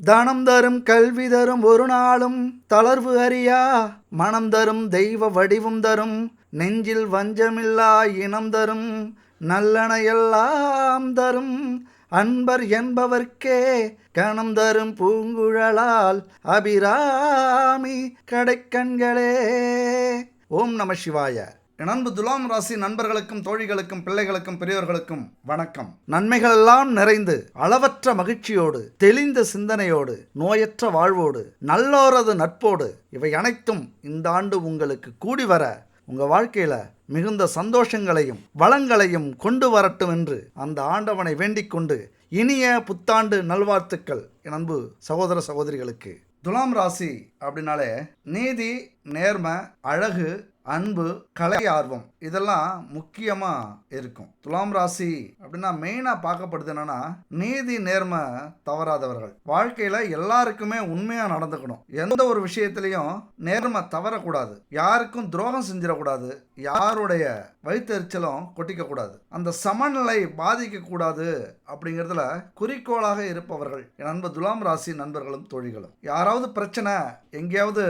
தானம் தரும் கல்வி தரும் ஒரு நாளும் தளர்வு அறியா மனம் தரும் தெய்வ வடிவும் தரும் நெஞ்சில் வஞ்சமில்லா இனம் தரும் நல்லன எல்லாம் தரும் அன்பர் என்பவர்க்கே கணம் தரும் பூங்குழலால் அபிராமி கடைக்கண்களே. ஓம் நம சிவாய. என் அன்பு துலாம் ராசி நண்பர்களுக்கும் தோழிகளுக்கும் பிள்ளைகளுக்கும் பெரியவர்களுக்கும் வணக்கம். நன்மைகளெல்லாம் நிறைந்து அளவற்ற மகிழ்ச்சியோடு தெளிந்த சிந்தனையோடு நோயற்ற வாழ்வோடு நல்லோரது நட்போடு இவை அனைத்தும் இந்த ஆண்டு உங்களுக்கு கூடி வர உங்க வாழ்க்கையில மிகுந்த சந்தோஷங்களையும் வளங்களையும் கொண்டு வரட்டும் என்று அந்த ஆண்டவனை வேண்டிக் கொண்டு இனிய புத்தாண்டு நல்வாழ்த்துக்கள் என் அன்பு சகோதர சகோதரிகளுக்கு. துலாம் ராசி அப்படின்னாலே நீதி, நேர்மை, அழகு, அன்பு, கலை ஆர்வம் இதெல்லாம் முக்கியமாக இருக்கும். துலாம் ராசி அப்படின்னா மெயினாக பார்க்கப்படுது என்னன்னா நீதி, நேர்மை தவறாதவர்கள். வாழ்க்கையில் எல்லாருக்குமே உண்மையாக நடந்துக்கணும். எந்த ஒரு விஷயத்திலையும் நேர்மை தவறக்கூடாது. யாருக்கும் துரோகம் செஞ்சிடக்கூடாது. யாருடைய வயிற்றெரிச்சலும் கொட்டிக்கக்கூடாது. அந்த சமநிலை பாதிக்கக்கூடாது அப்படிங்கிறதுல குறிக்கோளாக இருப்பவர்கள் என் அன்பு துலாம் ராசி நண்பர்களும் தோழிகளும். யாராவது பிரச்சனை, எங்கேயாவது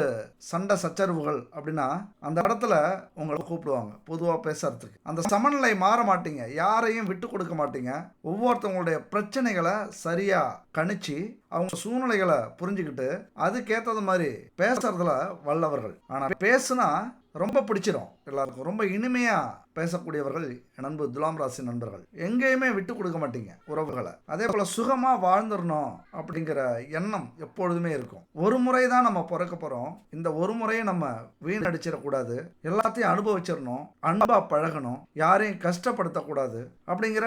சண்டை சச்சரவுகள் அப்படின்னா அந்த இடத்துல உங்களை கூப்பிடுவாங்க பொதுவாக பேசுறதுக்கு. அந்த சமநிலை மாற மாட்டீங்க. யாரையும் விட்டு கொடுக்க மாட்டீங்க. ஒவ்வொருத்தவங்களுடைய பிரச்சனைகளை சரியா கணிச்சு அவங்க சூழ்நிலைகளை புரிஞ்சுக்கிட்டு அதுக்கேற்றது மாதிரி பேசுறதுல வல்லவர்கள். ஆனால் பேசுனா ரொம்ப பிடிச்சிடும் எல்லாருக்கும். ரொம்ப இனிமையா பேசக்கூடியவர்கள் என் அன்பு துலாம் ராசி நண்பர்கள். எங்கேயுமே விட்டு கொடுக்க மாட்டீங்க உறவுகளை. அதே போல சுகமா வாழ்ந்துடணும் அப்படிங்கிற எண்ணம் எப்பொழுதுமே இருக்கும். ஒரு முறை தான் நம்ம பிறக்க போறோம். இந்த ஒரு முறையை நம்ம வீணடிச்சிடக்கூடாது. எல்லாத்தையும் அனுபவிச்சிடணும். அன்பா பழகணும். யாரையும் கஷ்டப்படுத்தக்கூடாது அப்படிங்கிற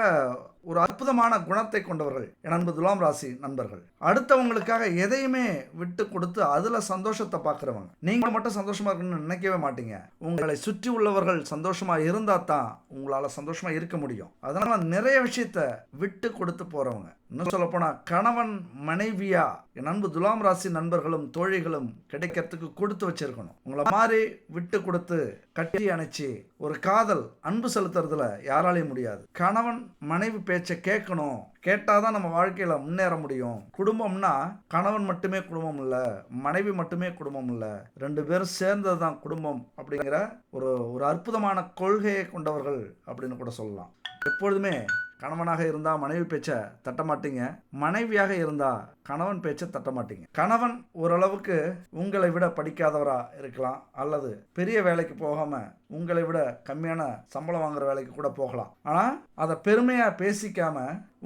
ஒரு அற்புதமான குணத்தை கொண்டவர்கள் என் அன்பு துலாம் ராசி நண்பர்கள். அடுத்தவங்களுக்காக எதையுமே விட்டு கொடுத்து அதுல சந்தோஷத்தை பார்க்கிறவங்க. நீங்க மட்டும் சந்தோஷமா இருக்கணும்னு நினைக்கவே மாட்டீங்க. உங்களை சுற்றி உள்ளவர்கள் சந்தோஷமா இருந்தா தான் உங்களால சந்தோஷமா இருக்க முடியும். அதனால நிறைய விஷயத்த விட்டு கொடுத்து போறவங்க. இன்னும் சொல்ல போனா கணவன் மனைவியா என் அன்பு துலாம் ராசி நண்பர்களும் தோழிகளும் கிடைக்கிறதுக்கு கொடுத்து வச்சிருக்கணும். உங்களை மாதிரி விட்டு கொடுத்து கட்டி அணைச்சி ஒரு காதல் அன்பு செலுத்துறதுல யாராலையும் முடியாது. கணவன் மனைவி பேச்சை கேட்கணும். கேட்டாதான் நம்ம வாழ்க்கையில முன்னேற முடியும். குடும்பம்னா கணவன் மட்டுமே குடும்பம் இல்ல, மனைவி மட்டுமே குடும்பம் இல்ல, ரெண்டு பேரும் சேர்ந்ததுதான் குடும்பம் அப்படிங்கிற ஒரு அற்புதமான கொள்கையை கொண்டவர்கள் அப்படின்னு கூட சொல்லலாம். எப்பொழுதுமே கணவனாக இருந்தால் மனைவி பேச்சை தட்ட மாட்டீங்க. மனைவியாக இருந்தால் கணவன் பேச்சை தட்ட மாட்டீங்க. கணவன் ஓரளவுக்கு உங்களை விட படிக்காதவரா இருக்கலாம், அல்லது பெரிய வேலைக்கு போகாம உங்களை விட கம்மியான சம்பளம் வாங்குற வேலைக்கு கூட போகலாம். ஆனால் அதை பெருமையாக பேசிக்காம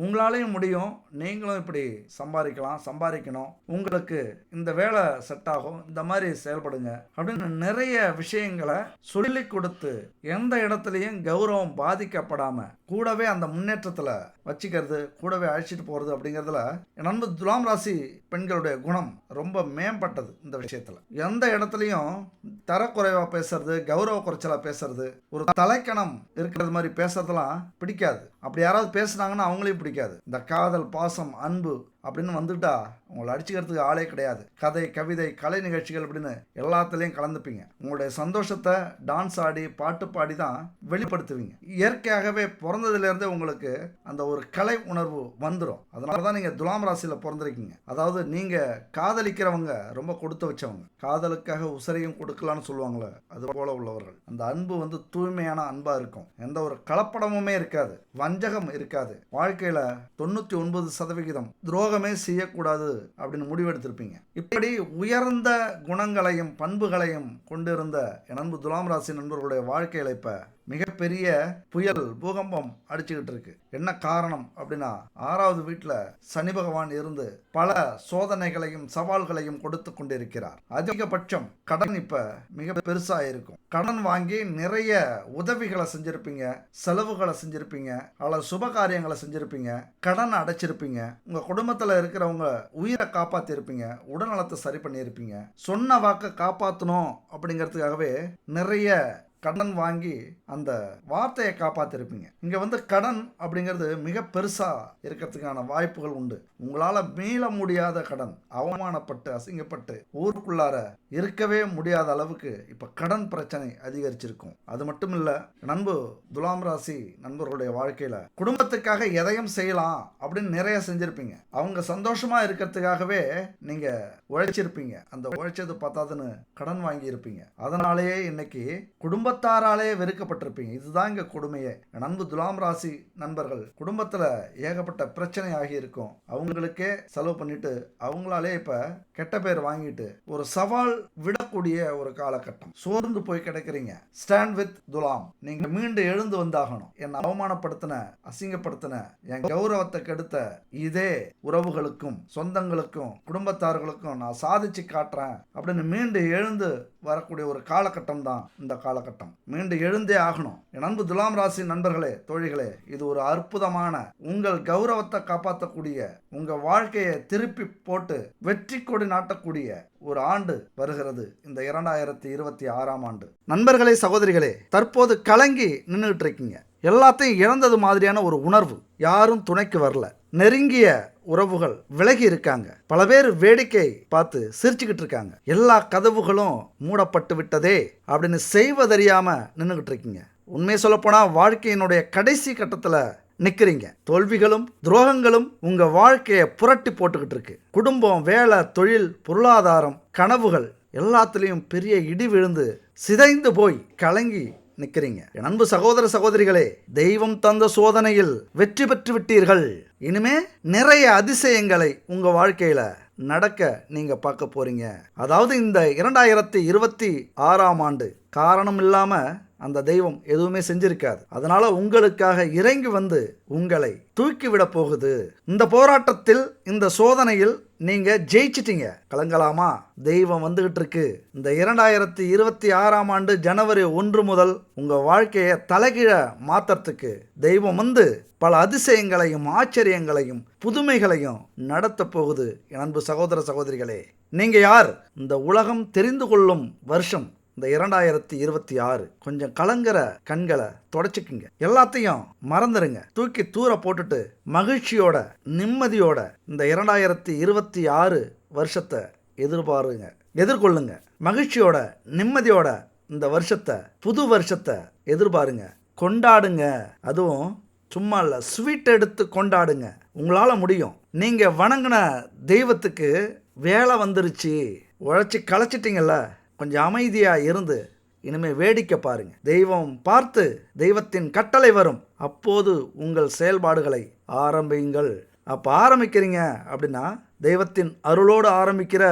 உங்களாலையும் முடியும், நீங்களும் இப்படி சம்பாதிக்கணும், உங்களுக்கு இந்த வேலை செட் ஆகும், இந்த மாதிரி செயல்படுங்க அப்படின்னு நிறைய விஷயங்களை சொல்லி கொடுத்து எந்த இடத்துலையும் கௌரவம் பாதிக்கப்படாம கூடவே அந்த முன்னேற்றத்தில் வச்சுக்கிறது, கூடவே அழைச்சிட்டு போகிறது அப்படிங்கிறதுல என் அன்பு துலாம் ராசி பெண்களுடைய குணம் ரொம்ப மேம்பட்டது. இந்த விஷயத்தில் எந்த இடத்துலையும் தரக்குறைவாக பேசுறது, கௌரவ குறைச்சலாக பேசுறது, ஒரு தலைக்கணம் இருக்கிறது மாதிரி பேசுறதுலாம் பிடிக்காது. அப்படி யாராவது பேசுனாங்கன்னா அவங்களையும் பிடிக்காது. இந்த காதல், பாசம், அன்பு அப்படின்னு வந்துட்டா உங்களை அடிச்சுக்கிறதுக்கு ஆளே கிடையாது. கதை, கவிதை, கலை நிகழ்ச்சிகள் அப்படின்னு எல்லாத்துலேயும் கலந்துப்பீங்க. உங்களுடைய சந்தோஷத்தை டான்ஸ் ஆடி பாட்டு பாடி தான் வெளிப்படுத்துவீங்க. இயற்கையாகவே பிறந்ததுலேருந்தே உங்களுக்கு அந்த ஒரு கலை உணர்வு வந்துடும். அதனால தான் நீங்கள் துலாம் ராசியில் பிறந்திருக்கீங்க. அதாவது நீங்கள் காதலிக்கிறவங்க ரொம்ப கொடுத்து வச்சவங்க. காதலுக்காக உசரையும் கொடுக்கலான்னு சொல்லுவாங்களே, அது போல உள்ளவர்கள். அந்த அன்பு தூய்மையான அன்பாக இருக்கும். எந்த ஒரு கலப்படமுமே இருக்காது, வஞ்சகம் இருக்காது. வாழ்க்கையில் 99% துரோகமே செய்யக்கூடாது அப்படின்னு முடிவெடுத்திருப்பீங்க. இப்படி உயர்ந்த குணங்களையும் பண்புகளையும் கொண்டிருந்த என் அன்பு துலாம் ராசி நண்பர்களுடைய வாழ்க்கையில இப்ப மிகப்பெரிய புயல், பூகம்பம் அடிச்சுக்கிட்டு இருக்கு. என்ன காரணம் அப்படின்னா 6வது வீட்டில் சனி பகவான் இருந்து பல சோதனைகளையும் சவால்களையும் கொடுத்து கொண்டிருக்கிறார். அதிகபட்சம் கடன் இப்ப மிக பெருசா இருக்கும். கடன் வாங்கி நிறைய உதவிகளை செஞ்சிருப்பீங்க, செலவுகளை செஞ்சிருப்பீங்க, அல்லது சுப காரியங்களை செஞ்சிருப்பீங்க, கடன் அடைச்சிருப்பீங்க. உங்க குடும்பத்தில் இருக்கிறவங்க உயிரை காப்பாத்திருப்பீங்க, உடல்நலத்தை சரி பண்ணியிருப்பீங்க. சொன்ன வாக்கை காப்பாற்றணும் அப்படிங்கிறதுக்காகவே நிறைய கடன் வாங்கி அந்த வார்த்தையை காப்பாத்திருப்பீங்க. இங்க கடன் அப்படிங்கிறது மிக பெருசா இருக்கிறதுக்கான வாய்ப்புகள் உண்டு. உங்களால மீள முடியாத கடன், அவமானப்பட்டு அசிங்கப்பட்டு ஊருக்குள்ளார இருக்கவே முடியாத அளவுக்கு இப்ப கடன் பிரச்சனை அதிகரிச்சிருக்கும். அது மட்டும் இல்ல, நண்பு துலாம் ராசி நண்பர்களுடைய வாழ்க்கையில குடும்பத்துக்காக எதையும் செய்யலாம் அப்படின்னு நிறைய செஞ்சிருப்பீங்க. அவங்க சந்தோஷமா இருக்கிறதுக்காகவே நீங்க உழைச்சிருப்பீங்க. அந்த உழைச்சது பத்தாதுன்னு கடன் வாங்கி இருப்பீங்க. அதனாலேயே இன்னைக்கு குடும்பத்தாராலே வெறுக்கப்பட்டிருப்பீங்க. இதுதான் இங்க கொடுமையே. நண்பு துலாம் ராசி நண்பர்கள் குடும்பத்துல ஏகப்பட்ட பிரச்சனை ஆகி இருக்கும். அவங்களுக்கே செலவு பண்ணிட்டு அவங்களாலே இப்ப கெட்ட பேர் வாங்கிட்டு ஒரு சவால் விடக்கூடிய ஒரு காலகட்டம். சோர்ந்து போய் கிடைக்கிறீங்க. ஸ்டாண்ட் வித் துலாம். நீங்க மீண்டு எழுந்து வந்தாகணும். என்னை அவமானப்படுத்தின, அசிங்கப்படுத்தின, என் கௌரவத்தை கெடுத்த இதே உறவுகளுக்கும் சொந்தங்களுக்கும் குடும்பத்தார்களுக்கும் நான் சாதிச்சு காட்டுறேன் அப்படின்னு மீண்டு எழுந்து வரக்கூடிய ஒரு காலகட்டம் தான் இந்த காலகட்டம். மீண்டு எழுந்தே ஆகணும். என் அன்பு துலாம் ராசி நண்பர்களே, தோழிகளே, இது ஒரு அற்புதமான உங்கள் கௌரவத்தை காப்பாற்றக்கூடிய, உங்க வாழ்க்கையை திருப்பி போட்டு வெற்றி கொடி நாட்டக்கூடிய ஒரு ஆண்டு வருகிறது, இந்த 2026ஆம் ஆண்டு. நண்பர்களே, சகோதரிகளே, தற்போது கலங்கி நின்றுட்டு இருக்கீங்க. எல்லாத்தையும் இழந்தது மாதிரியான ஒரு உணர்வு. யாரும் துணைக்கு வரல. நெருங்கிய உறவுகள் விலகி இருக்காங்க. பல பேர் வேடிக்கை பார்த்து சிரிச்சுக்கிட்டு இருக்காங்க. எல்லா கதவுகளும் மூடப்பட்டு விட்டதே அப்படின்னு செய்வதறியாம நின்றுகிட்டு இருக்கீங்க. உண்மையை சொல்லப்போனா வாழ்க்கையினுடைய கடைசி கட்டத்துல நிக்கிறீங்க. தோல்விகளும் துரோகங்களும் உங்க வாழ்க்கையை புரட்டி போட்டுக்கிட்டு இருக்கு. குடும்பம், வேலை, தொழில், பொருளாதாரம், கனவுகள் எல்லாத்துலேயும் பெரிய இடி விழுந்து சிதைந்து போய் கலங்கி நிற்கிறீங்க. என் அன்பு சகோதர சகோதரிகளே, தெய்வம் தந்த சோதனையில் வெற்றி பெற்று விட்டீர்கள். இனிமே நிறைய அதிசயங்களை உங்க வாழ்க்கையில நடக்க நீங்க பார்க்க போறீங்க. அதாவது இந்த 2026ஆம் ஆண்டு காரணம் இல்லாம அந்த தெய்வம் எதுவுமே செஞ்சிருக்காது. அதனால உங்களுக்காக இறங்கி வந்து உங்களை தூக்கிவிட போகுது. இந்த போராட்டத்தில், இந்த சோதனையில் நீங்க ஜெயிச்சிட்டீங்க. கலங்கலாமா? தெய்வம் வந்துகிட்டு இருக்கு. இந்த 2026ஆம் ஆண்டு ஜனவரி 1 முதல் உங்க வாழ்க்கையை தலைகீழ மாத்துறதுக்கு தெய்வம் வந்து பல அதிசயங்களையும் ஆச்சரியங்களையும் புதுமைகளையும் நடத்த போகுது. என் அன்பு சகோதர சகோதரிகளே, நீங்க யார்? இந்த உலகம் தெரிந்து கொள்ளும் வருஷம் இந்த 2026. கொஞ்சம் கலங்குற கண்களை தொடச்சிக்குங்க. எல்லாத்தையும் மறந்துடுங்க. தூக்கி தூர போட்டுட்டு மகிழ்ச்சியோட, நிம்மதியோட இந்த 2026 வருஷத்தை எதிர்கொள்ளுங்க. மகிழ்ச்சியோட, நிம்மதியோட இந்த வருஷத்தை, புது வருஷத்தை எதிர்பாருங்க. கொண்டாடுங்க. அதுவும் சும்மா இல்லை, ஸ்வீட் எடுத்து கொண்டாடுங்க. உங்களால் முடியும். நீங்கள் வணங்கின தெய்வத்துக்கு வேலை வந்துருச்சு. உழைச்சி களைச்சிட்டிங்கல்ல, கொஞ்சம் அமைதியாக இருந்து இனிமேல் வேடிக்கை பாருங்க. தெய்வம் பார்த்து தெய்வத்தின் கட்டளை வரும். அப்போது உங்கள் செயல்பாடுகளை ஆரம்பியுங்கள். அப்போ ஆரம்பிக்கிறீங்க அப்படின்னா தெய்வத்தின் அருளோடு ஆரம்பிக்கிற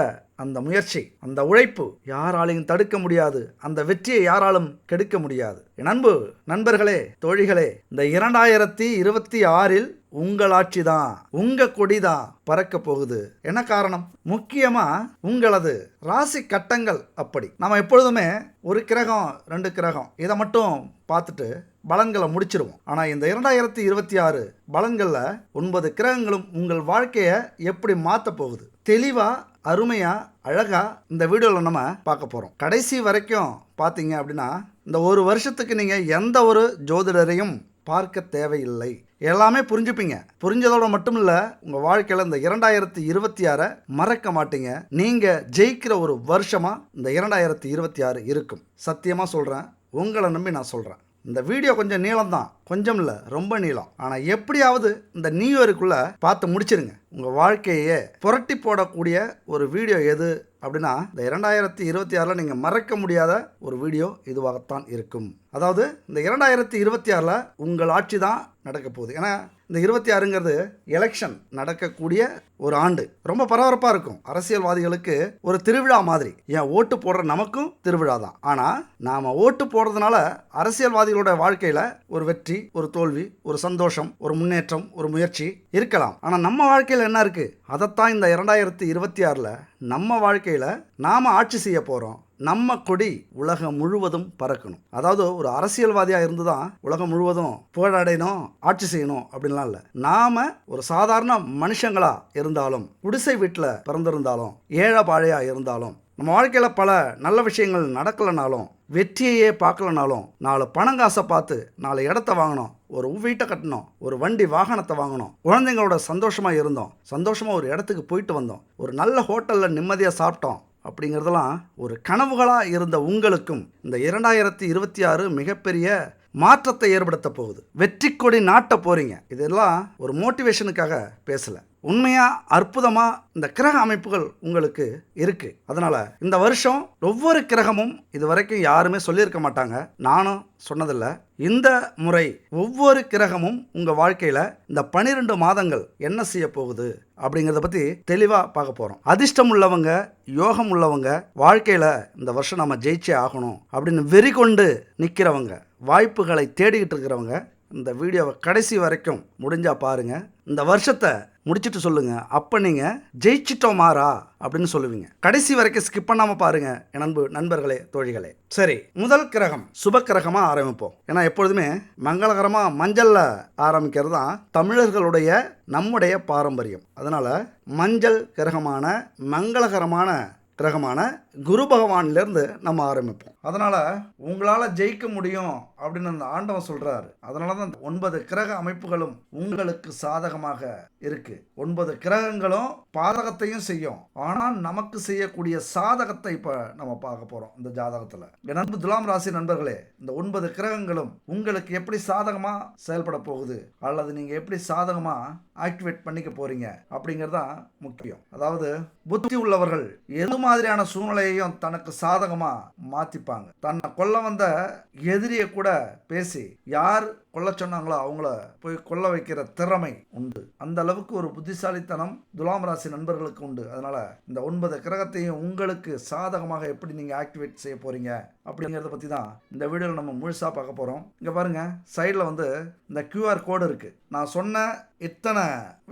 அந்த முயற்சி, அந்த உழைப்பு யாராலையும் தடுக்க முடியாது. அந்த வெற்றியை யாராலும் கெடுக்க முடியாது. என் அன்பு நண்பர்களே, தோழிகளே, இந்த 2026இல் உங்கள் ஆட்சி தான், உங்க கொடி தான் பறக்க போகுது. என்ன காரணம்? முக்கியமா உங்களது ராசி கட்டங்கள். அப்படி நம்ம எப்பொழுதுமே ஒரு கிரகம், 2 கிரகம் இதை மட்டும் பார்த்துட்டு பலன்களை முடிச்சிருவோம். ஆனால் இந்த 2026 பலன்களில் 9 கிரகங்களும் உங்கள் வாழ்க்கையை எப்படி மாற்ற போகுது, தெளிவா, அருமையா, அழகா இந்த வீடியோவில் நம்ம பார்க்க போகிறோம். கடைசி வரைக்கும் பார்த்தீங்க அப்படின்னா இந்த ஒரு வருஷத்துக்கு நீங்கள் எந்த ஒரு ஜோதிடரையும் பார்க்க தேவையில்லை. எல்லாமே புரிஞ்சுப்பீங்க. புரிஞ்சதோட மட்டும் இல்லை, உங்கள் வாழ்க்கையில் இந்த 2026 மறக்க மாட்டீங்க. நீங்கள் ஜெயிக்கிற ஒரு வருஷமாக இந்த 2026 இருக்கும். சத்தியமாக சொல்கிறேன், உங்களை நம்பி நான் சொல்கிறேன். இந்த வீடியோ கொஞ்சம் நீளம் தான், கொஞ்சம் இல்லை, ரொம்ப நீளம். ஆனால் எப்படியாவது இந்த நியூ இயருக்குள்ளே பார்த்து முடிச்சிருங்க. உங்கள் வாழ்க்கையே புரட்டி போடக்கூடிய ஒரு வீடியோ எது அப்படின்னா இந்த 2026 நீங்கள் மறக்க முடியாத ஒரு வீடியோ இதுவாகத்தான் இருக்கும். அதாவது இந்த 2026 உங்கள் ஆட்சி தான் நடக்க போகுது. ஏன்னா இந்த 26ங்கிறது எலெக்ஷன் நடக்கக்கூடிய ஒரு ஆண்டு. ரொம்ப பரபரப்பாக இருக்கும். அரசியல்வாதிகளுக்கு ஒரு திருவிழா மாதிரி. ஏன் ஓட்டு போடுற நமக்கும் திருவிழா தான். ஆனால் நாம் ஓட்டு போடுறதுனால அரசியல்வாதிகளோட வாழ்க்கையில் ஒரு வெற்றி, ஒரு தோல்வி, ஒரு சந்தோஷம், ஒரு முன்னேற்றம், ஒரு முயற்சி இருக்கலாம். ஆனால் நம்ம வாழ்க்கையில் என்ன இருக்குது? அதைத்தான் இந்த 2026 நம்ம வாழ்க்கையில் நாம் ஆட்சி செய்ய போகிறோம். நம்ம கொடி உலகம் முழுவதும் பறக்கணும். அதாவது ஒரு அரசியல்வாதியாக இருந்து தான் உலகம் முழுவதும் புகழடையணும், ஆட்சி செய்யணும் அப்படின்லாம் இல்லை. நாம ஒரு சாதாரண மனுஷங்களா இருந்தாலும், குடிசை வீட்டில் பிறந்திருந்தாலும், ஏழை பாழையா இருந்தாலும், நம்ம வாழ்க்கையில் பல நல்ல விஷயங்கள் நடக்கலைனாலும், வெற்றியையே பார்க்கலனாலும், 4 பணங்காசை பார்த்து 4 இடத்த வாங்கினோம், ஒரு வீட்டை கட்டணும், ஒரு வண்டி வாகனத்தை வாங்கினோம், குழந்தைங்களோட சந்தோஷமாக இருந்தோம், சந்தோஷமாக ஒரு இடத்துக்கு போயிட்டு வந்தோம், ஒரு நல்ல ஹோட்டலில் நிம்மதியாக சாப்பிட்டோம் அப்படிங்கிறதெல்லாம் ஒரு கனவுகளாக இருந்த உங்களுக்கும் இந்த 2026 மிகப்பெரிய மாற்றத்தை ஏற்படுத்த போகுது. வெற்றி கொடி நாட்ட போகிறீங்க. இதெல்லாம் ஒரு மோட்டிவேஷனுக்காக பேசலை. உண்மையாக அற்புதமாக இந்த கிரக அமைப்புகள் உங்களுக்கு இருக்குது. அதனால் இந்த வருஷம் ஒவ்வொரு கிரகமும் இது வரைக்கும் யாருமே சொல்லியிருக்க மாட்டாங்க, நானும் சொன்னதில்லை. இந்த முறை ஒவ்வொரு கிரகமும் உங்கள் வாழ்க்கையில் இந்த 12 மாதங்கள் என்ன செய்ய போகுது அப்படிங்கிறத பற்றி தெளிவாக பார்க்க போகிறோம். அதிர்ஷ்டம் உள்ளவங்க, யோகம் உள்ளவங்க, வாழ்க்கையில் இந்த வருஷம் நம்ம ஜெயிச்சே ஆகணும் அப்படின்னு வெறி கொண்டு நிற்கிறவங்க, வாய்ப்புகளை தேடிக்கிட்டு இருக்கிறவங்க இந்த வீடியோவை கடைசி வரைக்கும் முடிஞ்சால் பாருங்கள். இந்த வருஷத்தை முடிச்சுட்டு சொல்லுங்கள், அப்போ நீங்கள் ஜெயிச்சிட்டோம் மாறா அப்படின்னு சொல்லுவீங்க. கடைசி வரைக்கும் ஸ்கிப் பண்ணாமல் பாருங்கள் என் நண்பர்களே, தோழிகளே. சரி, முதல் கிரகம் சுப கிரகமாக ஆரம்பிப்போம். ஏன்னா எப்பொழுதுமே மங்களகரமாக மஞ்சளில் ஆரம்பிக்கிறது தான் தமிழர்களுடைய நம்முடைய பாரம்பரியம். அதனால் மஞ்சள் கிரகமான மங்களகரமான கிரகமான குரு பகவான்லேருந்து நம்ம ஆரம்பிப்போம். அதனால் உங்களால் ஜெயிக்க முடியும் அப்படின்னு அந்த ஆண்டவன் சொல்கிறாரு. அதனால தான் 9 கிரக அமைப்புகளும் உங்களுக்கு சாதகமாக இருக்குது. 9 கிரகங்களும் பாதகத்தையும் செய்யும். ஆனால் நமக்கு செய்யக்கூடிய சாதகத்தை இப்போ நம்ம பார்க்க போகிறோம் இந்த ஜாதகத்தில். என் நண்பு துலாம் ராசி நண்பர்களே, இந்த 9 கிரகங்களும் உங்களுக்கு எப்படி சாதகமாக செயல்பட போகுது அல்லது நீங்கள் எப்படி சாதகமாக ஆக்டிவேட் பண்ணிக்க போகிறீங்க அப்படிங்கிறதான் முக்கியம். அதாவது புத்தி உள்ளவர்கள் எது மாதிரியான சூழ்நிலையையும் தனக்கு சாதகமாக மாற்றிப்பாங்க. தன்னை கொல்ல வந்த எதிரியை கூட பேசி யார் கொல்ல சொன்னாங்களோ அவங்கள போய் கொல்ல வைக்கிற திறமை உண்டு. அந்த அளவுக்கு ஒரு புத்திசாலித்தனம் துலாம் ராசி நண்பர்களுக்கு உண்டு. அதனால இந்த 9 கிரகத்தையும் உங்களுக்கு சாதகமாக எப்படி நீங்க ஆக்டிவேட் செய்ய போறீங்க அப்படிங்கிறத பத்தி தான் இந்த வீடியோவில் நம்ம முழுசா பார்க்க போறோம். இங்க பாருங்க, சைடில் வந்து இந்த QR கோடு இருக்கு. நான் சொன்ன இத்தனை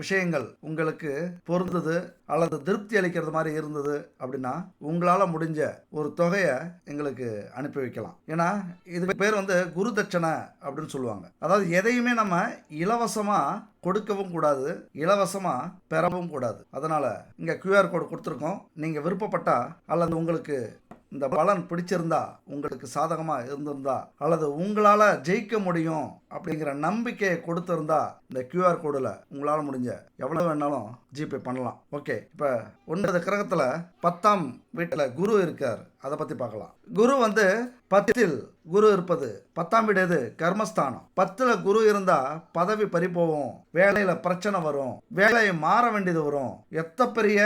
விஷயங்கள் உங்களுக்கு பொருந்தது அல்லது திருப்தி அளிக்கிறது மாதிரி இருந்தது அப்படின்னா உங்களால் முடிஞ்ச ஒரு தொகையை எங்களுக்கு அனுப்பி வைக்கலாம். ஏன்னா இதுக்கு பேர் வந்து குரு தட்சணை அப்படின்னு சொல்லுவாங்க. அதாவது எதையுமே நம்ம இலவசமாக கொடுக்கவும் கூடாது, இலவசமாக பெறவும் கூடாது. அதனால் இங்கே QR கோடு கொடுத்துருக்கோம். நீங்கள் விருப்பப்பட்டா அல்லது உங்களுக்கு இந்த பலன் பிடிச்சிருந்தா, உங்களுக்கு சாதகமாக இருந்திருந்தா அல்லது உங்களால் ஜெயிக்க முடியும் அப்படிங்கிற நம்பிக்கையை கொடுத்துருந்தா இந்த QR கோடில் உங்களால் முடிஞ்ச எவ்வளோ வேணாலும் ஜிபே பண்ணலாம். ஓகே, இப்போ 9 கிரகத்தில் 10ஆம் வீட்டில் குரு இருக்கார். அதை பற்றி பார்க்கலாம். குரு வந்து 10ல் குரு இருப்பது 10ஆம் வீடு எது? கர்மஸ்தானம். 10ல் குரு இருந்தால் பதவி பறிபோகும், வேலையில் பிரச்சனை வரும், வேலையை மாற வேண்டியது வரும், எத்த பெரிய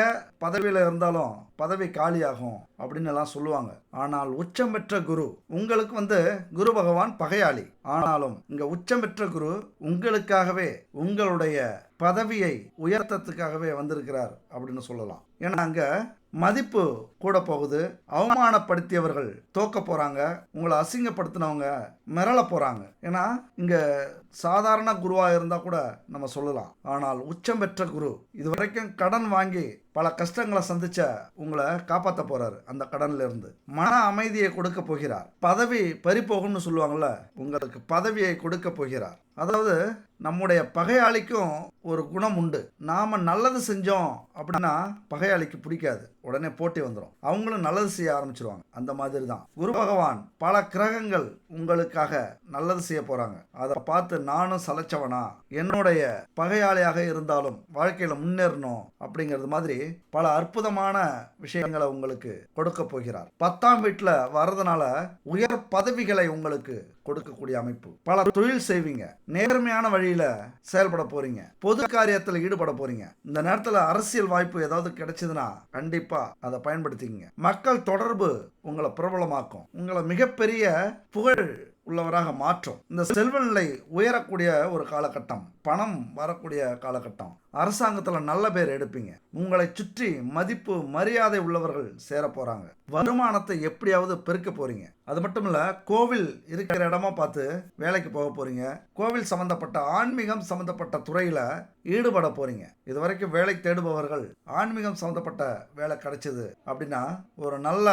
பதவியில் இருந்தாலும் பதவி காலியாகும் அப்படின்னு எல்லாம் சொல்லுவாங்க. ஆனால் உச்சம் பெற்ற குரு உங்களுக்கு வந்து குரு பகவான் பகையாளி. ஆனாலும் இங்க உச்சம் பெற்ற குரு உங்களுக்காகவே உங்களுடைய பதவியை உயர்த்தத்துக்காகவே வந்திருக்கிறார் அப்படின்னு சொல்லலாம். ஏன்னா அங்க மதிப்பு கூட போகுது, அவமானப்படுத்தியவர்கள் தோக்க போறாங்க, உங்களை அசிங்கப்படுத்தினவங்க மிரள போறாங்க. ஏன்னா இங்க சாதாரண குருவா இருந்தா கூட நம்ம சொல்லலாம். ஆனால் உச்சம் பெற்ற குரு இதுவரைக்கும் கடன் வாங்கி பல கஷ்டங்களை சந்திச்ச உங்களை காப்பாற்ற போறாரு. அந்த கடன்ல இருந்து மன அமைதியை கொடுக்க போகிறார். பதவி பறிபோகும்னு சொல்லுவாங்கல்ல, உங்களுக்கு பதவியை கொடுக்க போகிறார். அதாவது நம்முடைய பகையாளிக்கும் ஒரு குணம் உண்டு. நாம நல்லது செஞ்சோம் அப்படின்னா பகையாளிக்கு பிடிக்காது, உடனே போட்டி வந்துடும், அவங்களும் நல்லது செய்ய ஆரம்பிச்சிருவாங்க. அந்த மாதிரி தான் குரு பகவான் பல கிரகங்கள் உங்களுக்காக நல்லது செய்ய போறாங்க. அதை பார்த்து நானும் சலைச்சவனா, என்னுடைய பகையாளியாக இருந்தாலும் வாழ்க்கையில முன்னேறணும் அப்படிங்கிறது மாதிரி பல அற்புதமான விஷயங்களை உங்களுக்கு கொடுக்க போகிறார். 10ஆம் வீட்டுல வர்றதுனால உயர் பதவிகளை உங்களுக்கு கொடுக்கக்கூடிய அமைப்பு. பல தொழில் செய்வீங்க, நேர்மையான வழியில செயல்பட போறீங்க, பொது காரியத்தில் ஈடுபட போறீங்க. இந்த நேரத்தில் அரசியல் வாய்ப்பு ஏதாவது கிடைச்சதுன்னா கண்டிப்பா அதை பயன்படுத்திக்கங்க. மக்கள் தொடர்பு உங்களை பிரபலமாக்கும், உங்களை மிகப்பெரிய புகழ் உள்ளவராக மாற்றும். இந்த செல்வ நிலை உயரக்கூடிய ஒரு காலகட்டம், பணம் வரக்கூடிய காலகட்டம், அரசாங்கத்தில் நல்ல பேர் எடுப்பீங்க, உங்களை சுற்றி மதிப்பு மரியாதை உள்ளவர்கள் சேர போறாங்க, வருமானத்தை எப்படியாவது பெருக்க போறீங்க. அது மட்டும் இல்ல, கோவில் இருக்கிற இடமா பார்த்து வேலைக்கு போக போறீங்க, கோவில் சம்பந்தப்பட்ட ஆன்மீகம் சம்பந்தப்பட்ட துறையில ஈடுபட போறீங்க. இதுவரைக்கும் வேலை தேடுபவர்கள் ஆன்மீகம் சம்பந்தப்பட்ட வேலை கிடைச்சது அப்படின்னா ஒரு நல்ல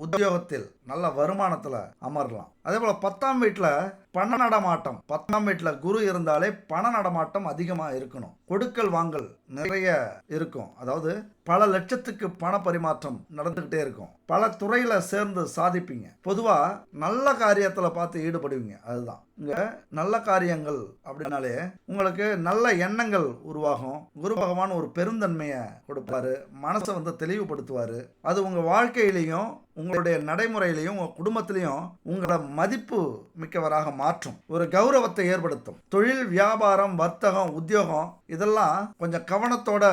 உத்தியோகத்தில் நல்ல வருமானத்துல அமரலாம். அதே போல 10ஆம் வீட்டுல பண நடமாட்டம், 10ஆம் வீட்டுல குரு இருந்தாலே பண நடமாட்டம் அதிகமா இருக்கணும், கொடுக்கல் வாங்கல் நிறைய இருக்கும். அதாவது பல லட்சத்துக்கு பண பரிமாற்றம் நடந்துகிட்டே இருக்கும். பல துறையில் சேர்ந்து சாதிப்பீங்க. பொதுவாக நல்ல காரியத்தில் பார்த்து ஈடுபடுவீங்க. அதுதான் இங்கே நல்ல காரியங்கள் அப்படின்னாலே உங்களுக்கு நல்ல எண்ணங்கள் உருவாகும். குரு பகவான் ஒரு பெருந்தன்மையை கொடுப்பாரு, மனசை தெளிவுபடுத்துவார். அது உங்கள் வாழ்க்கையிலையும் உங்களுடைய நடைமுறையிலையும் உங்கள் குடும்பத்திலையும் உங்களோட மதிப்பு மிக்கவராக மாற்றும், ஒரு கௌரவத்தை ஏற்படுத்தும். தொழில், வியாபாரம், வர்த்தகம், உத்தியோகம் இதெல்லாம் கொஞ்சம் கவனத்தோட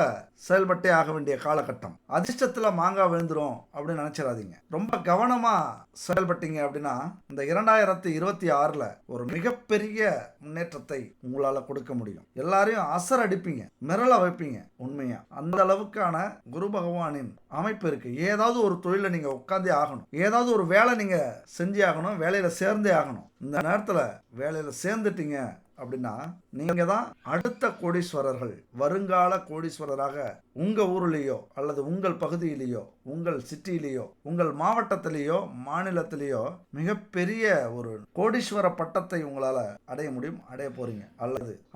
செயல்பட்டே ஆக வேண்டிய காலகட்டம். அதிர்ஷ்டத்தில் மாங்காய் விழுந்துரும் அப்படின்னு நினைச்சிடாதீங்க. ரொம்ப கவனமாக செயல்பட்டீங்க அப்படின்னா இந்த 2026 ஒரு மிகப்பெரிய முன்னேற்றத்தை உங்களால் கொடுக்க முடியும். எல்லாரையும் அசர் அடிப்பீங்க, மிரள வைப்பீங்க. உண்மையா அந்த அளவுக்கான குரு பகவானின் அமைப்பு இருக்கு. ஏதாவது ஒரு தொழிலை நீங்க உட்காந்தே ஆகணும், ஏதாவது ஒரு வேலை நீங்க செஞ்சே ஆகணும், வேலையில சேர்ந்தே ஆகணும். இந்த நேரத்தில் வேலையில சேர்ந்துட்டீங்க அப்படின்னா நீங்க தான் அடுத்த கோடீஸ்வரர்கள், வருங்கால கோடீஸ்வரராக உங்க ஊர்லேயோ அல்லது உங்கள் பகுதியிலேயோ உங்கள் சிட்டிலேயோ உங்கள் மாவட்டத்திலேயோ மாநிலத்திலேயோ மிகப்பெரிய ஒரு கோடீஸ்வர பட்டத்தை உங்களால் அடைய முடியும், அடைய போறீங்க.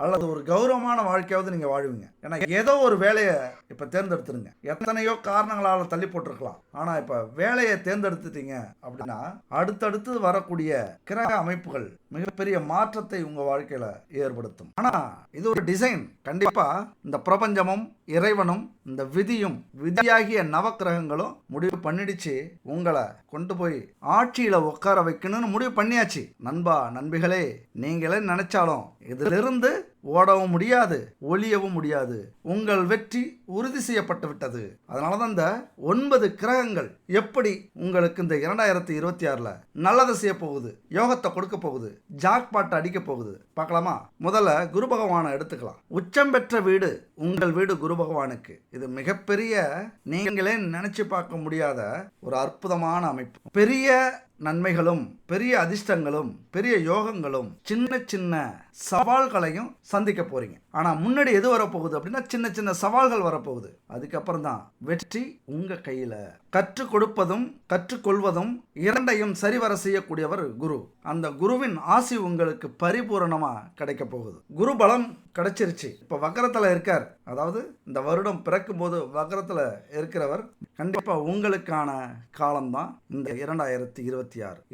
அல்லது ஒரு கௌரவமான வாழ்க்கையாவது நீங்க வாழ்வீங்க. ஏன்னா ஏதோ ஒரு வேலையை இப்ப தேர்ந்தெடுத்துருங்க. எத்தனையோ காரணங்களால் தள்ளி போட்டிருக்கலாம், ஆனா இப்ப வேலையை தேர்ந்தெடுத்துட்டீங்க அப்படின்னா அடுத்தடுத்து வரக்கூடிய கிரக அமைப்புகள் மிகப்பெரிய மாற்றத்தை உங்க வாழ்க்கையில ஏற்படுத்தும். ஆனா இது ஒரு டிசைன். கண்டிப்பா இந்த பிரபஞ்சமும் இறைவனும் இந்த விதியாகிய நவக்கிரகங்களும் முடிவு பண்ணிடுச்சு, உங்களை கொண்டு போய் ஆட்சியில உட்கார வைக்கணும்னு முடிவு பண்ணியாச்சு. நண்பா, நண்பிகளே, நீங்களே நினைச்சாலும் இதிலிருந்து ஓடவும் முடியாது, ஒளியவும் முடியாது. உங்கள் வெற்றி உறுதி செய்யப்பட்டு விட்டது. அதனாலதான் இந்த 9 கிரகங்கள் எப்படி உங்களுக்கு இந்த 2026 நல்லதை செய்ய போகுது, யோகத்தை கொடுக்க போகுது, ஜாக்பாட் அடிக்க போகுது பார்க்கலாமா? முதல்ல குரு பகவானை எடுத்துக்கலாம். உச்சம் பெற்ற வீடு உங்கள் வீடு குரு பகவானுக்கு. இது மிகப்பெரிய, நீங்களே நினைச்சு பார்க்க முடியாத ஒரு அற்புதமான அமைப்பு. பெரிய நன்மைகளும் பெரிய அதிர்ஷ்டங்களும் பெரிய யோகங்களும் சின்ன சின்ன சவால்களையும் சந்திக்க போறீங்க. ஆனா முன்னாடி எது வரப்போகுது அப்படின்னா சின்ன சின்ன சவால்கள் வரப்போகுது. அதுக்கப்புறம் தான் வெற்றி உங்க கையில. கற்றுக் கொடுப்பதும் கற்றுக்கொள்வதும் இரண்டையும் சரிவர செய்யக்கூடியவர் குரு. அந்த குருவின் ஆசி உங்களுக்கு பரிபூரணமா கிடைக்க போகுது. குரு பலம் கிடைச்சிருச்சு. இப்ப வக்கரத்துல இருக்கார். அதாவது இந்த வருடம் பிறக்கும் போது வக்கரத்துல இருக்கிறவர். கண்டிப்பா உங்களுக்கான காலம்தான் இந்த 2026.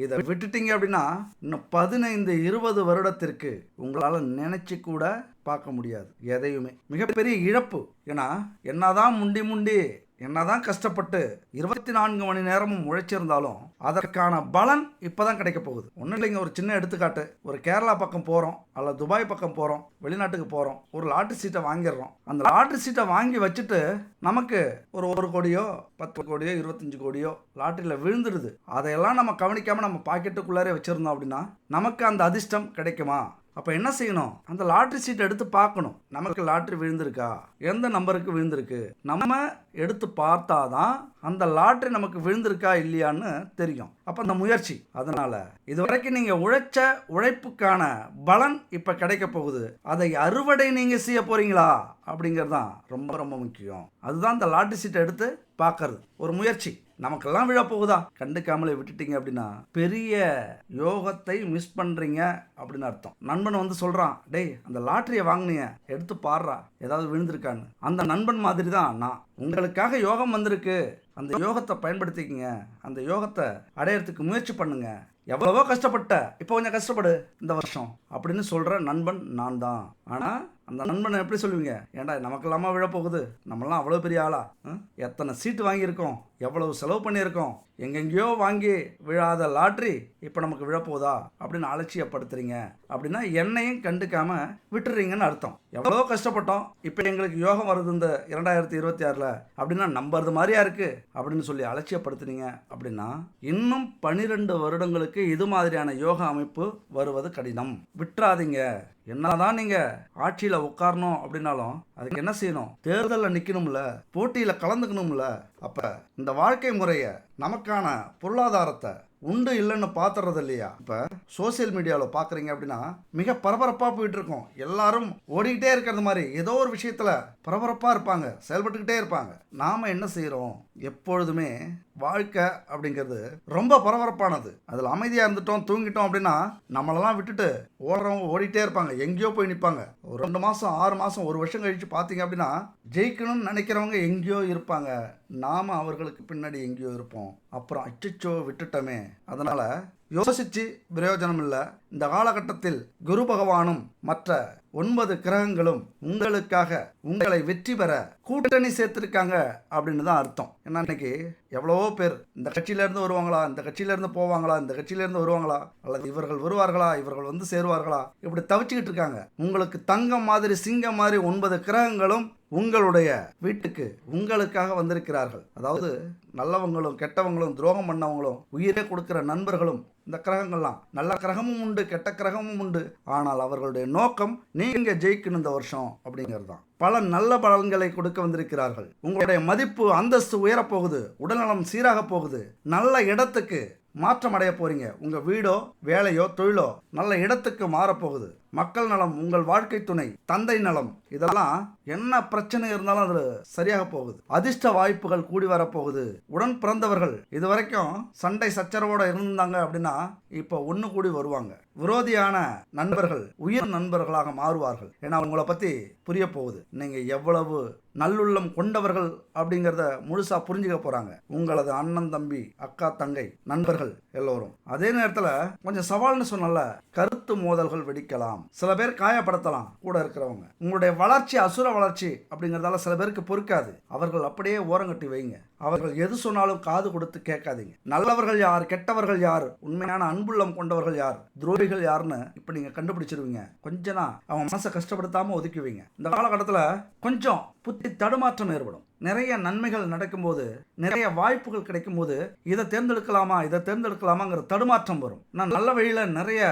இதை விட்டுட்டீங்க அப்படின்னா இன்னும் 15-20 வருடத்திற்கு உங்களால நினைச்சு கூட பார்க்க முடியாது எதையுமே. மிகப்பெரிய இழப்பு. ஏன்னா என்னதான் முண்டி என்னதான் கஷ்டப்பட்டு 24 மணி நேரமும் உழைச்சிருந்தாலும் அதற்கான பலன் இப்பதான் கிடைக்க போகுது. ஒன்றும் இல்லைங்க, ஒரு சின்ன எடுத்துக்காட்டு. ஒரு கேரளா பக்கம் போறோம் அல்லது துபாய் பக்கம் போறோம், வெளிநாட்டுக்கு போறோம், ஒரு லாட்டரி சீட்டை வாங்கிடுறோம். அந்த லாட்டரி சீட்டை வாங்கி வச்சுட்டு நமக்கு ஒரு 1 கோடியோ 10 கோடியோ 25 கோடியோ லாட்டரியில் விழுந்துடுது. அதையெல்லாம் நம்ம கவனிக்காம நம்ம பாக்கெட்டுக்குள்ளாரே வச்சிருந்தோம் அப்படின்னா நமக்கு அந்த அதிர்ஷ்டம் கிடைக்குமா? அப்போ என்ன செய்யணும்? அந்த லாட்ரி சீட்டை எடுத்து பார்க்கணும். நமக்கு லாட்ரி விழுந்திருக்கா, எந்த நம்பருக்கு விழுந்திருக்கு, நம்ம எடுத்து பார்த்தாதான் அந்த லாட்ரி நமக்கு விழுந்திருக்கா இல்லையான்னு தெரியும். அப்போ அந்த முயற்சி. அதனால இதுவரைக்கும் நீங்கள் உழைச்ச உழைப்புக்கான பலன் இப்போ கிடைக்க போகுது. அதை அறுவடை நீங்கள் செய்ய போறீங்களா அப்படிங்கிறது தான் ரொம்ப ரொம்ப முக்கியம். அதுதான் இந்த லாட்ரி சீட்டை எடுத்து பார்க்கறது ஒரு முயற்சி. நமக்கெல்லாம் விழ போகுதா கண்டுக்காமலே விட்டுட்டீங்க அப்படின்னா பெரிய யோகத்தை மிஸ் பண்றீங்க அப்படின்னு அர்த்தம். நண்பன் சொல்றான், டேய் அந்த லாட்டரியை வாங்கினீங்க எடுத்து பாடுறா ஏதாவது விழுந்திருக்கான்னு. அந்த நண்பன் மாதிரி தான் நான். உங்களுக்காக யோகம் வந்திருக்கு, அந்த யோகத்தை பயன்படுத்திக்கங்க, அந்த யோகத்தை அடையறதுக்கு முயற்சி பண்ணுங்க. எவ்வளவோ கஷ்டப்பட்ட, இப்போ கொஞ்சம் கஷ்டப்படு இந்த வருஷம் அப்படின்னு சொல்ற நண்பன் நான் தான். ஆனா அந்த நண்பனை எப்படி சொல்லுவீங்க? ஏன்டா நமக்கெல்லாமா விழப்போகுது, நம்மளாம் அவ்வளோ பெரிய ஆளா, எத்தனை சீட்டு வாங்கியிருக்கோம், எவ்வளவு செலவு பண்ணியிருக்கோம், எங்கெங்கேயோ வாங்கி விழாத லாட்ரி இப்போ நமக்கு விழப்போகுதா அப்படின்னு அலட்சியப்படுத்துறீங்க அப்படின்னா என்னையும் கண்டுக்காம விட்டுறீங்கன்னு அர்த்தம். எவ்வளோ கஷ்டப்பட்டோம், இப்போ எங்களுக்கு யோகம் வருது இந்த 2026 அப்படின்னா நம்புறது மாதிரியா இருக்கு அப்படின்னு சொல்லி அலட்சியப்படுத்துனீங்க அப்படின்னா இன்னும் 12 வருடங்களுக்கு இது மாதிரியான யோக அமைப்பு வருவது கடினம். விட்டுறாதீங்க. என்னதான் நீங்க ஆட்சியில உட்காரணும் அப்படின்னாலும் அதுக்கு என்ன செய்யணும்? தேர்தலில் நிக்கணும்ல, போட்டியில கலந்துக்கணும்ல. அப்ப இந்த வாழ்க்கை முறைய, நமக்கான பொருளாதாரத்தை உண்டு இல்லைன்னு பாத்துறது இல்லையா? இப்ப சோசியல் மீடியாவில் பாக்குறீங்க அப்படின்னா மிக பரபரப்பா போயிட்டு இருக்கோம். எல்லாரும் ஓடிக்கிட்டே இருக்கிறது மாதிரி ஏதோ ஒரு விஷயத்துல பரபரப்பா இருப்பாங்க, செயல்பட்டுக்கிட்டே இருப்பாங்க. நாம என்ன செய்யறோம்? எப்பொழுதுமே வாழ்க்கை அப்படிங்கிறது ரொம்ப பரபரப்பானது. அதில் அமைதியாக இருந்துட்டோம் தூங்கிட்டோம் அப்படின்னா நம்மளெல்லாம் விட்டுட்டு ஓடுறவங்க ஓடிட்டே இருப்பாங்க, எங்கேயோ போய் நிற்பாங்க. ஒரு 2 மாதம் 6 மாதம் 1 வருஷம் கழித்து பார்த்தீங்க அப்படின்னா ஜெயிக்கணும்னு நினைக்கிறவங்க எங்கேயோ இருப்பாங்க, நாம் அவர்களுக்கு பின்னாடி எங்கேயோ இருப்போம். அப்புறம் அச்சோ விட்டுட்டோமே. அதனால் யோசிச்சு பிரயோஜனம் இல்லை. இந்த காலகட்டத்தில் குரு பகவானும் மற்ற 9 கிரகங்களும் உங்களுக்காக உங்களை வெற்றி பெற கூட்டணி சேர்த்திருக்காங்க அப்படின்னு தான் அர்த்தம். ஏன்னா இன்னைக்கு எவ்வளவோ பேர் இந்த கட்சியிலேருந்து வருவாங்களா, இந்த கட்சியிலேருந்து போவாங்களா, இந்த கட்சியிலேருந்து வருவாங்களா, அல்லது இவர்கள் வருவார்களா, இவர்கள் வந்து சேருவார்களா, இப்படி தவிச்சுக்கிட்டு இருக்காங்க. உங்களுக்கு தங்கம் மாதிரி சிங்கம் மாதிரி 9 கிரகங்களும் உங்களுடைய வீட்டுக்கு உங்களுக்காக வந்திருக்கிறார்கள். அதாவது நல்லவங்களும் கெட்டவங்களும் துரோகம் பண்ணவங்களும் உயிரே கொடுக்கிற நண்பர்களும் இந்த கிரகங்கள்லாம், நல்ல கிரகமும் உண்டு கெட்ட கிரகமும் உண்டு. ஆனால் அவர்களுடைய நோக்கம் நீங்க ஜெயிக்கணும் இந்த வருஷம் அப்படிங்கிறது தான். பல நல்ல பலன்களை கொடுக்க வந்திருக்கிறார்கள். உங்களுடைய மதிப்பு அந்தஸ்து உயரப்போகுது, உடல்நலம் சீராக போகுது, நல்ல இடத்துக்கு மாற்றம் அடைய போறீங்க. உங்க வீடோ வேலையோ தொழிலோ நல்ல இடத்துக்கு மாறப்போகுது. மக்கள் நலம், உங்கள் வாழ்க்கை துணை, தந்தை நலம், இதெல்லாம் என்ன பிரச்சனை இருந்தாலும் அதுல சரியாக போகுது. அதிர்ஷ்ட வாய்ப்புகள் கூடி வரப்போகுது. உடன் பிறந்தவர்கள் இதுவரைக்கும் சண்டை சச்சரவோட இருந்தாங்க அப்படின்னா இப்போ ஒன்று கூடி வருவாங்க. விரோதியான நண்பர்கள் உயிர் நண்பர்களாக மாறுவார்கள். ஏன்னா உங்களை பத்தி புரிய போகுது, நீங்க எவ்வளவு நல்லுள்ளம் கொண்டவர்கள் அப்படிங்கிறத முழுசா புரிஞ்சுக்க போறாங்க உங்களது அண்ணன் தம்பி அக்கா தங்கை நண்பர்கள் எல்லோரும். அதே நேரத்தில் கொஞ்சம் சவால்னு சொன்னல, கருத்து மோதல்கள் வெடிக்கலாம், சில பேர் காயப்படுத்தலாம் கூட இருக்கிறவங்க. உங்களுடைய வளர்ச்சி அசுர வளர்ச்சி அப்படிங்கிறதால சில பேருக்கு பொறுக்காது. அவர்கள் அப்படியே ஓரங்கட்டி வைங்க. அவர்கள் எது சொன்னாலும் காது கொடுத்து கேட்காதீங்க. நல்லவர்கள் யார், கெட்டவர்கள் யார், உண்மையான அன்புள்ளம் கொண்டவர்கள் யார், துரோகிகள் யாருன்னு இப்ப நீங்க கண்டுபிடிச்சிருவீங்க. கொஞ்சம் அவங்க மனசை கஷ்டப்படுத்தாம ஒதுக்குவீங்க. இந்த காலகட்டத்தில் கொஞ்சம் புத்தி தடுமாற்றம் ஏற்படும். நிறைய நன்மைகள் நடக்கும்போது, நிறைய வாய்ப்புகள் கிடைக்கும் போது இதை தேர்ந்தெடுக்கலாமா இதை தேர்ந்தெடுக்கலாமாங்கிற தடுமாற்றம் வரும். நான் நல்ல வழியில நிறைய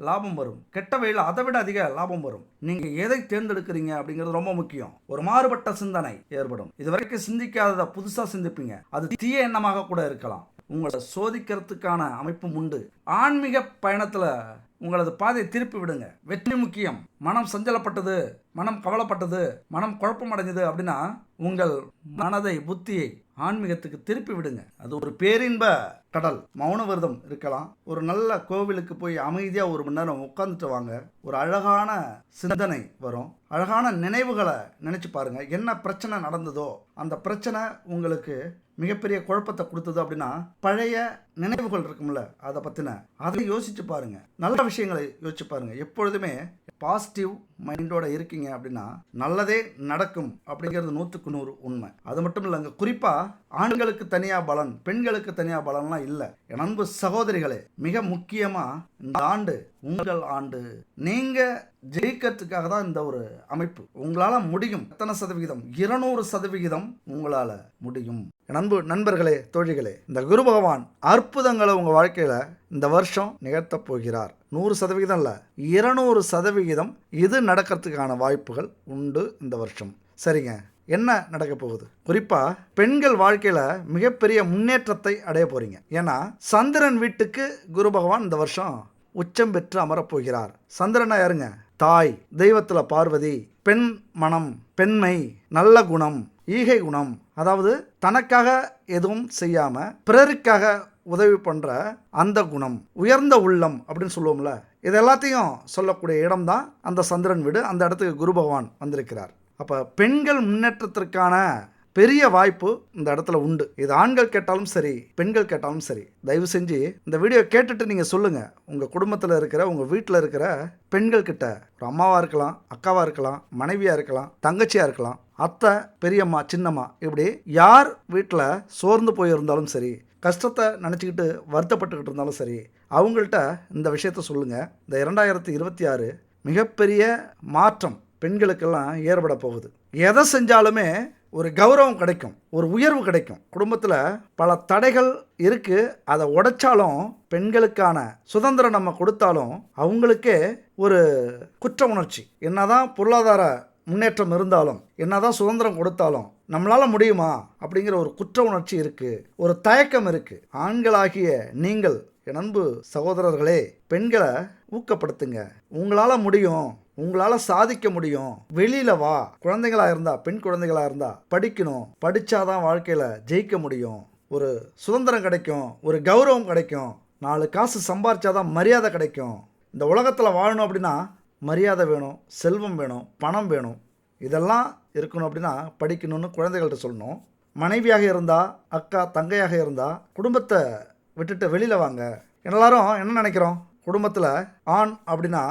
லாபம் வரும், கெட்ட வழியில அதை விட அதிக லாபம் வரும். நீங்க எதை தேர்ந்தெடுக்கிறீங்க அப்படிங்கிறது ரொம்ப முக்கியம். ஒரு மாறுபட்ட சிந்தனை ஏற்படும். இதுவரைக்கும் சிந்திக்காததை புதுசா சிந்திப்பீங்க. அது தீய எண்ணமாக கூட இருக்கலாம். உங்களை சோதிக்கிறதுக்கான அமைப்பும் உண்டு. ஆன்மீக பயணத்துல உங்களது பாதையை திருப்பி விடுங்க. வெற்றி முக்கியம். மனம் சஞ்சலப்பட்டது, மனம் கவலைப்பட்டது, மனம் குழப்பம் அடைஞ்சது அப்படின்னா உங்கள் மனதை புத்தியை ஆன்மீகத்துக்கு திருப்பி விடுங்க. அது ஒரு பேரின்ப கடல். மௌன விரதம் இருக்கலாம். ஒரு நல்ல கோவிலுக்கு போய் அமைதியாக 1 மணி நேரம் உட்காந்துட்டு வாங்க. ஒரு அழகான சிந்தனை வரும். அழகான நினைவுகளை நினைச்சு பாருங்க. என்ன பிரச்சனை நடந்ததோ அந்த பிரச்சனை உங்களுக்கு மிகப்பெரிய குழப்பத்தை கொடுத்தது அப்படின்னா பழைய நினைவுகள் இருக்கும்ல, அதை பற்றின அதை யோசிச்சு பாருங்க. நல்ல விஷயங்களை யோசிச்சு பாருங்க. எப்பொழுதுமே பாசிட்டிவ் மைண்டோட இருக்கீங்க அப்படின்னா நல்லதே நடக்கும் அப்படிங்கிறது 100க்கு 100 உண்மை. அது மட்டும் இல்லைங்க, குறிப்பாக ஆண்களுக்கு தனியாக பலன், பெண்களுக்கு தனியாக பலன்லாம் இல்லை. என் அன்பு சகோதரிகளே, மிக முக்கியமாக இந்த ஆண்டு உங்கள் ஆண்டு. நீங்கள் ஜெயிக்கிறதுக்காக தான் இந்த ஒரு அமைப்பு. உங்களால் முடியும். எத்தனை சதவிகிதம்? 200% உங்களால் முடியும். என் அன்பு நண்பர்களே, தோழிகளே, இந்த குரு பகவான் அற்புதங்களை உங்கள் வாழ்க்கையில் இந்த வருஷம் நிகழ்த்தப் போகிறார். 100% இல்லை, 200% இது நடக்கிறதுக்கான வாய்ப்புகள் உண்டு இந்த வருஷம். சரிங்க, என்ன நடக்க போகுது? குறிப்பாக பெண்கள் வாழ்க்கையில் மிகப்பெரிய முன்னேற்றத்தை அடைய போகிறீங்க. ஏன்னா சந்திரன் வீட்டுக்கு குரு பகவான் இந்த வருஷம் உச்சம் பெற்று அமரப்போகிறார். சந்திரனா யாருங்க? தாய், தெய்வத்தில் பார்வதி, பெண் மனம், பெண்மை, நல்ல குணம், ஈகை குணம். அதாவது தனக்காக எதுவும் செய்யாமல் பிறருக்காக உதவி பண்ணுற அந்த குணம், உயர்ந்த உள்ளம் அப்படின்னு சொல்லுவோம்ல, இது எல்லாத்தையும் சொல்லக்கூடிய இடம்தான் அந்த சந்திரன் வீடு. அந்த இடத்துக்கு குரு பகவான் வந்திருக்கிறார். அப்போ பெண்கள் முன்னேற்றத்திற்கான பெரிய வாய்ப்பு இந்த இடத்துல உண்டு. இது ஆண்கள் கேட்டாலும் சரி, பெண்கள் கேட்டாலும் சரி. தயவு செஞ்சு இந்த வீடியோ கேட்டுட்டு நீங்கள் சொல்லுங்கள். உங்கள் குடும்பத்தில் இருக்கிற, உங்கள் வீட்டில் இருக்கிற பெண்கள் கிட்ட, ஒரு அம்மாவாக இருக்கலாம், அக்காவாக இருக்கலாம், மனைவியாக இருக்கலாம், தங்கச்சியாக இருக்கலாம், அத்தை, பெரியம்மா, சின்னம்மா, இப்படி யார் வீட்டில் சோர்ந்து போயிருந்தாலும் சரி, கஷ்டத்தை நினச்சிக்கிட்டு வருத்தப்பட்டுக்கிட்டு இருந்தாலும் சரி, அவங்கள்ட்ட இந்த விஷயத்த சொல்லுங்கள். இந்த 2026 மிகப்பெரிய மாற்றம் பெண்களுக்கெல்லாம் ஏற்பட போகுது. எதை செஞ்சாலுமே ஒரு கௌரவம் கிடைக்கும், ஒரு உயர்வு கிடைக்கும். குடும்பத்தில் பல தடைகள் இருக்குது, அதை உடைச்சாலும், பெண்களுக்கான சுதந்திரம் நம்ம கொடுத்தாலும் அவங்களுக்கே ஒரு குற்ற உணர்ச்சி. என்னதான் பொருளாதார முன்னேற்றம் இருந்தாலும், என்னதான் சுதந்திரம் கொடுத்தாலும் நம்மளால் முடியுமா அப்படிங்கிற ஒரு குற்ற உணர்ச்சி இருக்குது, ஒரு தயக்கம் இருக்குது. ஆண்களாகிய நீங்கள், என் அன்பு சகோதரர்களே, பெண்களை ஊக்கப்படுத்துங்க. உங்களால் முடியும், உங்களால் சாதிக்க முடியும், வெளியில் வா. குழந்தைகளாக இருந்தால், பெண் குழந்தைகளாக இருந்தால் படிக்கணும், படித்தாதான் வாழ்க்கையில் ஜெயிக்க முடியும். ஒரு சுதந்திரம் கிடைக்கும், ஒரு கௌரவம் கிடைக்கும், 4 காசு சம்பாரிச்சாதான் மரியாதை கிடைக்கும். இந்த உலகத்தில் வாழணும் அப்படின்னா மரியாதை வேணும், செல்வம் வேணும், பணம் வேணும். இதெல்லாம் இருக்கணும் அப்படின்னா படிக்கணும்னு குழந்தைகள்கிட்ட சொல்லணும். மனைவியாக இருந்தால், அக்கா தங்கையாக இருந்தால் குடும்பத்தை விட்டுட்டு வெளியில் வாங்க. எல்லாரும் என்ன நினைக்கிறோம், குடும்பத்தில் ஆண் அப்படின்னா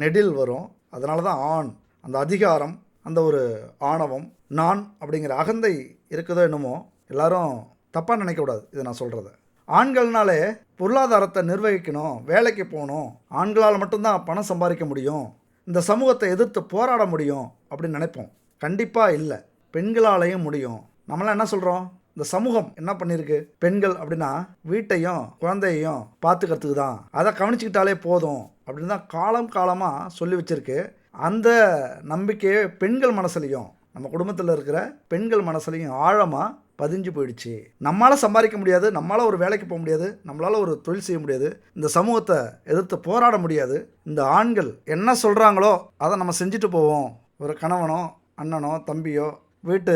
நெடில் வரும். அதனால தான் ஆண், அந்த அதிகாரம், அந்த ஒரு ஆணவம், நான் அப்படிங்கிற அகந்தை இருக்குதோ என்னமோ, எல்லாரும் தப்பாக நினைக்கக்கூடாது. இதை நான் சொல்கிறத ஆண்கள்னாலே பொருளாதாரத்தை நிர்வகிக்கணும், வேலைக்கு போகணும், ஆண்களால் மட்டும்தான் பணம் சம்பாதிக்க முடியும், இந்த சமூகத்தை எதிர்த்து போராட முடியும் அப்படின்னு நினைப்போம். கண்டிப்பாக இல்லை, பெண்களாலேயும் முடியும். நம்மளாம் என்ன சொல்கிறோம், இந்த சமூகம் என்ன பண்ணியிருக்கு, பெண்கள் அப்படின்னா வீட்டையும் குழந்தையையும் பார்த்துக்கிறதுக்கு தான், அதை கவனிச்சுக்கிட்டாலே போதும் அப்படின்னு தான் காலம் காலமாக சொல்லி வச்சுருக்கு. அந்த நம்பிக்கையே பெண்கள் மனசுலையும், நம்ம குடும்பத்தில் இருக்கிற பெண்கள் மனசுலையும் ஆழமாக பதிஞ்சு போயிடுச்சு. நம்மளால் சம்பாதிக்க முடியாது, நம்மளால் ஒரு வேலைக்கு போக முடியாது, நம்மளால் ஒரு தொழில் செய்ய முடியாது, இந்த சமூகத்தை எதிர்த்து போராட முடியாது. இந்த ஆண்கள் என்ன சொல்கிறாங்களோ அதை நம்ம செஞ்சுட்டு போவோம். ஒரு கணவனோ அண்ணனோ தம்பியோ வீட்டு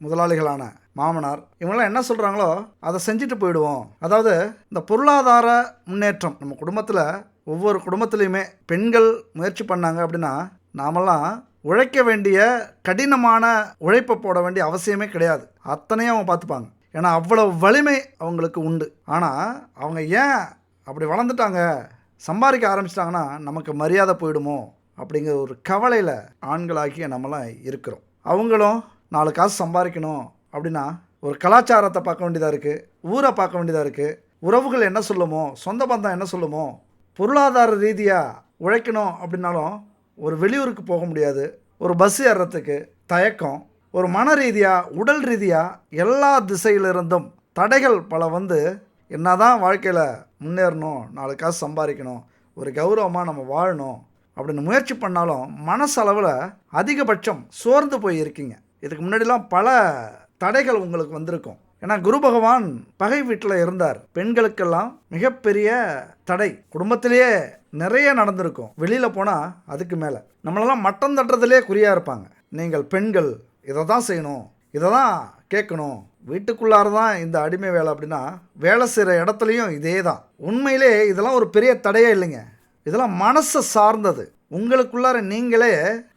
முதலாளிகளான மாமனார் இவங்களாம் என்ன சொல்கிறாங்களோ அதை செஞ்சுட்டு போயிடுவோம். அதாவது இந்த பொருளாதார முன்னேற்றம் நம்ம குடும்பத்தில், ஒவ்வொரு குடும்பத்துலேயுமே பெண்கள் முயற்சி பண்ணாங்க அப்படின்னா நாமெல்லாம் உழைக்க வேண்டிய, கடினமான உழைப்பை போட வேண்டிய அவசியமே கிடையாது. அத்தனையும் அவங்க பார்த்துப்பாங்க. ஏன்னா அவ்வளோ வலிமை அவங்களுக்கு உண்டு. ஆனால் அவங்க ஏன் அப்படி வளர்ந்துட்டாங்க, சம்பாதிக்க ஆரம்பிச்சிட்டாங்கன்னா நமக்கு மரியாதை போயிடுமோ அப்படிங்கிற ஒரு கவலையில் ஆண்களாகிய நம்மளாம் இருக்கிறோம். அவங்களும் 4 காசு சம்பாதிக்கணும் அப்படின்னா ஒரு கலாச்சாரத்தை பார்க்க வேண்டியதாக இருக்குது, ஊரை பார்க்க வேண்டியதாக இருக்குது, உறவுகள் என்ன சொல்லுமோ, சொந்த பந்தம் என்ன சொல்லுமோ. பொருளாதார ரீதியாக உழைக்கணும் அப்படின்னாலும் ஒரு வெளியூருக்கு போக முடியாது, ஒரு பஸ் ஏறுறதுக்கு தயக்கம், ஒரு மன ரீதியாக உடல் ரீதியாக எல்லா திசையிலிருந்தும் தடைகள் பல வந்து என்னதான் வாழ்க்கையில் முன்னேறணும், 4 காசு சம்பாதிக்கணும், ஒரு கௌரவமாக நம்ம வாழணும் அப்படின்னு முயற்சி பண்ணாலும் மனசளவில் அதிகபட்சம் சோர்ந்து போய் இருக்கீங்க. இதுக்கு முன்னாடிலாம் பல தடைகள் உங்களுக்கு வந்திருக்கும். ஏன்னா குரு பகவான் பகை வீட்டில் இருந்தார். பெண்களுக்கெல்லாம் மிகப்பெரிய தடை குடும்பத்திலேயே நிறைய நடந்திருக்கும். வெளியில் போனால் அதுக்கு மேலே நம்மளெல்லாம் மட்டம் தட்டுறதுலேயே குறியாக இருப்பாங்க. நீங்கள் பெண்கள் இதை தான் செய்யணும், இதை தான் கேட்கணும், வீட்டுக்குள்ளார தான் இந்த அடிமை வேலை அப்படின்னா வேலை செய்கிற இடத்துலையும் இதே தான். உண்மையிலே இதெல்லாம் ஒரு பெரிய தடையே இல்லைங்க. இதெல்லாம் மனசை சார்ந்தது. உங்களுக்குள்ளார நீங்களே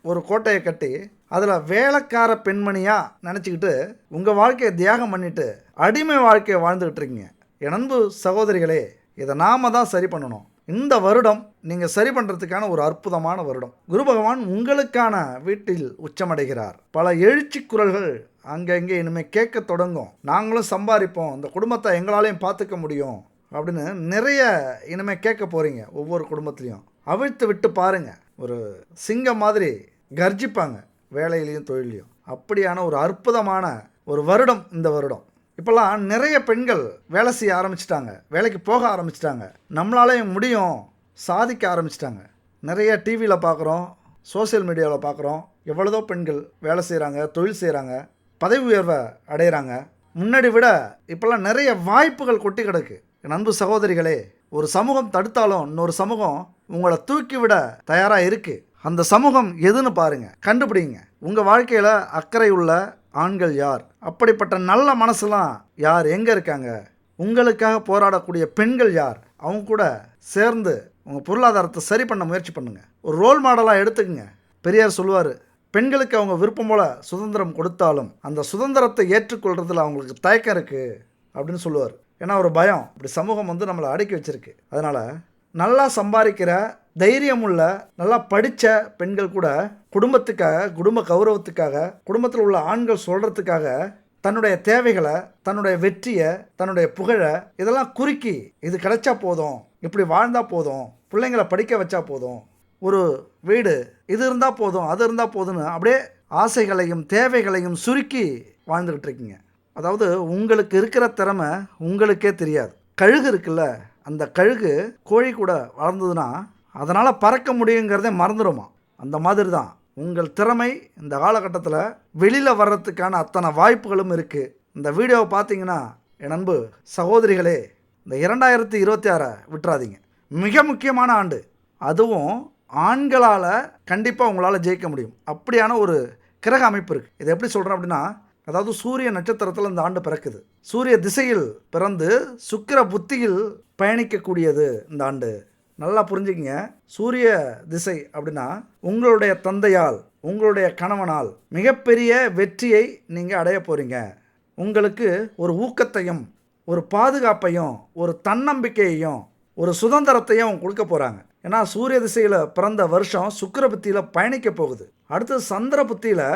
ஒரு கோட்டையை கட்டி அதில் வேலைக்கார பெண்மணியாக நினச்சிக்கிட்டு உங்கள் வாழ்க்கையை தியாகம் பண்ணிவிட்டு அடிமை வாழ்க்கையை வாழ்ந்துக்கிட்டு இருக்கீங்க. என் அன்பு சகோதரிகளே, இதை நாம தான் சரி பண்ணணும். இந்த வருடம் நீங்கள் சரி பண்ணுறதுக்கான ஒரு அற்புதமான வருடம். குரு பகவான் உங்களுக்கான வீட்டில் உச்சமடைகிறார். பல எழுச்சி குரல்கள் அங்கங்கே இனிமேல் கேட்க தொடங்கும். நாங்களும் சம்பாதிப்போம், இந்த குடும்பத்தை எங்களாலையும் பார்த்துக்க முடியும் அப்படின்னு நிறைய இனிமேல் கேட்க போகிறீங்க. ஒவ்வொரு குடும்பத்துலேயும் அவிழ்த்து விட்டு பாருங்கள், ஒரு சிங்கம் மாதிரி கர்ஜிப்பாங்க வேலையிலையும் தொழிலையும். அப்படியான ஒரு அற்புதமான ஒரு வருடம் இந்த வருடம். இப்போல்லாம் நிறைய பெண்கள் வேலை செய்ய ஆரம்பிச்சிட்டாங்க, வேலைக்கு போக ஆரம்பிச்சிட்டாங்க, நம்மளாலேயும் முடியும் சாதிக்க ஆரம்பிச்சிட்டாங்க. நிறைய டிவியில் பார்க்குறோம், சோசியல் மீடியாவில் பார்க்குறோம், எவ்வளோதோ பெண்கள் வேலை செய்கிறாங்க, தொழில் செய்கிறாங்க, பதவி உயர்வை அடைகிறாங்க. முன்னாடி விட இப்போல்லாம் நிறைய வாய்ப்புகள் கொட்டி கிடக்கு. என் அன்பு சகோதரிகளே, ஒரு சமூகம் தடுத்தாலும் இன்னொரு சமூகம் உங்களை தூக்கி விட தயாராக இருக்குது. அந்த சமூகம் எதுன்னு பாருங்கள், கண்டுபிடிங்க. உங்கள் வாழ்க்கையில் அக்கறை உள்ள ஆண்கள் யார், அப்படிப்பட்ட நல்ல மனசுலாம் யார், எங்கே இருக்காங்க, உங்களுக்காக போராடக்கூடிய பெண்கள் யார், அவங்க கூட சேர்ந்து உங்கள் பொருளாதாரத்தை சரி பண்ண முயற்சி பண்ணுங்கள். ஒரு ரோல் மாடலாக எடுத்துக்கங்க. பெரியார் சொல்லுவார், பெண்களுக்கு அவங்க விருப்பம் போல் சுதந்திரம் கொடுத்தாலும் அந்த சுதந்திரத்தை ஏற்றுக்கொள்கிறதுல அவங்களுக்கு தயக்கம் இருக்குது அப்படின்னு சொல்லுவார். ஏன்னா ஒரு பயம், இப்படி சமூகம் வந்து நம்மளை அடக்கி வச்சிருக்கு. அதனால் நல்லா சம்பாதிக்கிற, தைரியம் உள்ள, நல்லா படித்த பெண்கள் கூட குடும்பத்துக்காக, குடும்ப கௌரவத்துக்காக, குடும்பத்தில் உள்ள ஆண்கள் சொல்கிறதுக்காக தன்னுடைய தேவைகளை, தன்னுடைய வெற்றியை, தன்னுடைய புகழை இதெல்லாம் குறுக்கி இது கிடைச்சா போதும், இப்படி வாழ்ந்தால் போதும், பிள்ளைங்களை படிக்க வச்சா போதும், ஒரு வீடு இது இருந்தால் போதும், அது இருந்தால் போதும்னு அப்படியே ஆசைகளையும் தேவைகளையும் சுருக்கி வாழ்ந்துக்கிட்டு இருக்கீங்க. அதாவது உங்களுக்கு இருக்கிற திறமை உங்களுக்கே தெரியாது. கழுகு இருக்குல்ல, அந்த கழுகு கோழி கூட வளர்ந்ததுன்னா அதனால் பறக்க முடியுங்கிறதே மறந்துடுமா. அந்த மாதிரி தான் உங்கள் திறமை இந்த காலகட்டத்தில் வெளியில் வர்றதுக்கான அத்தனை வாய்ப்புகளும் இருக்குது. இந்த வீடியோவை பார்த்தீங்கன்னா என் அன்பு சகோதரிகளே, இந்த 2026 விட்டுறாதீங்க. மிக முக்கியமான ஆண்டு, அதுவும் ஆண்களால் கண்டிப்பாக உங்களால் ஜெயிக்க முடியும். அப்படியான ஒரு கிரக அமைப்பு இருக்குது. இதை எப்படி சொல்கிறேன் அப்படின்னா, அதாவது சூரிய நட்சத்திரத்தில் இந்த ஆண்டு பிறக்குது. சூரிய திசையில் பிறந்து சுக்கிர புத்தியில் பயணிக்கக்கூடியது இந்த ஆண்டு. நல்லா புரிஞ்சுக்கிங்க. சூரிய திசை அப்படின்னா உங்களுடைய தந்தையால், உங்களுடைய கணவனால் மிகப்பெரிய வெற்றியை நீங்கள் அடைய போகிறீங்க. உங்களுக்கு ஒரு ஊக்கத்தையும், ஒரு பாதுகாப்பையும், ஒரு தன்னம்பிக்கையையும், ஒரு சுதந்திரத்தையும் கொடுக்க போகிறாங்க. ஏன்னா சூரிய திசையில் பிறந்த வருஷம் சுக்கிர புத்தியில் பயணிக்க போகுது. அடுத்தது சந்திர புத்தியில்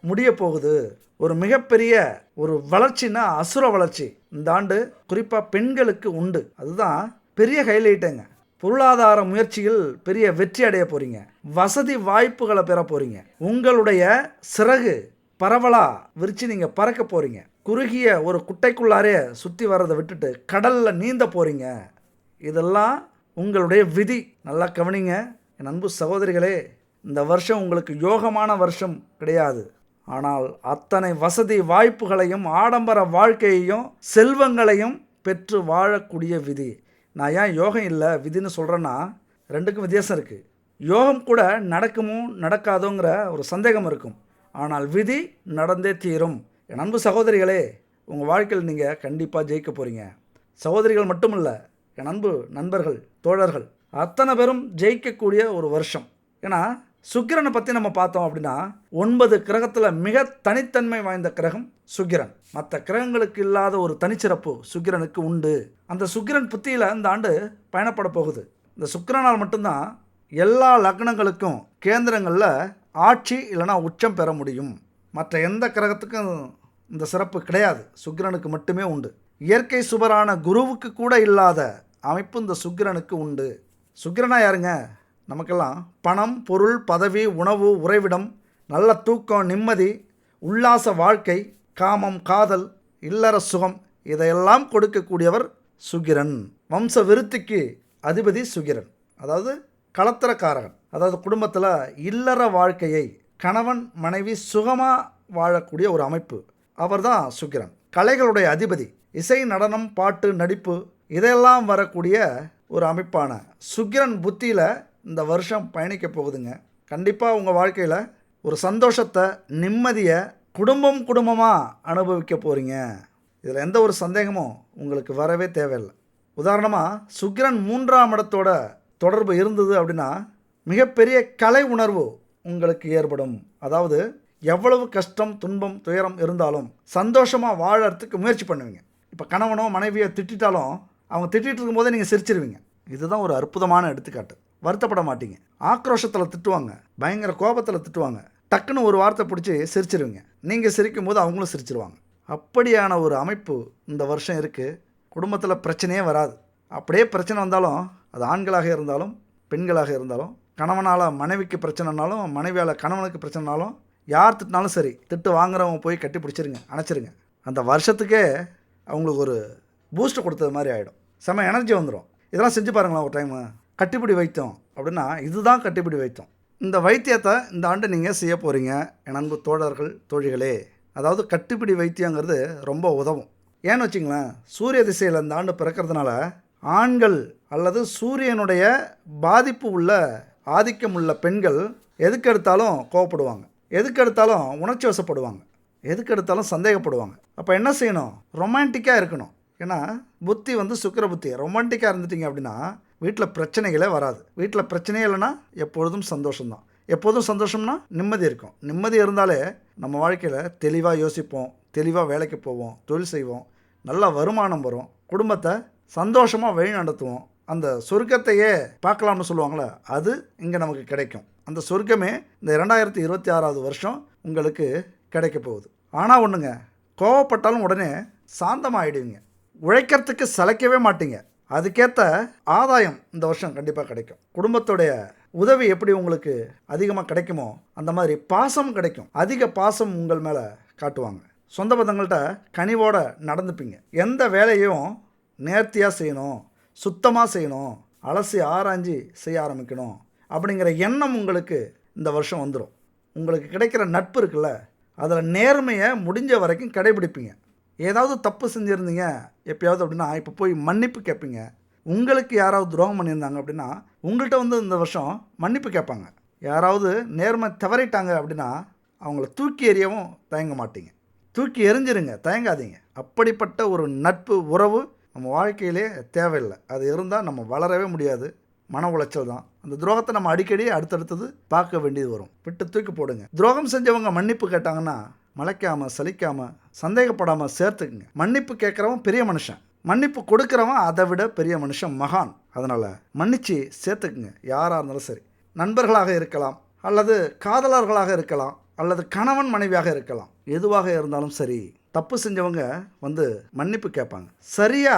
முடிய போகுது. ஒரு மிகப்பெரிய ஒரு வளர்ச்சின்னா அசுர வளர்ச்சி இந்த ஆண்டு குறிப்பாக பெண்களுக்கு உண்டு. அதுதான் பெரிய ஹைலைட்டுங்க. பொருளாதார முயற்சியில் பெரிய வெற்றி அடைய போகிறீங்க. வசதி வாய்ப்புகளை பெற போகிறீங்க. உங்களுடைய சிறகு பரவலாக விரித்து நீங்கள் பறக்க போகிறீங்க. குறுகிய ஒரு குட்டைக்குள்ளாரே சுற்றி வர்றதை விட்டுட்டு கடலில் நீந்த போகிறீங்க. இதெல்லாம் உங்களுடைய விதி. நல்லா கவனிங்க என் அன்பு சகோதரிகளே. இந்த வருஷம் உங்களுக்கு யோகமான வருஷம் கிடையாது. ஆனால் அத்தனை வசதி வாய்ப்புகளையும், ஆடம்பர வாழ்க்கையையும், செல்வங்களையும் பெற்று வாழக்கூடிய விதி. நான் ஏன் யோகம் இல்லை விதின்னு சொல்கிறேன்னா, ரெண்டுக்கும் வித்தியாசம் இருக்குது. யோகம் கூட நடக்குமோ நடக்காதோங்கிற ஒரு சந்தேகம் இருக்கும். ஆனால் விதி நடந்தே தீரும். என் அன்பு சகோதரிகளே, உங்கள் வாழ்க்கையில் நீங்கள் கண்டிப்பாக ஜெயிக்க போகிறீங்க. சகோதரிகள் மட்டும் இல்லை, என் அன்பு நண்பர்கள், தோழர்கள் அத்தனை பேரும் ஜெயிக்கக்கூடிய ஒரு வருஷம். ஏன்னா சுக்கிரனை பற்றி நம்ம பார்த்தோம் அப்படின்னா 9 கிரகத்தில் மிக தனித்தன்மை வாய்ந்த கிரகம் சுக்கிரன். மற்ற கிரகங்களுக்கு இல்லாத ஒரு தனிச்சிறப்பு சுக்கிரனுக்கு உண்டு. அந்த சுக்கிரன் புத்தியில் இந்த ஆண்டு பயணப்பட போகுது. இந்த சுக்கிரனால் மட்டும்தான் எல்லா லக்னங்களுக்கும் கேந்திரங்களில் ஆட்சி இல்லைனா உச்சம் பெற முடியும். மற்ற எந்த கிரகத்துக்கும் இந்த சிறப்பு கிடையாது. சுக்கிரனுக்கு மட்டுமே உண்டு. இயற்கை சுபரான குருவுக்கு கூட இல்லாத அமைப்பு இந்த சுக்கிரனுக்கு உண்டு. சுக்கிரனா யாருங்க? நமக்கெல்லாம் பணம், பொருள், பதவி, உணவு, உறைவிடம், நல்ல தூக்கம், நிம்மதி, உல்லாச வாழ்க்கை, காமம், காதல், இல்லற சுகம் இதையெல்லாம் கொடுக்கக்கூடியவர் சுக்கிரன். வம்ச விருத்திக்கு அதிபதி சுக்கிரன். அதாவது களத்திரக்காரகன். அதாவது குடும்பத்தில் இல்லற வாழ்க்கையை கணவன் மனைவி சுகமாக வாழக்கூடிய ஒரு அமைப்பு. அவர் தான் சுக்கிரன். கலைகளுடைய அதிபதி. இசை, நடனம், பாட்டு, நடிப்பு இதெல்லாம் வரக்கூடிய ஒரு அமைப்பான சுக்கிரன் புத்தியில் இந்த வருஷம் பயணிக்க போகுதுங்க. கண்டிப்பாக உங்கள் வாழ்க்கையில் ஒரு சந்தோஷத்தை, நிம்மதியை குடும்பமாக அனுபவிக்க போகிறீங்க. இதில் எந்த ஒரு சந்தேகமும் உங்களுக்கு வரவே தேவையில்லை. உதாரணமாக சுக்கிரன் 3ஆம் இடத்தோட தொடர்பு இருந்தது அப்படின்னா மிகப்பெரிய கலை உணர்வு உங்களுக்கு ஏற்படும். அதாவது எவ்வளவு கஷ்டம், துன்பம், துயரம் இருந்தாலும் சந்தோஷமாக வாழறதுக்கு முயற்சி பண்ணுவீங்க. இப்போ கணவனோ மனைவியோ திட்டாலும் அவங்க திட்டிகிட்டு இருக்கும்போதே நீங்கள் சிரிச்சிருவீங்க. இதுதான் ஒரு அற்புதமான எடுத்துக்காட்டு. வருத்தப்பட மாட்டீங்க. ஆக்ரோஷத்தில் திட்டுவாங்க, பயங்கர கோபத்தில் திட்டுவாங்க, டக்குன்னு ஒரு வார்த்தை பிடிச்சி சிரிச்சிருவீங்க. நீங்கள் சிரிக்கும் போது அவங்களும் சிரிச்சிருவாங்க. அப்படியான ஒரு அமைப்பு இந்த வருஷம் இருக்குது. குடும்பத்தில் பிரச்சனையே வராது. அப்படியே பிரச்சனை வந்தாலும் அது ஆண்களாக இருந்தாலும் பெண்களாக இருந்தாலும், கணவனால் மனைவிக்கு பிரச்சனைனாலும் மனைவியால் கணவனுக்கு பிரச்சனைனாலும், யார் திட்டினாலும் சரி, திட்டு வாங்குறவங்க போய் கட்டி பிடிச்சிருங்க, அணைச்சிருங்க. அந்த வருஷத்துக்கே அவங்களுக்கு ஒரு பூஸ்ட் கொடுத்தது மாதிரி ஆகிடும். செம எனர்ஜி வந்துடும். இதெல்லாம் செஞ்சு பாருங்களேன் ஒரு டைமு. கட்டிப்பிடி வைத்தியம் அப்படின்னா இதுதான் கட்டிப்பிடி வைத்தியம். இந்த வைத்தியத்தை இந்த ஆண்டு நீங்கள் செய்ய போகிறீங்க என் அன்பு தோழர்கள், தோழிகளே. அதாவது கட்டிப்பிடி வைத்தியங்கிறது ரொம்ப உதவும். ஏன்னு வச்சிங்களேன், சூரிய திசையில் இந்த ஆண்டு பிறக்கிறதுனால ஆண்கள் அல்லது சூரியனுடைய பாதிப்பு உள்ள, ஆதிக்கம் உள்ள பெண்கள் எதுக்கு எடுத்தாலும் கோவப்படுவாங்க, எதுக்கு எடுத்தாலும் உணர்ச்சி வசப்படுவாங்க, எதுக்கு எடுத்தாலும் சந்தேகப்படுவாங்க. அப்போ என்ன செய்யணும்? ரொமான்டிக்காக இருக்கணும். ஏன்னா புத்தி சுக்கிர புத்தி. ரொமான்டிக்காக இருந்துட்டிங்க அப்படின்னா வீட்டில் பிரச்சனைகளே வராது. வீட்டில் பிரச்சனையே இல்லைன்னா எப்பொழுதும் சந்தோஷம்தான். எப்போதும் சந்தோஷம்னா நிம்மதி இருக்கும். நிம்மதி இருந்தாலே நம்ம வாழ்க்கையில் தெளிவாக யோசிப்போம், தெளிவாக வேலைக்கு போவோம், தொழில் செய்வோம், நல்ல வருமானம் வரும், குடும்பத்தை சந்தோஷமாக வழி நடத்துவோம். அந்த சொர்க்கத்தையே பார்க்கலாம்னு சொல்லுவாங்களே, அது இங்கே நமக்கு கிடைக்கும். அந்த சொர்க்கமே இந்த 2026 வருஷம் உங்களுக்கு கிடைக்க போகுது. ஆனால் ஒன்றுங்க, கோவப்பட்டாலும் உடனே சாந்தமாகிடுவீங்க. உழைக்கிறதுக்கு சளைக்கவே மாட்டீங்க. அதுக்கேற்ற ஆதாயம் இந்த வருஷம் கண்டிப்பாக கிடைக்கும். குடும்பத்துடைய உதவி எப்படி உங்களுக்கு அதிகமாக கிடைக்குமோ அந்த மாதிரி பாசம் கிடைக்கும். அதிக பாசம் உங்கள் மேலே காட்டுவாங்க. சொந்த பந்தங்கள்கிட்ட கனிவோடு நடந்துப்பீங்க. எந்த வேலையும் நேர்த்தியாக செய்யணும், சுத்தமாக செய்யணும், அலசி ஆராய்ஞ்சி செய்ய ஆரம்பிக்கணும் அப்படிங்கிற எண்ணம் உங்களுக்கு இந்த வருஷம் வந்துடும். உங்களுக்கு கிடைக்கிற நட்பு இருக்குல்ல, அதில் நேர்மையை முடிஞ்ச வரைக்கும் கடைபிடிப்பீங்க. ஏதாவது தப்பு செஞ்சுருந்தீங்க எப்பயாவது அப்படின்னா இப்போ போய் மன்னிப்பு கேட்பீங்க. உங்களுக்கு யாராவது துரோகம் பண்ணியிருந்தாங்க அப்படின்னா உங்கள்கிட்ட இந்த வருஷம் மன்னிப்பு கேட்பாங்க. யாராவது நேர்மை தவறிட்டாங்க அப்படின்னா அவங்கள தூக்கி எறியவும் தயங்க மாட்டீங்க. தூக்கி எறிஞ்சிருங்க, தயங்காதீங்க. அப்படிப்பட்ட ஒரு நட்பு உறவு நம்ம வாழ்க்கையிலே தேவையில்லை. அது இருந்தால் நம்ம வளரவே முடியாது. மன உளைச்சல் தான். அந்த துரோகத்தை நம்ம அடிக்கடி அடுத்தடுத்தது பார்க்க வேண்டியது வரும். விட்டு தூக்கி போடுங்க. துரோகம் செஞ்சவங்க மன்னிப்பு கேட்டாங்கன்னா மலைக்காமல் சலிக்காமல் சந்தேகப்படாமல் சேர்த்துக்குங்க. மன்னிப்பு கேட்குறவன் பெரிய மனுஷன், மன்னிப்பு கொடுக்குறவன் அதை விட பெரிய மனுஷன், மகான். அதனால் மன்னிச்சு சேர்த்துக்குங்க. யாராக இருந்தாலும் சரி, நண்பர்களாக இருக்கலாம், அல்லது காதலர்களாக இருக்கலாம், அல்லது கணவன் மனைவியாக இருக்கலாம். எதுவாக இருந்தாலும் சரி, தப்பு செஞ்சவங்க மன்னிப்பு கேட்பாங்க. சரியா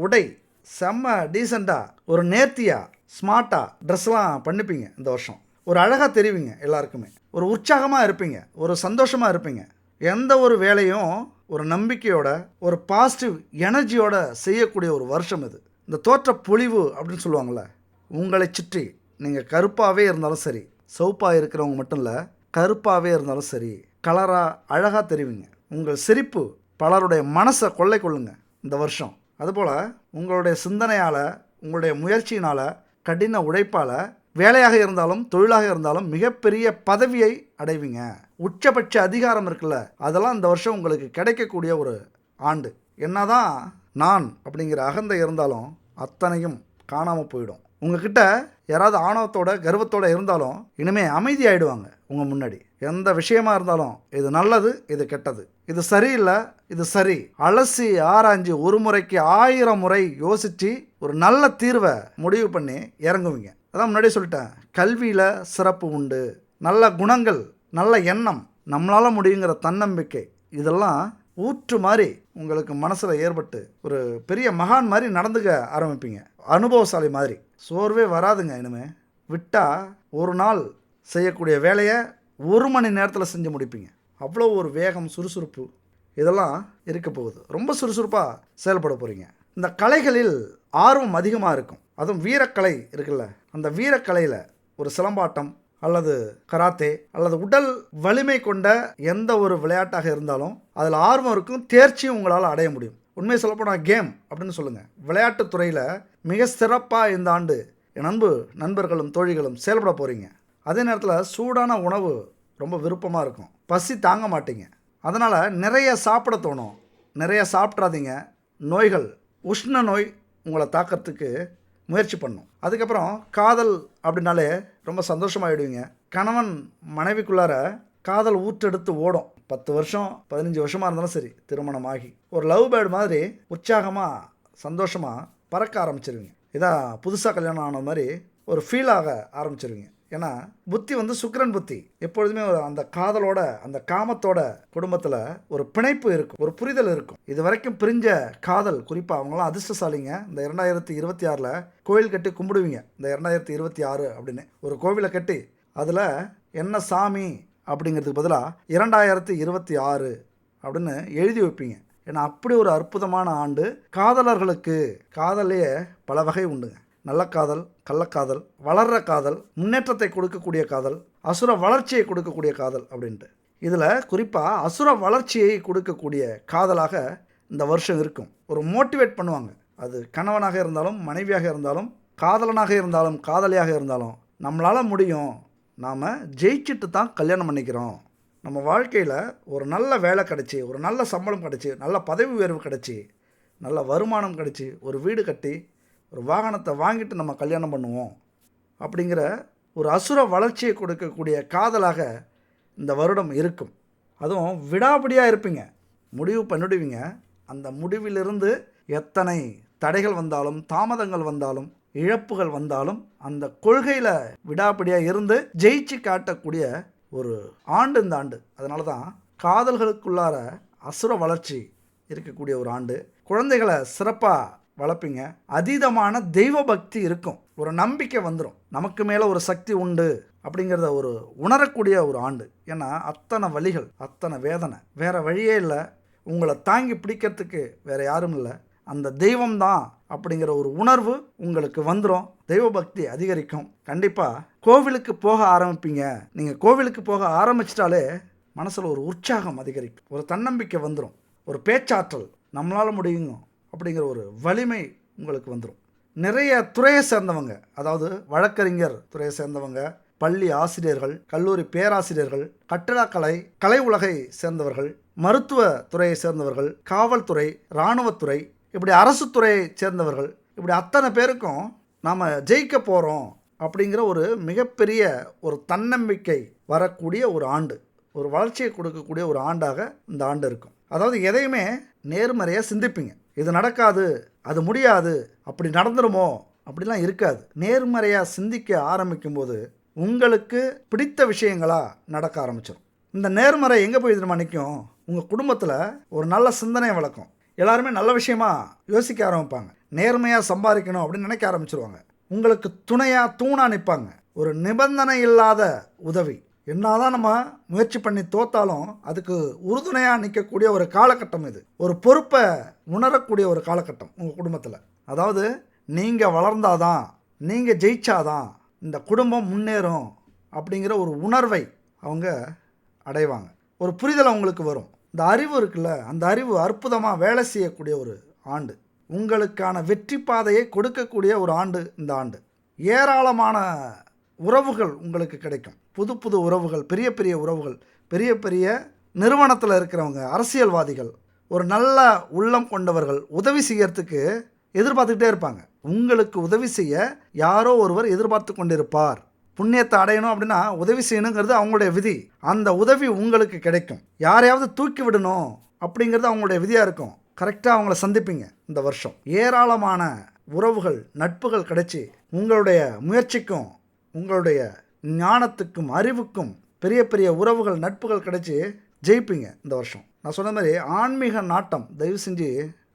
உடை, செம்ம டீசெண்டாக, ஒரு நேர்த்தியாக, ஸ்மார்ட்டாக ட்ரெஸ்லாம் பண்ணிப்பீங்க. இந்த வருஷம் ஒரு அழகாக தெரிவிங்க. எல்லாருக்குமே ஒரு உற்சாகமாக இருப்பீங்க, ஒரு சந்தோஷமாக இருப்பீங்க. எந்த ஒரு வேலையும் ஒரு நம்பிக்கையோட, ஒரு பாசிட்டிவ் எனர்ஜியோட செய்யக்கூடிய ஒரு வருஷம் இது. இந்த தோற்ற பொலிவு அப்படின்னு சொல்லுவாங்கள்ல, உங்களை சுற்றி நீங்கள் கருப்பாகவே இருந்தாலும் சரி, சிவப்பாக இருக்கிறவங்க மட்டும் இல்லை, கருப்பாகவே இருந்தாலும் சரி, கலராக அழகாக தெரிவிங்க. உங்கள் சிரிப்பு பலருடைய மனசை கொள்ளை கொள்ளுங்க இந்த வருஷம். அதுபோல் உங்களுடைய சிந்தனையால், உங்களுடைய முயற்சியினால், கடின உழைப்பால், வேலையாக இருந்தாலும் தொழிலாக இருந்தாலும் மிகப்பெரிய பதவியை அடைவீங்க. உச்சபட்ச அதிகாரம் இருக்குல்ல, அதெல்லாம் இந்த வருஷம் உங்களுக்கு கிடைக்கக்கூடிய ஒரு ஆண்டு. என்னதான் நான் அப்படிங்கிற அகந்தை இருந்தாலும் அத்தனையும் காணாமல் போயிடும். உங்ககிட்ட யாராவது ஆணவத்தோட கர்வத்தோட இருந்தாலும் இனிமேல் அமைதி ஆகிடுவாங்க. உங்கள் முன்னாடி எந்த விஷயமா இருந்தாலும் இது நல்லது, இது கெட்டது, இது சரியில்லை, இது சரி, அலசி ஆராய்ஞ்சு ஒரு முறைக்கு 1000 முறை யோசித்து ஒரு நல்ல தீர்வை முடிவு பண்ணி இறங்குவீங்க. அதான் முன்னாடியே சொல்லிட்டேன், கல்வியில் சிறப்பு உண்டு. நல்ல குணங்கள், நல்ல எண்ணம், நம்மளால் முடியுங்கிற தன்னம்பிக்கை, இதெல்லாம் ஊற்று மாதிரி உங்களுக்கு மனசில் ஏற்பட்டு ஒரு பெரிய மகான் மாதிரி நடந்துக்க ஆரம்பிப்பீங்க. அனுபவசாலி மாதிரி. சோர்வே வராதுங்க. இனிமேல் விட்டால் ஒரு நாள் செய்யக்கூடிய வேலையை 1 மணி நேரத்தில் செஞ்சு முடிப்பீங்க. அவ்வளோ ஒரு வேகம், சுறுசுறுப்பு இதெல்லாம் இருக்க போகுது. ரொம்ப சுறுசுறுப்பாக செயல்பட போகிறீங்க. இந்த கலைகளில் ஆர்வம் அதிகமாக இருக்கும். அதுவும் வீரக்கலை இருக்குல்ல, அந்த வீரக்கலையில் ஒரு சிலம்பாட்டம் அல்லது கராத்தே அல்லது உடல் வலிமை கொண்ட எந்த ஒரு விளையாட்டாக இருந்தாலும் அதில் ஆர்வம் இருக்கும், தேர்ச்சியும் உங்களால் அடைய முடியும். உண்மையை சொல்லப்போனால் கேம் அப்படின்னு சொல்லுங்கள், விளையாட்டுத் துறையில் மிக சிறப்பாக இந்த ஆண்டு என் நண்பர்களும் தோழிகளும் செயல்பட போகிறீங்க. அதே நேரத்தில் சூடான உணவு ரொம்ப விருப்பமாக இருக்கும், பசி தாங்க மாட்டீங்க. அதனால் நிறைய சாப்பிட தோணும். நிறைய சாப்பிட்றாதீங்க. நோய்கள், உஷ்ண நோய் உங்களை தாக்கிறதுக்கு முயற்சி பண்ணும். அதுக்கப்புறம் காதல் அப்படின்னாலே ரொம்ப சந்தோஷமாகிடுவீங்க. கணவன் மனைவிக்குள்ளார காதல் ஊற்றெடுத்து ஓடும். 10 வருஷம் 15 வருஷமாக இருந்தாலும் சரி, திருமணமாகி ஒரு லவ் பேர்டு மாதிரி உற்சாகமாக சந்தோஷமாக பறக்க ஆரம்பிச்சிருவீங்க. இதான் புதுசாக கல்யாணம் ஆன மாதிரி ஒரு ஃபீல் ஆக ஆரம்பிச்சிருவீங்க. ஏன்னா புத்தி சுக்கிரன் புத்தி எப்பொழுதுமே அந்த காதலோட, அந்த காமத்தோட குடும்பத்தில் ஒரு பிணைப்பு இருக்கும், ஒரு புரிதல் இருக்கும். இது வரைக்கும் பிரிஞ்ச காதல், குறிப்பாக அவங்களாம் அதிர்ஷ்டசாலிங்க. இந்த 2026 கோவில் கட்டி கும்பிடுவீங்க. இந்த 2026 அப்படின்னு ஒரு கோவிலை கட்டி அதில் என்ன சாமி அப்படிங்கிறதுக்கு பதிலாக 2026 அப்படின்னு எழுதி வைப்பீங்க. ஏன்னா அப்படி ஒரு அற்புதமான ஆண்டு காதலர்களுக்கு. காதலையே பல வகை உண்டுங்க. நல்ல காதல், கள்ளக்காதல், வளர்கிற காதல், முன்னேற்றத்தை கொடுக்கக்கூடிய காதல், அசுர வளர்ச்சியை கொடுக்கக்கூடிய காதல் அப்படின்ட்டு. இதில் குறிப்பாக அசுர வளர்ச்சியை கொடுக்கக்கூடிய காதலாக இந்த வருஷம் இருக்கும். ஒரு மோட்டிவேட் பண்ணுவாங்க. அது கணவனாக இருந்தாலும், மனைவியாக இருந்தாலும், காதலனாக இருந்தாலும், காதலியாக இருந்தாலும், நம்மளால் முடியும், நாம் ஜெயிச்சுட்டு தான் கல்யாணம் பண்ணிக்கிறோம், நம்ம வாழ்க்கையில் ஒரு நல்ல வேலை கிடச்சி, ஒரு நல்ல சம்பளம் கிடச்சி, நல்ல பதவி உயர்வு கிடச்சி, நல்ல வருமானம் கிடச்சி, ஒரு வீடு கட்டி, ஒரு வாகனத்தை வாங்கிட்டு நம்ம கல்யாணம் பண்ணுவோம் அப்படிங்கிற ஒரு அசுர வளர்ச்சியை கொடுக்கக்கூடிய காதலாக இந்த வருடம் இருக்கும். அதுவும் விடாபிடியாக இருப்பீங்க, முடிவு பண்ணிடுவீங்க. அந்த முடிவிலிருந்து எத்தனை தடைகள் வந்தாலும், தாமதங்கள் வந்தாலும், இழப்புகள் வந்தாலும் அந்த கொள்கையில் விடாபிடியாக இருந்து ஜெயிச்சு காட்டக்கூடிய ஒரு ஆண்டு இந்த ஆண்டு. அதனால தான் காதல்களுக்குள்ளார அசுர வளர்ச்சி இருக்கக்கூடிய ஒரு ஆண்டு. குழந்தைகளை சிறப்பாக வளர்ப்பீங்க. அதீதமான தெய்வ பக்தி இருக்கும். ஒரு நம்பிக்கை வந்துடும், நமக்கு மேலே ஒரு சக்தி உண்டு அப்படிங்கிறத ஒரு உணரக்கூடிய ஒரு ஆண்டு. ஏன்னா அத்தனை வலிகள், அத்தனை வேதனை, வேறு வழியே இல்லை. உங்களை தாங்கி பிடிக்கிறதுக்கு வேறு யாரும் இல்லை, அந்த தெய்வம்தான் அப்படிங்கிற ஒரு உணர்வு உங்களுக்கு வந்துடும். தெய்வ பக்தி அதிகரிக்கும். கண்டிப்பாக கோவிலுக்கு போக ஆரம்பிப்பீங்க. நீங்கள் கோவிலுக்கு போக ஆரம்பிச்சிட்டாலே மனசில் ஒரு உற்சாகம் அதிகரிக்கும், ஒரு தன்னம்பிக்கை வந்துடும், ஒரு பேச்சாற்றல், நம்மளால் முடியுங்க அப்படிங்கிற ஒரு வலிமை உங்களுக்கு வந்துடும். நிறைய துறையை சேர்ந்தவங்க, அதாவது வழக்கறிஞர் துறையை சேர்ந்தவங்க, பள்ளி ஆசிரியர்கள், கல்லூரி பேராசிரியர்கள், கட்டிடக்கலை, கலை உலகை சேர்ந்தவர்கள், மருத்துவ துறையை சேர்ந்தவர்கள், காவல்துறை, இராணுவத்துறை, இப்படி அரசு துறையை சேர்ந்தவர்கள், இப்படி அத்தனை பேருக்கும் நாம் ஜெயிக்க போகிறோம் அப்படிங்கிற ஒரு மிகப்பெரிய ஒரு தன்னம்பிக்கை வரக்கூடிய ஒரு ஆண்டு, ஒரு வளர்ச்சியை கொடுக்கக்கூடிய ஒரு ஆண்டாக இந்த ஆண்டு இருக்கும். அதாவது எதையுமே நேர்மறையாக சிந்திப்பீங்க. இது நடக்காது, அது முடியாது, அப்படி நடந்துருமோ அப்படிலாம் இருக்காது. நேர்மறையாக சிந்திக்க ஆரம்பிக்கும் போது உங்களுக்கு பிடித்த விஷயங்களாக நடக்க ஆரம்பிச்சிடும். இந்த நேர்மறை எங்கே போய் தெரியுமா நிற்கும்? உங்கள் குடும்பத்தில் ஒரு நல்ல சிந்தனையை வளர்க்கும். எல்லாருமே நல்ல விஷயமா யோசிக்க ஆரம்பிப்பாங்க. நேர்மையாக சம்பாதிக்கணும் அப்படின்னு நினைக்க ஆரம்பிச்சிருவாங்க. உங்களுக்கு துணையாக தூணாக நிற்பாங்க. ஒரு நிபந்தனை இல்லாத உதவி. என்னதான் நம்ம முயற்சி பண்ணி தோத்தாலும் அதுக்கு உறுதுணையாக நிற்கக்கூடிய ஒரு காலகட்டம் இது. ஒரு பொறுப்பை உணரக்கூடிய ஒரு காலகட்டம் உங்கள் குடும்பத்தில். அதாவது நீங்கள் வளர்ந்தாதான், நீங்கள் ஜெயிச்சாதான் இந்த குடும்பம் முன்னேறும் அப்படிங்கிற ஒரு உணர்வை அவங்க அடைவாங்க. ஒரு புரிதல் அவங்களுக்கு வரும். இந்த அறிவு இருக்குல்ல, அந்த அறிவு அற்புதமாக வேலை செய்யக்கூடிய ஒரு ஆண்டு. உங்களுக்கான வெற்றி பாதையை கொடுக்கக்கூடிய ஒரு ஆண்டு இந்த ஆண்டு. ஏராளமான உறவுகள் உங்களுக்கு கிடைக்கும். புது புது உறவுகள், பெரிய பெரிய உறவுகள், பெரிய பெரிய நிறுவனத்தில் இருக்கிறவங்க, அரசியல்வாதிகள், ஒரு நல்ல உள்ளம் கொண்டவர்கள் உதவி செய்யறதுக்கு எதிர்பார்த்துக்கிட்டே இருப்பாங்க. உங்களுக்கு உதவி செய்ய யாரோ ஒருவர் எதிர்பார்த்து கொண்டிருப்பார். புண்ணியத்தை அடையணும் அப்படின்னா உதவி செய்யணுங்கிறது அவங்களுடைய விதி. அந்த உதவி உங்களுக்கு கிடைக்கும். யாரையாவது தூக்கி விடணும் அப்படிங்கிறது அவங்களுடைய விதியாக இருக்கும். கரெக்டாக அவங்கள சந்திப்பீங்க. இந்த வருஷம் ஏராளமான உறவுகள், நட்புகள் கிடைச்சி உங்களுடைய முயற்சிக்கும் உங்களுடைய ஞானத்துக்கும் அறிவுக்கும் பெரிய பெரிய உறவுகள், நட்புகள் கிடைச்சி ஜெயிப்பீங்க இந்த வருஷம். நான் சொன்ன மாதிரி ஆன்மீக நாட்டம், தயவு செஞ்சு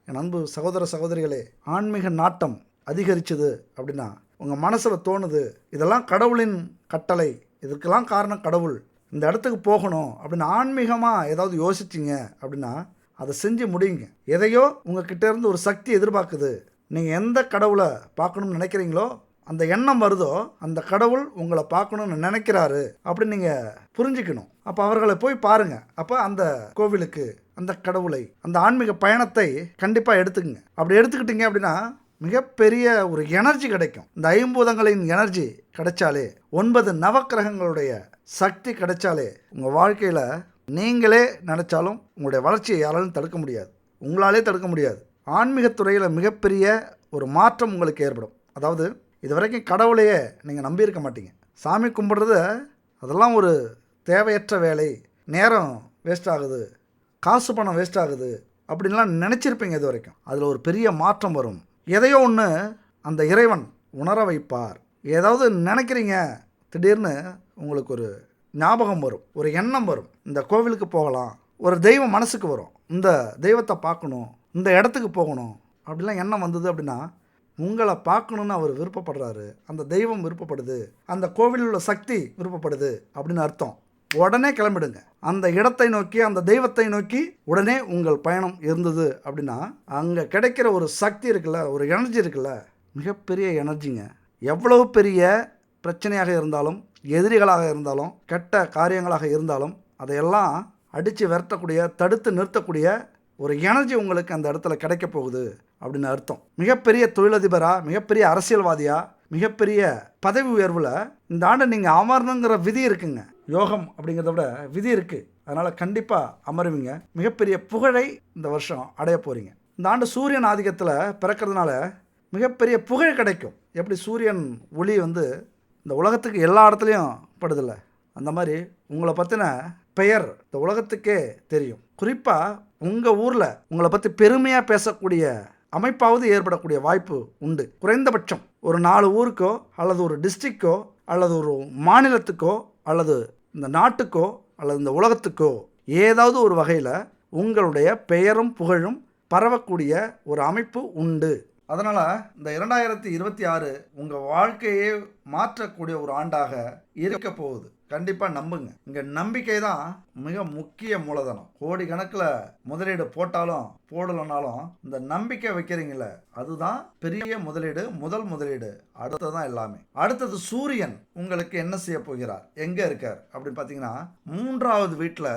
என் அன்பு சகோதர சகோதரிகளே, ஆன்மீக நாட்டம் அதிகரிச்சது அப்படின்னா உங்கள் மனசில் தோணுது, இதெல்லாம் கடவுளின் கட்டளை, இதுக்கெல்லாம் காரணம் கடவுள், இந்த இடத்துக்கு போகணும் அப்படின்னு ஆன்மீகமாக ஏதாவது யோசிச்சிங்க அப்படின்னா அதை செஞ்சு முடியுங்க. எதையோ உங்ககிட்ட இருந்து ஒரு சக்தி எதிர்பார்க்குது. நீங்கள் எந்த கடவுளை பார்க்கணும்னு நினைக்கிறீங்களோ, அந்த எண்ணம் வருதோ, அந்த கடவுள் உங்களை பார்க்கணுன்னு நினைக்கிறாரு அப்படின்னு நீங்கள் புரிஞ்சுக்கணும். அப்போ அவர்களை போய் பாருங்கள். அப்போ அந்த கோவிலுக்கு, அந்த கடவுளை, அந்த ஆன்மீக பயணத்தை கண்டிப்பாக எடுத்துக்கங்க. அப்படி எடுத்துக்கிட்டீங்க அப்படின்னா மிகப்பெரிய ஒரு எனர்ஜி கிடைக்கும். இந்த ஐம்பூதங்களின் எனர்ஜி கிடைச்சாலே, 9 நவக்கிரகங்களுடைய சக்தி கிடைச்சாலே, உங்கள் வாழ்க்கையில் நீங்களே நினச்சாலும் உங்களுடைய வளர்ச்சியை யாராலும் தடுக்க முடியாது. உங்களாலே தடுக்க முடியாது. ஆன்மீகத்துறையில் மிகப்பெரிய ஒரு மாற்றம் உங்களுக்கு ஏற்படும். அதாவது இது வரைக்கும் கடவுளையே நீங்கள் நம்பியிருக்க மாட்டீங்க. சாமி கும்பிட்றது அதெல்லாம் ஒரு தேவையற்ற வேலை, நேரம் வேஸ்ட் ஆகுது, காசு பணம் வேஸ்ட் ஆகுது அப்படின்லாம் நினச்சிருப்பீங்க இது வரைக்கும். அதில் ஒரு பெரிய மாற்றம் வரும். எதையோ ஒன்று அந்த இறைவன் உணர வைப்பார். ஏதாவது நினைக்கிறீங்க, திடீர்னு உங்களுக்கு ஒரு ஞாபகம் வரும், ஒரு எண்ணம் வரும், இந்த கோவிலுக்கு போகலாம், ஒரு தெய்வம் மனசுக்கு வரும், இந்த தெய்வத்தை பார்க்கணும், இந்த இடத்துக்கு போகணும் அப்படிலாம் எண்ணம் வந்தது அப்படின்னா உங்களை பார்க்கணுன்னு அவர் விருப்பப்படுறாரு, அந்த தெய்வம் விருப்பப்படுது, அந்த கோவிலில் உள்ள சக்தி விருப்பப்படுது அப்படின்னு அர்த்தம். உடனே கிளம்பிடுங்க. அந்த இடத்தை நோக்கி, அந்த தெய்வத்தை நோக்கி உடனே உங்கள் பயணம் இருந்தது அப்படின்னா அங்கே கிடைக்கிற ஒரு சக்தி இருக்குல்ல, ஒரு எனர்ஜி இருக்குல்ல, மிகப்பெரிய எனர்ஜிங்க. எவ்வளவு பெரிய பிரச்சனையாக இருந்தாலும், எதிரிகளாக இருந்தாலும், கெட்ட காரியங்களாக இருந்தாலும் அதையெல்லாம் அடித்து விரட்டக்கூடிய, தடுத்து நிறுத்தக்கூடிய ஒரு எனர்ஜி உங்களுக்கு அந்த இடத்துல கிடைக்க போகுது அப்படின்னு அர்த்தம். மிகப்பெரிய தொழிலதிபராக, மிகப்பெரிய அரசியல்வாதியாக, மிகப்பெரிய பதவி உயர்வில் இந்த ஆண்டு நீங்கள் அமரணுங்கிற விதி இருக்குங்க. யோகம் அப்படிங்கிறத விட விதி இருக்குது. அதனால் கண்டிப்பாக அமருவீங்க. மிகப்பெரிய புகழை இந்த வருஷம் அடைய போகிறீங்க. இந்த ஆண்டு சூரியன் ஆதிக்கத்தில் பிறக்கிறதுனால மிகப்பெரிய புகழ் கிடைக்கும். எப்படி சூரியன் ஒளி இந்த உலகத்துக்கு எல்லா இடத்துலையும் படுதில்ல, அந்த மாதிரி உங்களை பற்றின பெயர் இந்த உலகத்துக்கே தெரியும். குறிப்பாக உங்கள் ஊரில் உங்களை பற்றி பெருமையாக பேசக்கூடிய அமைப்பாவது ஏற்படக்கூடிய வாய்ப்பு உண்டு. குறைந்தபட்சம் ஒரு 4 ஊருக்கோ அல்லது ஒரு டிஸ்ட்ரிக்டோ அல்லது ஒரு மாநிலத்துக்கோ அல்லது இந்த நாட்டுக்கோ அல்லது இந்த உலகத்துக்கோ ஏதாவது ஒரு வகையில் உங்களுடைய பெயரும் புகழும் பரவக்கூடிய ஒரு அமைப்பு உண்டு. அதனால் இந்த 2026 உங்கள் வாழ்க்கையே மாற்றக்கூடிய ஒரு ஆண்டாக இருக்க போகுது. கண்டிப்பாக நம்புங்க. இங்கே நம்பிக்கை தான் மிக முக்கிய மூலதனம். கோடி கணக்கில் முதலீடு போட்டாலும் போடலைனாலும் இந்த நம்பிக்கை வைக்கிறீங்கள, அதுதான் பெரிய முதலீடு. முதல் முதலீடு. அடுத்ததான் எல்லாமே. அடுத்தது சூரியன் உங்களுக்கு என்ன செய்ய போகிறார், எங்கே இருக்கார் அப்படின்னு பார்த்தீங்கன்னா 3வது வீட்டில்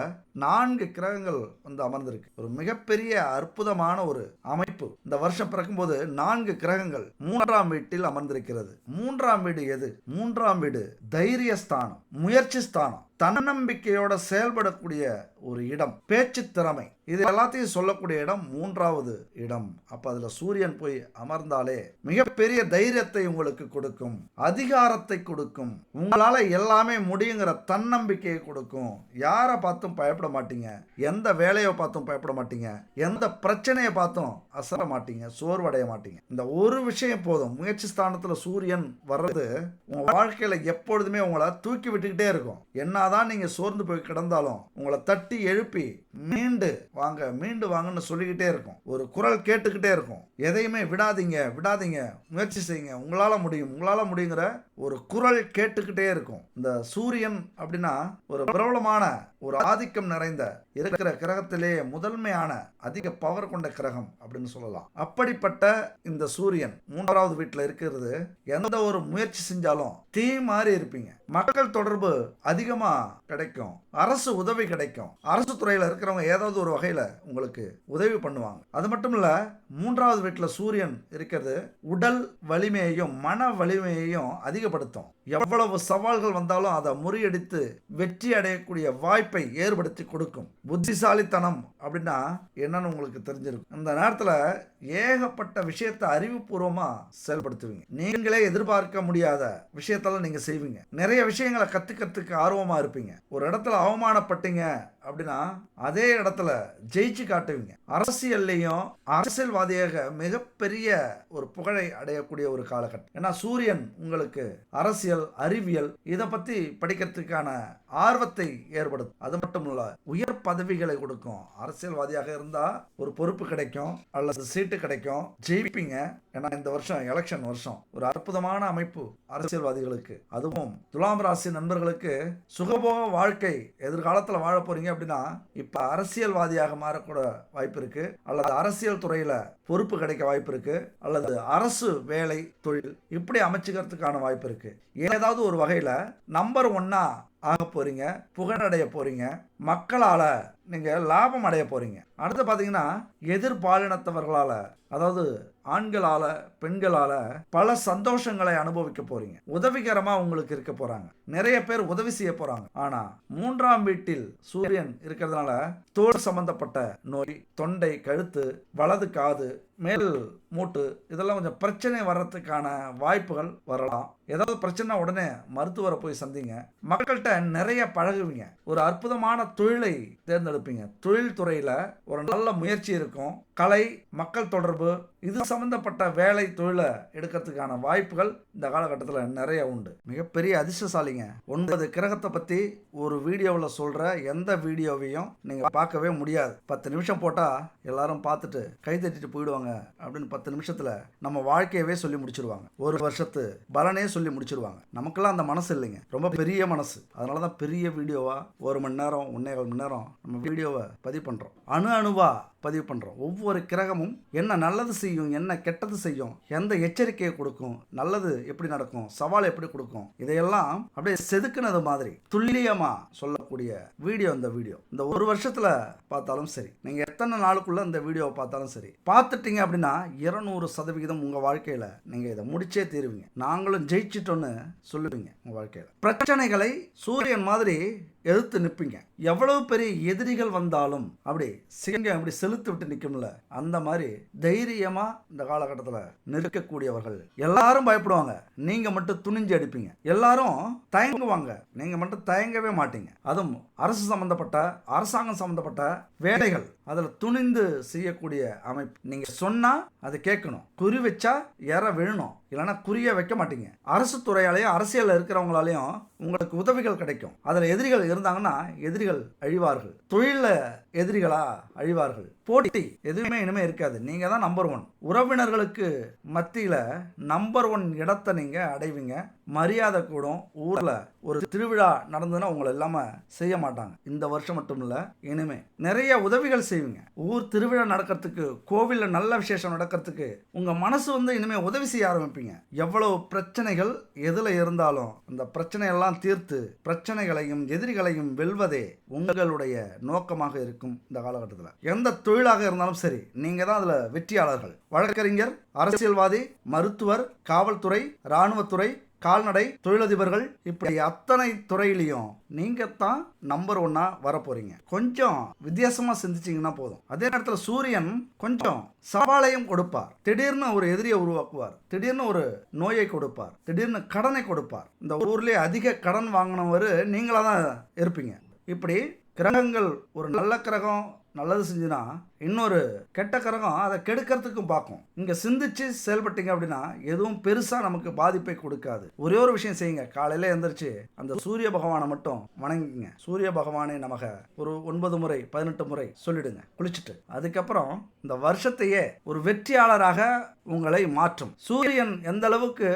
4 கிரகங்கள் அமர்ந்திருக்கு. ஒரு மிகப்பெரிய அற்புதமான ஒரு அமைப்பு. இந்த வருஷம் பிறக்கும்போது 4 கிரகங்கள் 3ஆம் வீட்டில் அமர்ந்திருக்கிறது. 3ஆம் வீடு எது? 3ஆம் வீடு தைரியஸ்தானம், முயற்சி ஸ்தானம், தன்னம்பிக்கையோட செயல்படக்கூடிய ஒரு இடம், பேச்சு திறமை, இது எல்லாத்தையும் சொல்லக்கூடிய இடம் 3வது இடம். அப்ப அதுல சூரியன் போய் அமர்ந்தாலே மிகப்பெரிய தைரியத்தை உங்களுக்கு கொடுக்கும், அதிகாரத்தை கொடுக்கும், உங்களால எல்லாமே முடியுங்கிற தன்னம்பிக்கையை கொடுக்கும். யாரை பார்த்தும் பயப்பட மாட்டீங்க, எந்த வேலையை பார்த்தும் பயப்பட மாட்டீங்க, எந்த பிரச்சனையை பார்த்தும் அசர மாட்டீங்க, சோர்வடைய மாட்டீங்க. இந்த ஒரு விஷயம் போதும். முயற்சி ஸ்தானத்துல சூரியன் வர்றது உங்க வாழ்க்கையில எப்பொழுதுமே உங்களை தூக்கி விட்டுக்கிட்டே இருக்கும். என்னதான் நீங்க சோர்ந்து போய் கிடந்தாலும் உங்களை தட்டி எழுப்பி மீண்டு வாங்கன்னு சொல்லிக்கிட்டே இருக்கும். ஒரு குரல் கேட்டுக்கிட்டே இருக்கும். எதையுமே விடாதீங்க விடாதீங்க, முயற்சி செய்யுங்க, உங்களால முடியுங்கிற ஒரு குரல் கேட்டுக்கிட்டே இருக்கும். இந்த சூரியன் அப்படின்னா ஒரு பிரபலமான, ஒரு ஆதிக்கம் நிறைந்த, இருக்கிற கிரகத்திலே முதன்மையான, அதிக பவர் கொண்ட கிரகம் அப்படின்னு சொல்லலாம். அப்படிப்பட்ட இந்த சூரியன் 3வது வீட்டில் இருக்கிறது, எந்த ஒரு முயற்சி செஞ்சாலும் தீ மாதிரி இருப்பீங்க. மக்கள் தொடர்பு அதிகமா கிடைக்கும், அரசு உதவி கிடைக்கும். அரசு துறையில இருக்கிறவங்க ஏதாவது ஒரு வகையில உங்களுக்கு உதவி பண்ணுவாங்க. அது மட்டும் இல்ல, 3வது வீட்டில் சூரியன் இருக்கிறது உடல் வலிமையையும் மன வலிமையையும் அதிகப்படுத்தும். எவ்வளவு சவால்கள் வந்தாலும் அதை முறியடித்து வெற்றி அடையக்கூடிய வாய்ப்பை ஏற்படுத்தி கொடுக்கும். புத்திசாலித்தனம் அப்படின்னா என்னன்னு உங்களுக்கு தெரிஞ்சிருக்கும். இந்த நேரத்தில் ஏகப்பட்ட விஷயத்தை அறிவுபூர்வமா செயல்படுத்துவீங்க. நீங்களே எதிர்பார்க்க முடியாத விஷயத்தெல்லாம் நீங்க செய்வீங்க. நிறைய விஷயங்களை கத்துக்கிறதுக்கு ஆர்வமா இருப்பீங்க. ஒரு இடத்துல அவமானப்பட்டீங்க அப்படின்னா அதே இடத்துல ஜெயிச்சு காட்டுவீங்க. அரசியல்லையும் அரசியல்வாதியாக மிகப்பெரிய ஒரு புகழை அடையக்கூடிய ஒரு காலகட்டம். ஏன்னா சூரியன் உங்களுக்கு அரசியல், அறிவியல் இதை பத்தி படிக்கிறதுக்கான ஆர்வத்தை ஏற்படுத்தும். அது மட்டும் இல்ல, உயர் பதவிகளை கொடுக்கும். அரசியல்வாதியாக இருந்தா ஒரு பொறுப்பு கிடைக்கும், அல்லது சீட்டு கிடைக்கும், ஜெயிப்பீங்க. ஏன்னா இந்த வருஷம் எலெக்ஷன் வருஷம். ஒரு அற்புதமான அமைப்பு அரசியல்வாதிகளுக்கு. அதுவும் துலாம் ராசி நண்பர்களுக்கு சுகபோக வாழ்க்கை எதிர்காலத்தில் வாழ போறீங்க அப்படின்னா இப்ப அரசியல்வாதியாக மாறக்கூட வாய்ப்பு இருக்கு, அல்லது அரசியல் துறையில பொறுப்பு கிடைக்க வாய்ப்பு இருக்கு, அல்லது அரசு வேலை தொழில் இப்படி அமைச்சுக்கிறதுக்கான வாய்ப்பு இருக்கு. ஏதாவது ஒரு வகையில நம்பர் 1 ஆக போறீங்க, புகழடைய போறீங்க, மக்களால நீங்க லாபம் அடைய போறீங்க. அடுத்து பாத்தீங்கன்னா எதிர்பாலினத்தவர்களால, அதாவது ஆண்களால பெண்களால பல சந்தோஷங்களை அனுபவிக்க போறீங்க. உதவிகரமா உங்களுக்கு இருக்க போறாங்க. நிறைய பேர் உதவி செய்ய போறாங்க. ஆனா 3ஆம் வீட்டில் சூரியன் இருக்கிறதுனால தோல் சம்பந்தப்பட்ட நோய், தொண்டை, கழுத்து, வலது காது, மேல் மூட்டு இதெல்லாம் கொஞ்சம் பிரச்சனை வர்றதுக்கான வாய்ப்புகள் வரலாம். ஏதாவது பிரச்சனை உடனே மருத்துவரை போய் சந்திங்க. மக்கள்கிட்ட நிறைய பழகுவீங்க. ஒரு அற்புதமான தொழிலை தேர்ந்தெடுப்பீங்க. தொழில் துறையில ஒரு நல்ல முயற்சி இருக்கும். கலை, மக்கள் தொடர்பு இது சம்பந்தப்பட்ட வேலை தொழிலை எடுக்கிறதுக்கான வாய்ப்புகள் இந்த காலகட்டத்தில் நிறைய உண்டு. மிகப்பெரிய அதிர்ஷ்டசாலிங்க. 9 கிரகத்தை பத்தி ஒரு வீடியோவில் சொல்ற எந்த வீடியோவையும் நீங்க பார்க்கவே முடியாது. 10 நிமிஷம் போட்டா எல்லாரும் பார்த்துட்டு கை தட்டிட்டு போயிடுவாங்க அப்படின்னு 10 நிமிஷத்துல நம்ம வாழ்க்கையவே சொல்லி முடிச்சிருவாங்க. ஒரு வருஷத்து பலனே சொல்லி முடிச்சிருவாங்க. நமக்கெல்லாம் அந்த மனசு இல்லைங்க, ரொம்ப பெரிய மனசு. அதனாலதான் பெரிய வீடியோவா 1 மணி நேரம் 1.25 மணி நேரம் நம்ம வீடியோவை பதிவு பண்றோம். அணுவா பதிவு பண்றோம். ஒவ்வொரு கிரகமும் என்ன நல்லது செய்யும், என்ன கெட்டது செய்யும், எந்த எச்சரிக்கையை கொடுக்கும், நல்லது எப்படி நடக்கும், சவால் எப்படி கொடுக்கும், இதையெல்லாம் அப்படியே செதுக்குனது மாதிரி துல்லியமா சொல்லக்கூடிய வீடியோ இந்த வீடியோ. இந்த ஒரு வருஷத்துல பார்த்தாலும் சரி, நீங்க எத்தனை நாளுக்குள்ள இந்த வீடியோவை பார்த்தாலும் சரி, பார்த்துட்டீங்க அப்படின்னா 200% உங்க வாழ்க்கையில நீங்க இதை முடிச்சே தீருவீங்க. நாங்களும் ஜெயிச்சிட்டோன்னு சொல்லுவீங்க. உங்க வாழ்க்கையில பிரச்சனைகளை சூரியன் மாதிரி எதிர்த்து நிற்பீங்க. எவ்வளவு பெரிய எதிரிகள் வந்தாலும் அப்படி சிங்கம் அப்படி செலுத்து விட்டு நிற்கும்ல, அந்த மாதிரி தைரியமா இந்த காலகட்டத்தில் நிற்கக்கூடியவர்கள். எல்லாரும் பயப்படுவாங்க, நீங்க மட்டும் துணிஞ்சு அடிப்பீங்க. எல்லாரும் தயங்குவாங்க, நீங்க மட்டும் தயங்கவே மாட்டீங்க. அதுவும் அரசு சம்பந்தப்பட்ட, அரசாங்கம் சம்பந்தப்பட்ட வேலைகள் அதில் துணிந்து செய்யக்கூடிய அமைப்பு. நீங்க சொன்னா அதை கேட்கணும், குறி வச்சா ஏற விழணும், இல்லைன்னா குறிய வைக்க மாட்டீங்க. அரசு துறையாலையும் அரசியல் இருக்கிறவங்களாலையும் உங்களுக்கு உதவிகள் கிடைக்கும். அதுல எதிரிகள் இருந்தாங்கன்னா எதிரிகள் அழிவார்கள். தொழில எதிரிகளா அழிவார்கள். போட்டி எதுவுமே இனிமே இருக்காது. நீங்க தான் நம்பர் 1. உறவினர்களுக்கு மத்தியில நம்பர் 1 இடத்தை நீங்க அடைவீங்க. மரியாதை கூடும். ஊர்ல ஒரு திருவிழா நடந்ததுன்னா உங்களை இல்லாம செய்ய மாட்டாங்க. இந்த வருஷம் மட்டும் இல்ல, இனிமே நிறைய உதவிகள் செய்வீங்க. ஊர் திருவிழா நடக்கிறதுக்கு, கோவில்ல நல்ல விசேஷம் நடக்கிறதுக்கு உங்க மனசு இனிமே உதவி செய்ய ஆரம்பிப்பீங்க. எவ்வளவு பிரச்சனைகள் எதுல இருந்தாலும் அந்த பிரச்சனையெல்லாம் தீர்த்து பிரச்சனைகளையும் எதிரிகளையும் வெல்வதே உங்களுடைய நோக்கமாக இருக்கும். இந்த காலகட்டத்தில் எந்த தொழிலாக இருந்தாலும் சரி, நீங்க தான் அதுல வெற்றியாளர்கள். வழக்கறிஞர், அரசியல்வாதி, மருத்துவர், காவல்துறை, இராணுவத்துறை கால்நடை தொழிலதிபர்கள், இப்படி அத்தனை துறையிலையும் நீங்க தான் நம்பர் 1 வர போறீங்க. கொஞ்சம் வித்தியாசமா சிந்திச்சீங்கன்னா போதும். அதே நேரத்தில் சூரியன் கொஞ்சம் சவாலையும் கொடுப்பார். திடீர்னு ஒரு எதிரியை உருவாக்குவார், திடீர்னு ஒரு நோயை கொடுப்பார், திடீர்னு கடனை கொடுப்பார். இந்த ஊர்லேயே அதிக கடன் வாங்கினவர் நீங்களாக தான் இருப்பீங்க. இப்படி கிரகங்கள் ஒரு நல்ல கிரகம் நல்லது செஞ்சுனா இன்னொரு கெட்ட கிரகம் அதை கெடுக்கிறதுக்கும் பார்க்கும். இங்கே சிந்திச்சு செயல்பட்டீங்க அப்படின்னா எதுவும் பெருசாக நமக்கு பாதிப்பை கொடுக்காது. ஒரே ஒரு விஷயம் செய்யுங்க, காலையில் எழுந்திரிச்சு அந்த சூரிய பகவானை மட்டும் வணங்கிங்க. சூரிய பகவானே நமக ஒரு 9 முறை 18 முறை சொல்லிடுங்க குளிச்சுட்டு. அதுக்கப்புறம் இந்த வருஷத்தையே ஒரு வெற்றியாளராக உங்களை மாற்றும். சூரியன் எந்த அளவுக்கு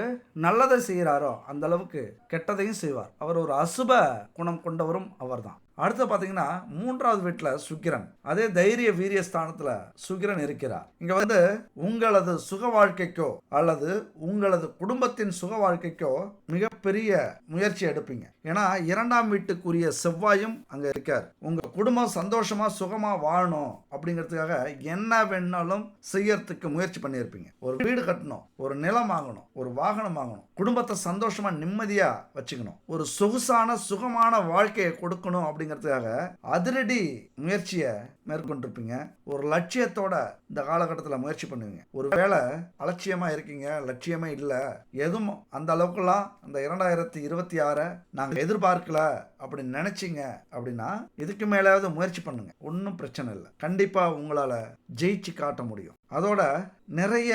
நல்லதை செய்கிறாரோ அந்த அளவுக்கு கெட்டதையும் செய்வார். அவர் ஒரு அசுப குணம் கொண்டவரும் அவர் தான். அடுத்து பார்த்தீங்கன்னா 3வது வீட்டில் சுக்கிரன், அதே தைரிய வீரிய ஸ்தானத்தில் சுக்கிரன் இருக்கிறார். இங்கே வந்து உங்களது சுக வாழ்க்கைக்கோ அல்லது உங்களது குடும்பத்தின் சுக வாழ்க்கைக்கோ மிகப்பெரிய முயற்சி எடுப்பீங்க. ஏன்னா 2ஆம் வீட்டுக்குரிய செவ்வாயும் அங்கே இருக்கார். உங்கள் குடும்பம் சந்தோஷமா சுகமா வாழணும் அப்படிங்கிறதுக்காக என்ன வேணாலும் செய்யறதுக்கு முயற்சி பண்ணியிருப்பீங்க. ஒரு வீடு கட்டணும், ஒரு நிலம் வாங்கணும், ஒரு வாகனம் வாங்கணும், குடும்பத்தை சந்தோஷமா நிம்மதியா வச்சுக்கணும், ஒரு சொகுசான சுகமான வாழ்க்கையை கொடுக்கணும் அப்படிங்கிறதுக்காக அதிரடி முயற்சியை மேற்கொண்டிருப்பீங்க. ஒரு லட்சியத்தோட இந்த காலகட்டத்தில் முயற்சி பண்ணுவீங்க. ஒரு வேளை அலட்சியமா இருக்கீங்க, லட்சியமே இல்லை, எதுவும் அந்த அளவுக்குலாம் அந்த 2026 நாங்கள் எதிர்பார்க்கல அப்படின்னு நினைச்சிங்க அப்படின்னா இதுக்கு மேலாவது முயற்சி பண்ணுங்க. ஒன்றும் பிரச்சனை இல்லை, கண்டிப்பா உங்களால ஜெயிச்சு காட்ட முடியும். அதோட நிறைய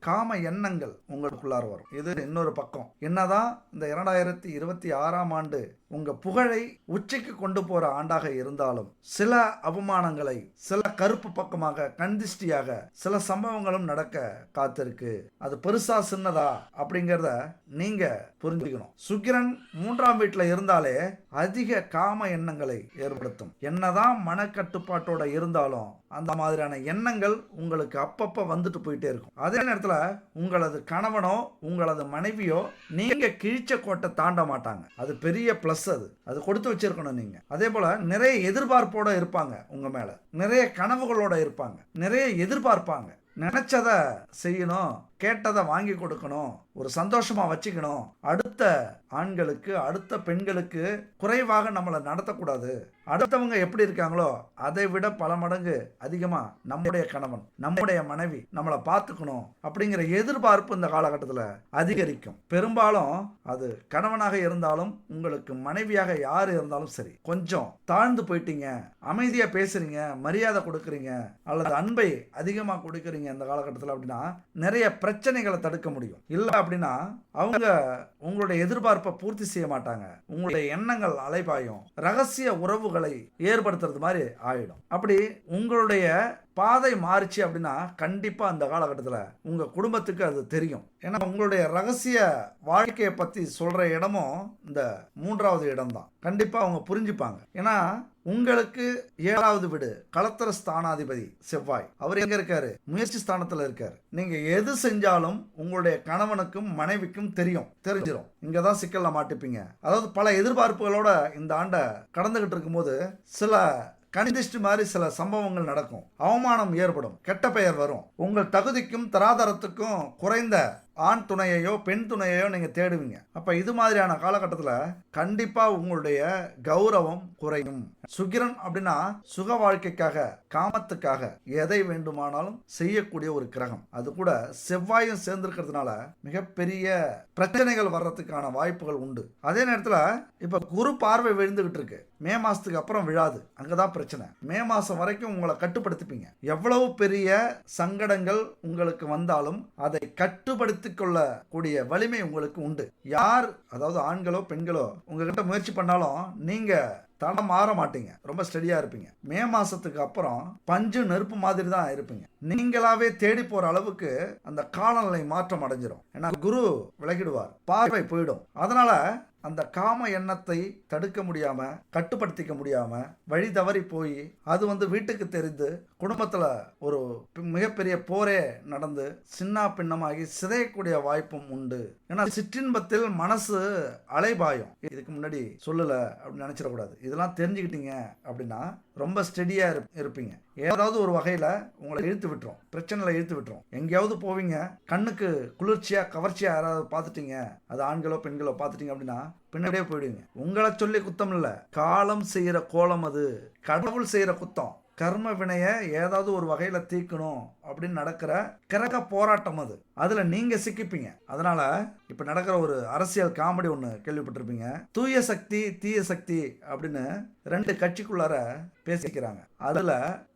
காம எண்ணங்கள் உங்களுக்குள்ளார வரும். இது இன்னொரு பக்கம். என்னதான் இந்த 2026ஆம் ஆண்டு உங்க புகழை உச்சிக்கு கொண்டு போற ஆண்டாக இருந்தாலும் சில அவமானங்களை, சில கருப்பு பக்கமாக கண்திஷ்டியாக சில சம்பவங்களும் நடக்க காத்திருக்கு. அது பெருசா சின்னதா அப்படிங்கிறத நீங்க புரிஞ்சுக்கணும். சுக்கிரன் 3ஆம் வீட்டில் இருந்தாலே அதிக காம எண்ணங்களை ஏற்படுத்தும். என்னதான் மனக்கட்டுப்பாட்டோட இருந்தாலும் அந்த மாதிரியான எண்ணங்கள் உங்களுக்கு அப்பப்ப வந்துட்டு போயிட்டே இருக்கும். அதே நேரத்தில் உங்களது கணவனோ உங்களது மனைவியோ நீங்க கிழிச்ச கோட்டை தாண்ட மாட்டாங்க. அது பெரிய பிளஸ். அது கொடுத்து வச்சிருக்கணும் நீங்க. அதே போல நிறைய எதிர்பார்ப்போட இருப்பாங்க, உங்க மேல நிறைய கனவுகளோட இருப்பாங்க, நிறைய எதிர்பார்ப்பாங்க. நினைச்சத செய்யணும், கேட்டதை வாங்கி கொடுக்கணும், ஒரு சந்தோஷமா வச்சுக்கணும். அடுத்த ஆண்களுக்கு அடுத்த பெண்களுக்கு குறைவாக நம்மளை நடத்தக்கூடாது. அடுத்தவங்க எப்படி இருக்காங்களோ அதை விட பல மடங்கு அதிகமா நம்முடைய கணவன் நம்முடைய மனைவி நம்மளை பார்த்துக்கணும் அப்படிங்கிற எதிர்பார்ப்பு இந்த காலகட்டத்தில் அதிகரிக்கும். பெரும்பாலும் அது கணவனாக இருந்தாலும் உங்களுக்கு மனைவியாக யார் இருந்தாலும் சரி, கொஞ்சம் தாழ்ந்து போயிட்டீங்க, அமைதியா பேசுறீங்க, மரியாதை கொடுக்குறீங்க அல்லது அன்பை அதிகமாக கொடுக்குறீங்க இந்த காலகட்டத்தில் அப்படின்னா நிறைய பிரச்சனைகளை தடுக்க முடியும். இல்லை அப்படின்னா அவங்க உங்களுடைய எதிர்பார்ப்பை பூர்த்தி செய்ய மாட்டாங்க. உங்களுடைய எண்ணங்கள் அலைபாயும், ரகசிய உறவுகளை ஏற்படுத்துறது மாதிரி ஆயிடும். அப்படி உங்களுடைய பாதை மாறிச்சு அப்படின்னா கண்டிப்பா அந்த காலகட்டத்தில் உங்க குடும்பத்துக்கு அது தெரியும். ஏன்னா உங்களுடைய ரகசிய வாழ்க்கையை பத்தி சொல்ற இடமும் இந்த 3வது இடம் தான். கண்டிப்பா அவங்க புரிஞ்சுப்பாங்க. ஏன்னா உங்களுக்கு 7வது வீடு களத்திர ஸ்தானாதிபதி செவ்வாய், அவர் எங்க இருக்காரு? முயற்சி ஸ்தானத்துல இருக்காரு. நீங்க எது செஞ்சாலும் உங்களுடைய கணவனுக்கும் மனைவிக்கும் தெரிஞ்சிடும். இங்கதான் சிக்கல்ல மாட்டிப்பீங்க. அதாவது பல எதிர்பார்ப்புகளோட இந்த ஆண்டை கடந்துகிட்டு இருக்கும்போது சில கணிதிஷ்டி மாதிரி சில சம்பவங்கள் நடக்கும், அவமானம் ஏற்படும், கெட்ட பெயர் வரும். உங்கள் தகுதிக்கும் தராதரத்துக்கும் குறைந்த ஆண் துணையையோ பெண் துணையையோ நீங்க தேடுவீங்க. அப்ப இது மாதிரியான காலகட்டத்தில் கண்டிப்பா உங்களுடைய கௌரவம் குறையும். சுக்கிரன் அப்படின்னா சுக வாழ்க்கைக்காக, காமத்துக்காக எதை வேண்டுமானாலும் செய்யக்கூடிய ஒரு கிரகம். அது கூட செவ்வாயும் சேர்ந்திருக்கிறதுனால மிகப்பெரிய பிரச்சனைகள் வர்றதுக்கான வாய்ப்புகள் உண்டு. அதே நேரத்தில் இப்ப குரு பார்வை விழுந்துகிட்டு இருக்கு. மே மாசத்துக்கு அப்புறம் விழாது, அங்கதான் பிரச்சனை. மே மாசம் வரைக்கும் உங்களை கட்டுப்படுத்திப்பீங்க. எவ்வளவு பெரிய சங்கடங்கள் உங்களுக்கு வந்தாலும் அதை கட்டுப்படுத்தி கொள்ளக்கூடிய வலிமை உங்களுக்கு உண்டு. யார், அதாவது ஆண்களோ பெண்களோ உங்ககிட்ட முயற்சி பண்ணாலும் நீங்க தடம் மாற மாட்டீங்க, ரொம்ப ஸ்டெடியா இருப்பீங்க. மே மாசத்துக்கு அப்புறம் பஞ்சு நெருப்பு மாதிரி தான் இருப்பீங்க. நீங்களாவே தேடி போற அளவுக்கு அந்த காலநிலை மாற்றம் அடைஞ்சிடும். ஏன்னா குரு விலகிடுவார், பார்வை போயிடும். அதனால அந்த காம எண்ணத்தை தடுக்க முடியாம, கட்டுப்படுத்திக்க முடியாம வழி தவறி போய் அது வீட்டுக்கு தெரிந்து குடும்பத்துல ஒரு மிகப்பெரிய போரே நடந்து சின்ன பின்னமாகி சிதையக்கூடிய வாய்ப்பும் உண்டு. ஏன்னா சிற்றின்பத்தில் மனசு அலைபாயும். இதுக்கு முன்னாடி சொல்லல அப்படின்னு நினைச்சிடக்கூடாது. இதெல்லாம் தெரிஞ்சுக்கிட்டீங்க அப்படின்னா ரொம்ப ஸ்டெடியாக இருப்பீங்க. ஏதாவது ஒரு வகையில் உங்களை இழுத்து விட்டுரும், பிரச்சனையில் இழுத்து விட்டுரும். எங்கேயாவது போவீங்க, கண்ணுக்கு குளிர்ச்சியாக கவர்ச்சியாக யாராவது பார்த்துட்டீங்க, அது ஆண்களோ பெண்களோ பார்த்துட்டீங்க அப்படின்னா பின்னாடியே போயிடுவீங்க. உங்களை சொல்லி குத்தம் இல்லை, காலம் செய்கிற கோலம் அது, கடவுள் செய்கிற குத்தம். கர்ம வினையை ஏதாவது ஒரு வகையில் தீர்க்கணும் அப்படின்னு நடக்கிற கிரக போராட்டம் அது. அதில் நீங்கள் சிக்கிப்பீங்க. அதனால் இப்போ நடக்கிற ஒரு அரசியல் காமெடி ஒன்று கேள்விப்பட்டிருப்பீங்க. தூய சக்தி தீய சக்தி அப்படின்னு 2 கட்சிக்குள்ளார பேசிக்கிறாங்க. அதில்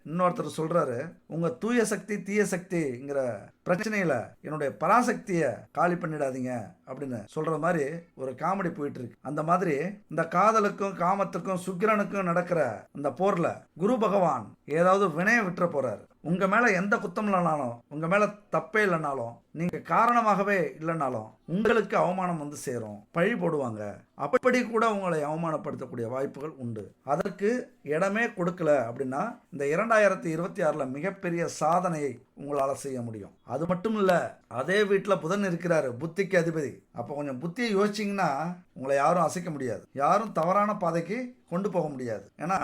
இன்னொருத்தர் சொல்கிறாரு, உங்கள் தூய சக்தி தீய சக்திங்கிற பிரச்சனையில் என்னுடைய பராசக்தியை காலி பண்ணிடாதீங்க அப்படின்னு சொல்கிற மாதிரி ஒரு காமெடி போயிட்டு இருக்கு. அந்த மாதிரி இந்த காதலுக்கும் காமத்துக்கும் சுக்கிரனுக்கும் நடக்கிற இந்த போரில் குரு பகவான் ஏதாவது வினையை விட்டுற போகிறார். உங்கள் மேலே எந்த குத்தம் இல்லைனாலும், உங்கள் மேலே தப்பே இல்லைனாலும், நீங்கள் காரணமாகவே இல்லைனாலும் உங்களுக்கு அவமானம் வந்து சேரும், பழி போடுவாங்க. அப்படி கூட உங்களை அவமானப்படுத்தக்கூடிய வாய்ப்புகள் உண்டு. அதற்கு இடமே கொடுக்கல அப்படின்னா இந்த 2026 மிகப்பெரிய சாதனையை உங்களால் செய்ய முடியும். அது மட்டும் இல்லை, அதே வீட்டில் புதன் இருக்கிறாரு, புத்திக்கு அதிபதி. அப்போ கொஞ்சம் புத்தியை யோசிச்சிங்கன்னா உங்களை யாரும் அசைக்க முடியாது, யாரும் தவறான பாதைக்கு கொண்டு போக முடியாது. ஏன்னா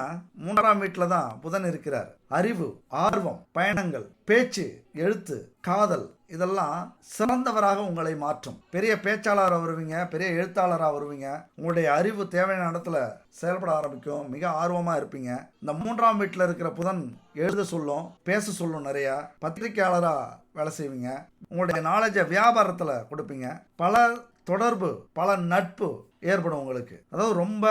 3ஆம் வீட்டில் தான் புதன் இருக்கிறார். அறிவு, ஆர்வம், பயணங்கள், பேச்சு, எழுத்து, காதல் இதெல்லாம் சிறந்தவராக உங்களை மாற்றும். பெரிய பேச்சாளராக வருவீங்க, பெரிய எழுத்தாளராக வருவீங்க. உங்களுடைய அறிவு தேவையான இடத்துல செயல்பட ஆரம்பிக்கும், மிக ஆர்வமாக இருப்பீங்க. இந்த 3ஆம் வீட்டில் இருக்கிற புதன் எழுத சொல்லும், பேச சொல்லும், நிறையா பத்திரிகையாளராக வேலை செய்வீங்க. உங்களுடைய நாலேஜை வியாபாரத்தில் கொடுப்பீங்க. பல தொடர்பு, பல நட்பு ஏற்படும் உங்களுக்கு. அதாவது ரொம்ப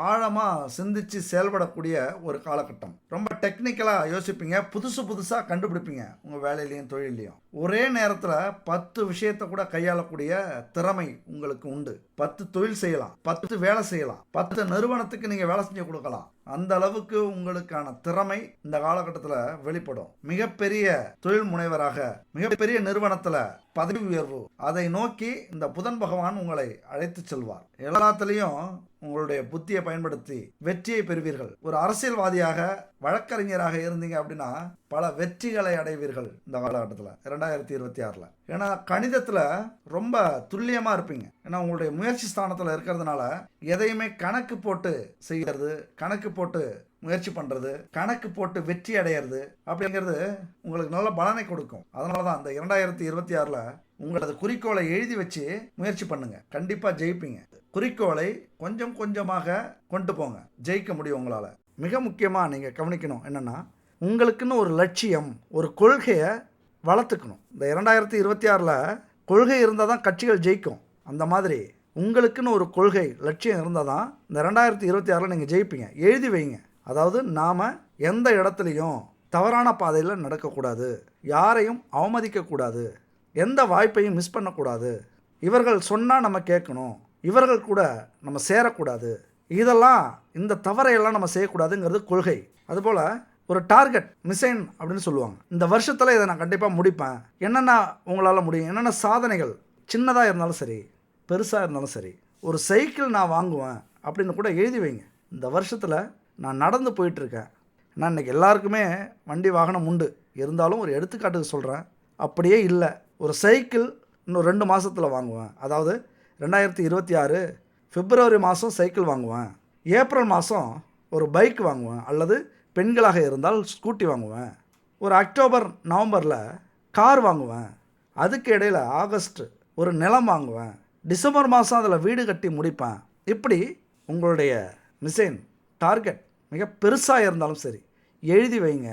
ஆழமாக சிந்திச்சு செயல்படக்கூடிய ஒரு காலகட்டம். ரொம்ப டெக்னிக்கலாக யோசிப்பீங்க, புதுசாக கண்டுபிடிப்பீங்க. உங்கள் வேலையிலையும் தொழிலையும் ஒரே நேரத்தில் 10 விஷயத்தை கூட கையாளக்கூடிய திறமை உங்களுக்கு உண்டு. 10 தொழில் செய்யலாம், 10 வேலை செய்யலாம், 10 நிறுவனத்துக்கு நீங்கள் வேலை செஞ்சு கொடுக்கலாம். அந்த அளவுக்கு உங்களுக்கான திறமை இந்த காலகட்டத்தில் வெளிப்படும். மிகப்பெரிய தொழில் முனைவராக, மிகப்பெரிய நிறுவனத்தில் பதவி உயர்வு, அதை நோக்கி இந்த புதன் பகவான் உங்களை அழைத்து செல்வார். எல்லாத்துலேயும் உங்களுடைய புத்தியை பயன்படுத்தி வெற்றியை பெறுவீர்கள். ஒரு அரசியல்வாதியாக, வழக்கறிஞராக இருந்தீங்க அப்படின்னா பல வெற்றிகளை அடைவீர்கள் இந்த காலகட்டத்தில் 2026. ஏன்னா கணிதத்தில் ரொம்ப துல்லியமாக இருப்பீங்க. ஏன்னா உங்களுடைய முயற்சி ஸ்தானத்தில் இருக்கிறதுனால எதையுமே கணக்கு போட்டு செய்கிறது, கணக்கு போட்டு முயற்சி பண்ணுறது, கணக்கு போட்டு வெற்றி அடையிறது அப்படிங்கிறது உங்களுக்கு நல்ல பலனை கொடுக்கும். அதனால தான் இந்த 2026 உங்களது குறிக்கோளை எழுதி வச்சு முயற்சி பண்ணுங்க, கண்டிப்பாக ஜெயிப்பீங்க. குறிக்கோளை கொஞ்சம் கொஞ்சமாக கொண்டு போங்க, ஜெயிக்க முடியும் உங்களால். மிக முக்கியமாக நீங்கள் கவனிக்கணும் என்னென்னா, உங்களுக்குன்னு ஒரு லட்சியம், ஒரு கொள்கையை வளர்த்துக்கணும். இந்த 2026 கொள்கை இருந்தால் தான் கட்சிகள் ஜெயிக்கும். அந்த மாதிரி உங்களுக்குன்னு ஒரு கொள்கை, லட்சியம் இருந்தால் தான் இந்த 2026 நீங்கள் ஜெயிப்பீங்க. எழுதி வைங்க. அதாவது நாம் எந்த இடத்துலையும் தவறான பாதையில் நடக்கக்கூடாது, யாரையும் அவமதிக்கக்கூடாது, எந்த வாய்ப்பையும் மிஸ் பண்ணக்கூடாது, இவர்கள் சொன்னால் நம்ம கேட்கணும், இவர்கள் கூட நம்ம சேரக்கூடாது, இதெல்லாம் இந்த தவறையெல்லாம் நம்ம செய்யக்கூடாதுங்கிறது கொள்கை. அதுபோல் ஒரு டார்கெட், மிஷன் அப்படின்னு சொல்லுவாங்க. இந்த வருஷத்தில் இதை நான் கண்டிப்பாக முடிப்பேன், என்னென்ன உங்களால் முடியும், என்னென்ன சாதனைகள், சின்னதாக இருந்தாலும் சரி பெருசாக இருந்தாலும் சரி, ஒரு சைக்கிள் நான் வாங்குவேன் அப்படின்னு கூட எழுதி வைங்க. இந்த வருஷத்தில் நான் நடந்து போயிட்டுருக்கேன். நான் இன்றைக்கி எல்லாருக்குமே வண்டி வாகனம் உண்டு, இருந்தாலும் ஒரு எடுத்துக்காட்டுக்கு சொல்கிறேன், அப்படியே இல்லை, ஒரு சைக்கிள் இன்னும் 2 மாதத்தில் வாங்குவேன். அதாவது 2026 பிப்ரவரி மாதம் சைக்கிள் வாங்குவேன், ஏப்ரல் மாதம் ஒரு பைக் வாங்குவேன், அல்லது பெண்களாக இருந்தால் ஸ்கூட்டி வாங்குவேன், ஒரு அக்டோபர் நவம்பரில் கார் வாங்குவேன், அதுக்கு இடையில் ஆகஸ்ட் ஒரு நிலம் வாங்குவேன், டிசம்பர் மாதம் அதில் வீடு கட்டி முடிப்பேன். இப்படி உங்களுடைய மிஷன், டார்கெட் மிக பெருசாக இருந்தாலும் சரி எழுதி வைங்க,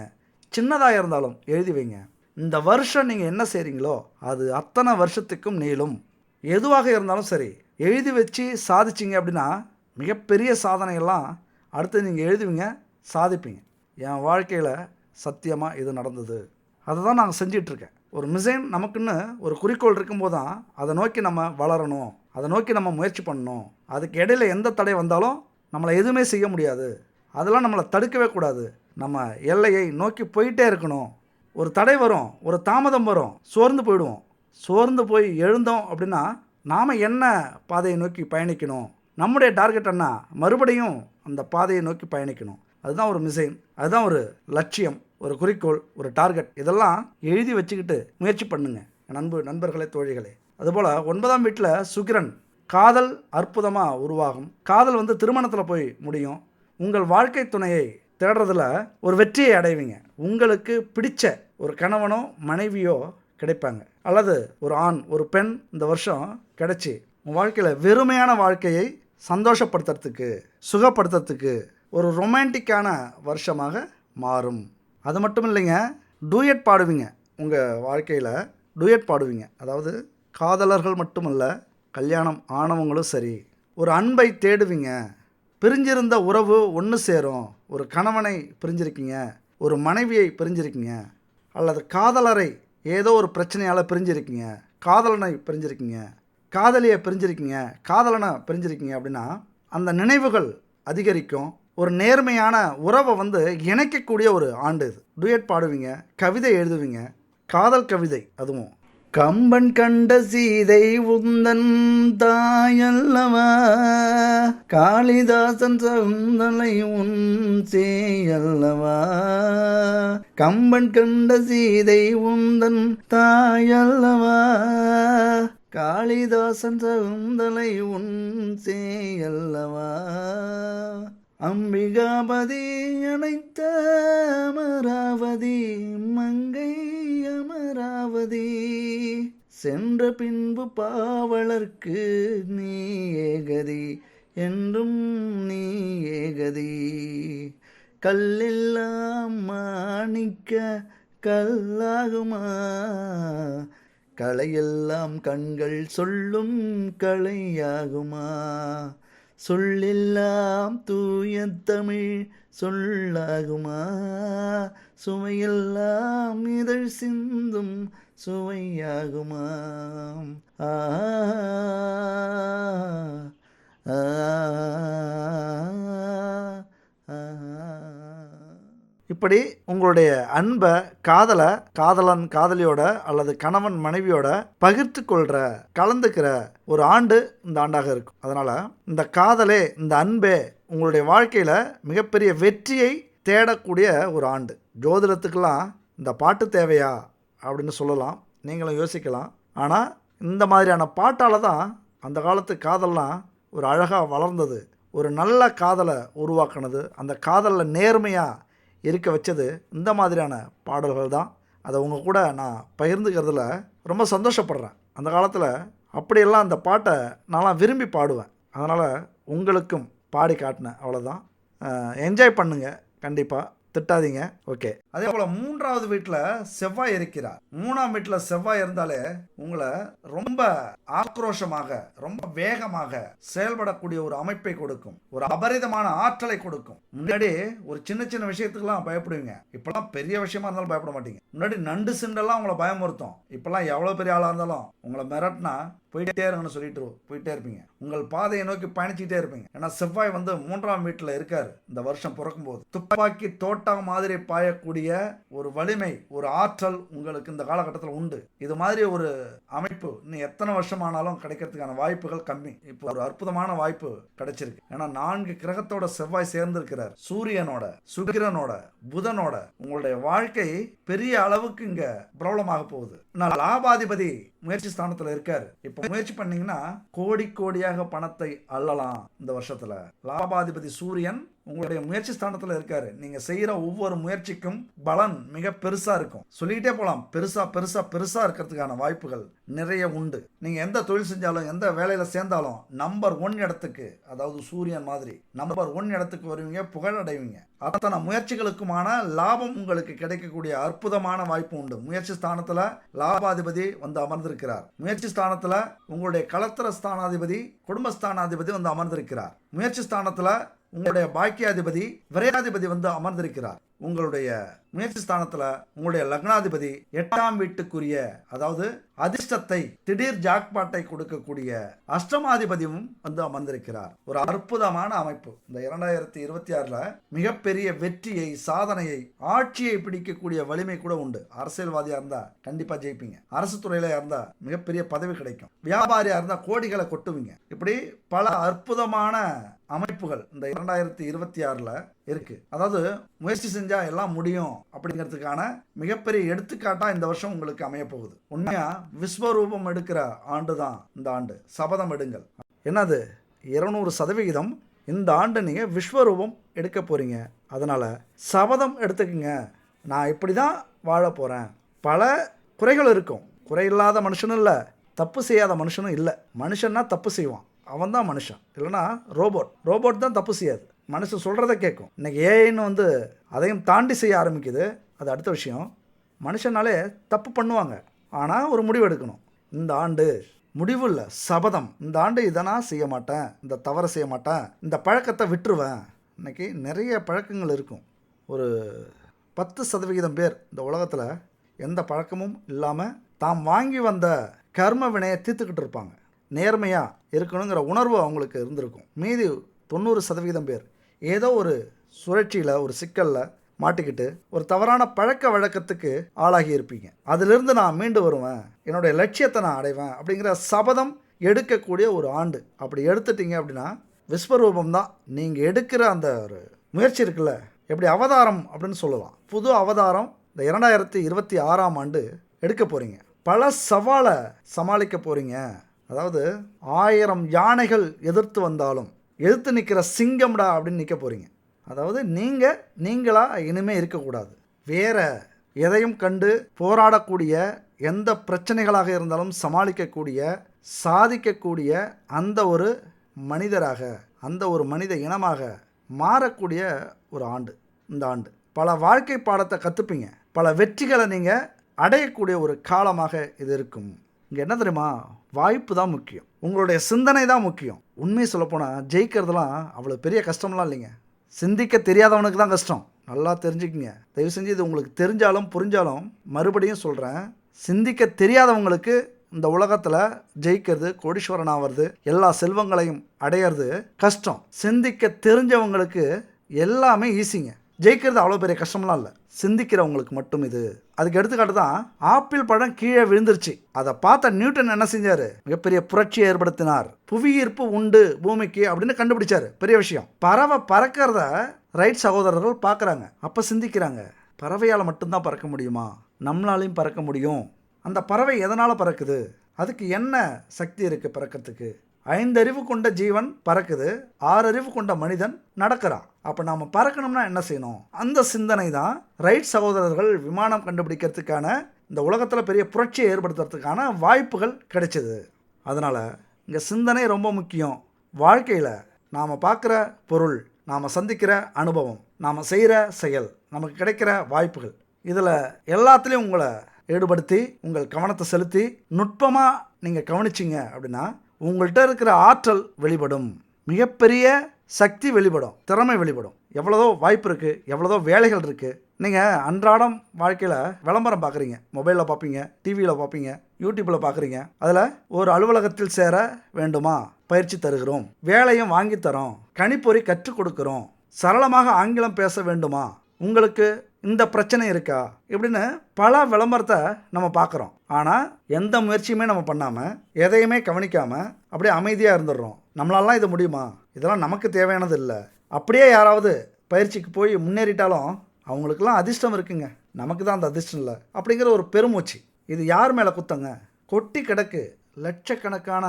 சின்னதாக இருந்தாலும் எழுதி வைங்க. இந்த வருஷம் நீங்கள் என்ன செய்கிறீங்களோ அது அத்தனை வருஷத்துக்கும் நீளும். எதுவாக இருந்தாலும் சரி எழுதி வச்சு சாதிச்சிங்க அப்படின்னா மிகப்பெரிய சாதனையெல்லாம் அடுத்து நீங்கள் எழுதுவீங்க, சாதிப்பீங்க. என் வாழ்க்கையில் சத்தியமாக இது நடந்தது, அதை தான் நாங்கள் செஞ்சிட்ருக்கேன். ஒரு மிஷன் நமக்குன்னு ஒரு குறிக்கோள் இருக்கும்போது தான் அதை நோக்கி நம்ம வளரணும், அதை நோக்கி நம்ம முயற்சி பண்ணணும். அதுக்கு இடையில் எந்த தடை வந்தாலும் நம்மளை எதுவுமே செய்ய முடியாது, அதெல்லாம் நம்மளை தடுக்கவே கூடாது. நம்ம எல்லையை நோக்கி போயிட்டே இருக்கணும். ஒரு தடை வரும், ஒரு தாமதம் வரும், சோர்ந்து போயிடுவோம். சோர்ந்து போய் எழுந்தோம் அப்படின்னா நாம் என்ன பாதையை நோக்கி பயணிக்கணும், நம்முடைய டார்கெட் என்ன, மறுபடியும் அந்த பாதையை நோக்கி பயணிக்கணும். அதுதான் ஒரு மிஷன், அதுதான் ஒரு லட்சியம், ஒரு குறிக்கோள், ஒரு டார்கெட். இதெல்லாம் எழுதி வச்சுக்கிட்டு முயற்சி பண்ணுங்க நண்பர்களே, தோழிகளே. அதுபோல் 9ஆம் வீட்டில் சுக்கிரன், காதல் அற்புதமாக உருவாகும். காதல் திருமணத்தில் போய் முடியும். உங்கள் வாழ்க்கை துணையை தேடுறதுல ஒரு வெற்றியை அடைவீங்க. உங்களுக்கு பிடிச்ச ஒரு கணவனோ மனைவியோ கிடைப்பாங்க, அல்லது ஒரு ஆண் ஒரு பெண் இந்த வருஷம் கிடைச்சி உங்கள் வாழ்க்கையில் வெறுமையான வாழ்க்கையை சந்தோஷப்படுத்துறதுக்கு சுகப்படுத்துறதுக்கு ஒரு ரொமான்டிக்கான வருஷமாக மாறும். அது மட்டும் இல்லைங்க, டூயட் பாடுவீங்க. உங்கள் வாழ்க்கையில் டூயட் பாடுவீங்க. அதாவது காதலர்கள் மட்டுமல்ல, கல்யாணம் ஆனவங்களும் சரி, ஒரு அன்பை தேடுவீங்க. பிரிஞ்சிருந்த உறவு ஒன்று சேரும். ஒரு கணவனை பிரிஞ்சிருக்கீங்க, ஒரு மனைவியை பிரிஞ்சிருக்கீங்க, அல்லது காதலரை ஏதோ ஒரு பிரச்சனையால் பிரிஞ்சிருக்கீங்க, காதலனை பிரிஞ்சிருக்கீங்க, காதலியை பிரிஞ்சிருக்கீங்க, காதலனை பிரிஞ்சிருக்கீங்க அப்படின்னா அந்த நினைவுகள் அதிகரிக்கும். ஒரு நேர்மையான உறவை இணைக்கக்கூடிய ஒரு ஆண்டு இது. டூயட் பாடுவீங்க, கவிதை எழுதுவீங்க, காதல் கவிதை. அதுவும் கம்பன் கண்ட சீதை உந்தன் தாயல்லவா, காளிதாசன் சகுந்தலை உன் சேயல்லவா. கம்பன் கண்ட சீதை உந்தன் தாயல்லவா, காளிதாசன் சகுந்தலை உன் சேயல்லவா. அம்பிகாபதி அனைத்த அமராவதி மங்கை அமராவதி, சென்ற பின்பு பாவலர்க்கு நீ ஏகதி என்றும் நீ ஏகதி. கல்லெல்லாம் மாணிக்க கல்லாகுமா, கலையெல்லாம் கண்கள் சொல்லும் கலையாகுமா. சொல்லெல்லாம் தூய தமிழ் சொல்லாகுமா, சுவையெல்லாம் இதழ் சிந்தும் சுவையாகுமா. ஆ ஆ இப்படி உங்களுடைய அன்பை காதலன் காதலியோட அல்லது கணவன் மனைவியோட பகிர்ந்து கொள்கிற கலந்துக்கிற ஒரு ஆண்டு இந்த ஆண்டாக இருக்கும். அதனால் இந்த காதலே இந்த அன்பே உங்களுடைய வாழ்க்கையில் மிகப்பெரிய வெற்றியை தேடக்கூடிய ஒரு ஆண்டு. ஜோதிடத்துக்கெல்லாம் இந்த பாட்டு தேவையா அப்படின்னு சொல்லலாம், நீங்களும் யோசிக்கலாம். ஆனால் இந்த மாதிரியான பாட்டால் தான் அந்த காலத்து காதல்லாம் ஒரு அழகாக வளர்ந்தது, ஒரு நல்ல காதலை உருவாக்குனது, அந்த காதலில் நேர்மையாக இருக்க வச்சது இந்த மாதிரியான பாடல்கள் தான். அதை உங்கள் கூட நான் பகிர்ந்துக்கிறதுல ரொம்ப சந்தோஷப்படுறேன். அந்த காலத்தில் அப்படியெல்லாம் அந்த பாட்டை நான்லாம் விரும்பி பாடுவேன். அதனால் உங்களுக்கும் பாடி காட்டினேன், அவ்வளோதான். என்ஜாய் பண்ணுங்கள், கண்டிப்பாக திட்டாதீங்க. ஓகே. அதே போல் 3வது வீட்டில் செவ்வாய் இருக்கிறார். 3ஆம் வீட்டில் செவ்வாய் இருந்தாலே உங்களை ரொம்ப ஆக்ரோஷமாக ரொம்ப வேகமாக செயல்படக்கூடிய ஒரு அமைப்பை கொடுக்கும், ஒரு அபரிதமான ஆற்றலை கொடுக்கும். முன்னாடி ஒரு சின்ன சின்ன விஷயத்துக்கெல்லாம் பயப்படுவீங்க, இப்பெல்லாம் பெரிய விஷயமா இருந்தாலும் பயப்பட மாட்டீங்க. முன்னாடி நண்டு சிண்டெல்லாம் உங்களை பயமுறுத்தும், இப்பெல்லாம் எவ்வளோ பெரிய ஆளாக இருந்தாலும் உங்களை மிரட்டினா போயிட்டே இருங்கன்னு சொல்லிட்டு போயிட்டே இருப்பீங்க. உங்கள் பாதையை நோக்கி பயணிச்சுட்டே இருப்பீங்க. ஏன்னா செவ்வாய் 3ஆம் வீட்டில் இருக்காரு. இந்த வருஷம் பிறக்கும் போது துப்பாக்கி தோட்டா மாதிரி பாயக்கூடிய ஒரு வலிமை, ஒரு ஆற்றல் உங்களுக்கு இந்த காலகட்டத்தில் உண்டு. இது மாதிரி ஒரு அமைப்பு இன்னும் எத்தனை வருஷம் ஆனாலும் கிடைக்கிறதுக்கான வாய்ப்புகள் கம்மி. இப்போ ஒரு அற்புதமான வாய்ப்பு கிடைச்சிருக்கு. ஏன்னா 4 கிரகத்தோட செவ்வாய் சேர்ந்திருக்கிறார். சூரியனோட, சுக்கிரனோட, புதனோட. உங்களுடைய வாழ்க்கை பெரிய அளவுக்கு இங்க பிரபலமாக போகுது. நான் லாபாதிபதி முயற்சி ஸ்தானத்துல இருக்காரு. இப்ப முயற்சி பண்ணீங்கன்னா கோடி கோடியாக பணத்தை அள்ளலாம். இந்த வருஷத்துல லாபாதிபதி சூரியன் உங்களுடைய முயற்சி ஸ்தானத்துல இருக்காரு. நீங்க செய்யற ஒவ்வொரு முயற்சிக்கும் பலன் மிக பெருசா இருக்கும். சொல்லிக்கிட்டே போலாம், பெருசா பெருசா பெருசா இருக்கிறதுக்கான வாய்ப்புகள் நிறைய உண்டு. நீங்க எந்த தொழில் செஞ்சாலும் எந்த வேலையில சேர்ந்தாலும் நம்பர் 1 இடத்துக்கு, அதாவது சூரியன் மாதிரி நம்பர் 1 இடத்துக்கு வருவீங்க, புகழ் அடைவீங்க. அத்தனை முயற்சிகளுக்குமான லாபம் உங்களுக்கு கிடைக்கக்கூடிய அற்புதமான வாய்ப்பு உண்டு. முயற்சி ஸ்தானத்துல லாபாதிபதி அமர்ந்திருக்கிறார். முயற்சி ஸ்தானத்துல உங்களுடைய களத்திர ஸ்தானாதிபதி, குடும்பஸ்தானாதிபதி அமர்ந்திருக்கிறார். முயற்சி ஸ்தானத்துல உங்களுடைய பாக்கியாதிபதி, விரையாதிபதி அமர்ந்திருக்கிறார். உங்களுடைய முயற்சி ஸ்தானத்துல உங்களுடைய லக்னாதிபதி 8ஆம் வீட்டுக்குரிய, அதாவது அதிர்ஷ்டத்தை, திடீர் ஜாக்பாட்டை கொடுக்கக்கூடிய அஷ்டமாதிபதியும் அமர்ந்திருக்கிறார். ஒரு அற்புதமான அமைப்பு. இந்த 2026ல மிகப்பெரிய வெற்றியை, சாதனையை, ஆட்சியை பிடிக்கக்கூடிய வலிமை கூட உண்டு. அரசியல்வாதியா இருந்தா கண்டிப்பா ஜெயிப்பீங்க. அரசு துறையில இருந்தா மிகப்பெரிய பதவி கிடைக்கும். வியாபாரியா இருந்தா கோடிகளை கொட்டுவீங்க. இப்படி பல அற்புதமான அமைப்புகள் இந்த 2026ல இருக்கு. அதாவது முயற்சி செஞ்சா எல்லாம் முடியும் அப்படிங்கிறதுக்கான மிகப்பெரிய எடுத்துக்காட்டா இந்த வருஷம் உங்களுக்கு அமைய போகுது. உண்மையா விஸ்வரூபம் எடுக்கிற ஆண்டு தான் இந்த ஆண்டு. சபதம் எடுங்கள். என்னது 200% இந்த ஆண்டு நீங்க விஸ்வரூபம் எடுக்க போறீங்க அதனால் சபதம் எடுத்துக்கங்க, நான் இப்படி தான் வாழ போகிறேன். பல குறைகள் இருக்கும், குறை இல்லாத மனுஷனும் இல்லை, தப்பு செய்யாத மனுஷனும் இல்லை. மனுஷன்னா தப்பு செய்வான், அவன் தான் மனுஷன். இல்லைனா ரோபோட் தான் தப்பு செய்யாது, மனுஷன் சொல்கிறத கேட்கும். இன்றைக்கி ஏஐன்னு அதையும் தாண்டி செய்ய ஆரம்பிக்குது, அது அடுத்த விஷயம். மனுஷனாலே தப்பு பண்ணுவாங்க, ஆனால் ஒரு முடிவு எடுக்கணும். இந்த ஆண்டு முடிவு இல்லை, சபதம். இந்த ஆண்டு இதை நான் செய்ய மாட்டேன், இந்த தவறை செய்ய மாட்டேன், இந்த பழக்கத்தை விட்டுருவேன். இன்றைக்கி நிறைய பழக்கங்கள் இருக்கும். ஒரு 10% பேர் இந்த உலகத்தில் எந்த பழக்கமும் இல்லாமல் தாம் வாங்கி வந்த கர்ம வினையை தீர்த்துக்கிட்டு இருப்பாங்க. நேர்மையாக இருக்கணுங்கிற உணர்வு அவங்களுக்கு இருந்திருக்கும். மீதி 90% பேர் ஏதோ ஒரு சுழற்சியில், ஒரு சிக்கலில் மாட்டிக்கிட்டு ஒரு தவறான பழக்க வழக்கத்துக்கு ஆளாகி இருப்பீங்க. அதிலிருந்து நான் மீண்டு வருவேன், என்னுடைய லட்சியத்தை நான் அடைவேன் அப்படிங்கிற சபதம் எடுக்கக்கூடிய ஒரு ஆண்டு. அப்படி எடுத்துட்டீங்க அப்படின்னா விஸ்வரூபம் தான் நீங்கள் எடுக்கிற அந்த ஒரு முயற்சி இருக்குல்ல, எப்படி அவதாரம் அப்படின்னு சொல்லலாம். புது அவதாரம் இந்த 2026ஆம் ஆண்டு எடுக்க போகிறீங்க. பல சவாலை சமாளிக்க போகிறீங்க. அதாவது 1000 யானைகள் எதிர்த்து வந்தாலும் எதிர்த்து நிற்கிற சிங்கம்டா அப்படின்னு நிற்க போகிறீங்க. அதாவது நீங்களாக இனிமேல் இருக்கக்கூடாது. வேறு எதையும் கண்டு போராடக்கூடிய, எந்த பிரச்சனைகளாக இருந்தாலும் சமாளிக்கக்கூடிய, சாதிக்கக்கூடிய அந்த ஒரு மனிதராக, அந்த ஒரு மனித இனமாக மாறக்கூடிய ஒரு ஆண்டு இந்த ஆண்டு. பல வாழ்க்கை பாடத்தை கற்றுப்பீங்க, பல வெற்றிகளை நீங்கள் அடையக்கூடிய ஒரு காலமாக இது இருக்கும். இங்கே என்ன தெரியுமா, வாய்ப்பு தான் முக்கியம், உங்களுடைய சிந்தனை தான் முக்கியம். உண்மையை சொல்லப்போனால் ஜெயிக்கிறதுலாம் அவ்வளோ பெரிய கஷ்டம்லாம் இல்லைங்க. சிந்திக்க தெரியாதவனுக்கு தான் கஷ்டம், நல்லா தெரிஞ்சுக்கிங்க. தயவு செஞ்சு இது உங்களுக்கு தெரிஞ்சாலும் புரிஞ்சாலும் மறுபடியும் சொல்கிறேன், சிந்திக்க தெரியாதவங்களுக்கு இந்த உலகத்தில் ஜெயிக்கிறது, கோடீஸ்வரன் ஆகிறது, எல்லா செல்வங்களையும் அடையிறது கஷ்டம். சிந்திக்க தெரிஞ்சவங்களுக்கு எல்லாமே ஈஸிங்க. ஜெயிக்கிறது அவ்வளோ பெரிய கஷ்டம்லாம் இல்லை, சிந்திக்கிறவங்களுக்கு மட்டும் இது. அதுக்கு எடுத்துக்காட்டு தான் ஆப்பிள் பழம் கீழே விழுந்துருச்சு, அதை பார்த்த நியூட்டன் என்ன செஞ்சார், மிகப்பெரிய புரட்சியை ஏற்படுத்தினார். புவியீர்ப்பு உண்டு பூமிக்கு அப்படின்னு கண்டுபிடிச்சார், பெரிய விஷயம். பறவை பறக்கிறத ரைட் சகோதரர்கள் பார்க்குறாங்க, அப்போ சிந்திக்கிறாங்க, பறவையால் மட்டும்தான் பறக்க முடியுமா, நம்மளாலையும் பறக்க முடியும். அந்த பறவை எதனால் பறக்குது, அதுக்கு என்ன சக்தி இருக்குது பறக்கிறதுக்கு? 5 அறிவு கொண்ட ஜீவன் பறக்குது, 6 அறிவு கொண்ட மனிதன் நடக்கிறான். அப்போ நாம் பறக்கணும்னா என்ன செய்யணும்? அந்த சிந்தனை தான் ரைட் சகோதரர்கள் விமானம் கண்டுபிடிக்கிறதுக்கான, இந்த உலகத்தில் பெரிய புரட்சியை ஏற்படுத்துறதுக்கான வாய்ப்புகள் கிடைச்சிது. அதனால் இங்கே சிந்தனை ரொம்ப முக்கியம். வாழ்க்கையில் நாம் பார்க்குற பொருள், நாம் சந்திக்கிற அனுபவம், நாம் செய்கிற செயல், நமக்கு கிடைக்கிற வாய்ப்புகள், இதில் எல்லாத்துலேயும் உங்களை ஈடுபடுத்தி உங்கள் கவனத்தை செலுத்தி நுட்பமாக நீங்கள் கவனிச்சிங்க அப்படின்னா உங்கள்கிட்ட இருக்கிற ஆற்றல் வெளிப்படும், மிகப்பெரிய சக்தி வெளிப்படும், திறமை வெளிப்படும். எவ்வளோதோ வாய்ப்பு இருக்குது, எவ்வளோதோ வேலைகள் இருக்குது. நீங்கள் அன்றாடம் வாழ்க்கையில் விளம்பரம் பார்க்குறீங்க, மொபைலில் பார்ப்பீங்க, டிவியில் பார்ப்பீங்க, யூடியூப்பில் பார்க்குறீங்க. அதில் ஒரு அலுவலகத்தில் சேர வேண்டுமா, பயிற்சி தருகிறோம், வேலையும் வாங்கித்தரோம், கணிப்பொறி கற்றுக் கொடுக்குறோம், சரளமாக ஆங்கிலம் பேச வேண்டுமா, உங்களுக்கு இந்த பிரச்சனை இருக்கா, இப்படின்னு பல விளம்பரத்தை நம்ம பார்க்குறோம். ஆனால் எந்த முயற்சியுமே நம்ம பண்ணாமல், எதையுமே கவனிக்காமல் அப்படியே அமைதியாக இருந்துடுறோம். நம்மளாலாம் இது முடியுமா, இதெல்லாம் நமக்கு தேவையானது இல்லை. அப்படியே யாராவது பயிற்சிக்கு போய் முன்னேறிட்டாலும் அவங்களுக்கெல்லாம் அதிர்ஷ்டம் இருக்குங்க, நமக்கு தான் அந்த அதிர்ஷ்டம் இல்லை அப்படிங்கிற ஒரு பெருமூச்சு. இது யார் மேலே குத்தங்க? கொட்டி கிடக்கு லட்சக்கணக்கான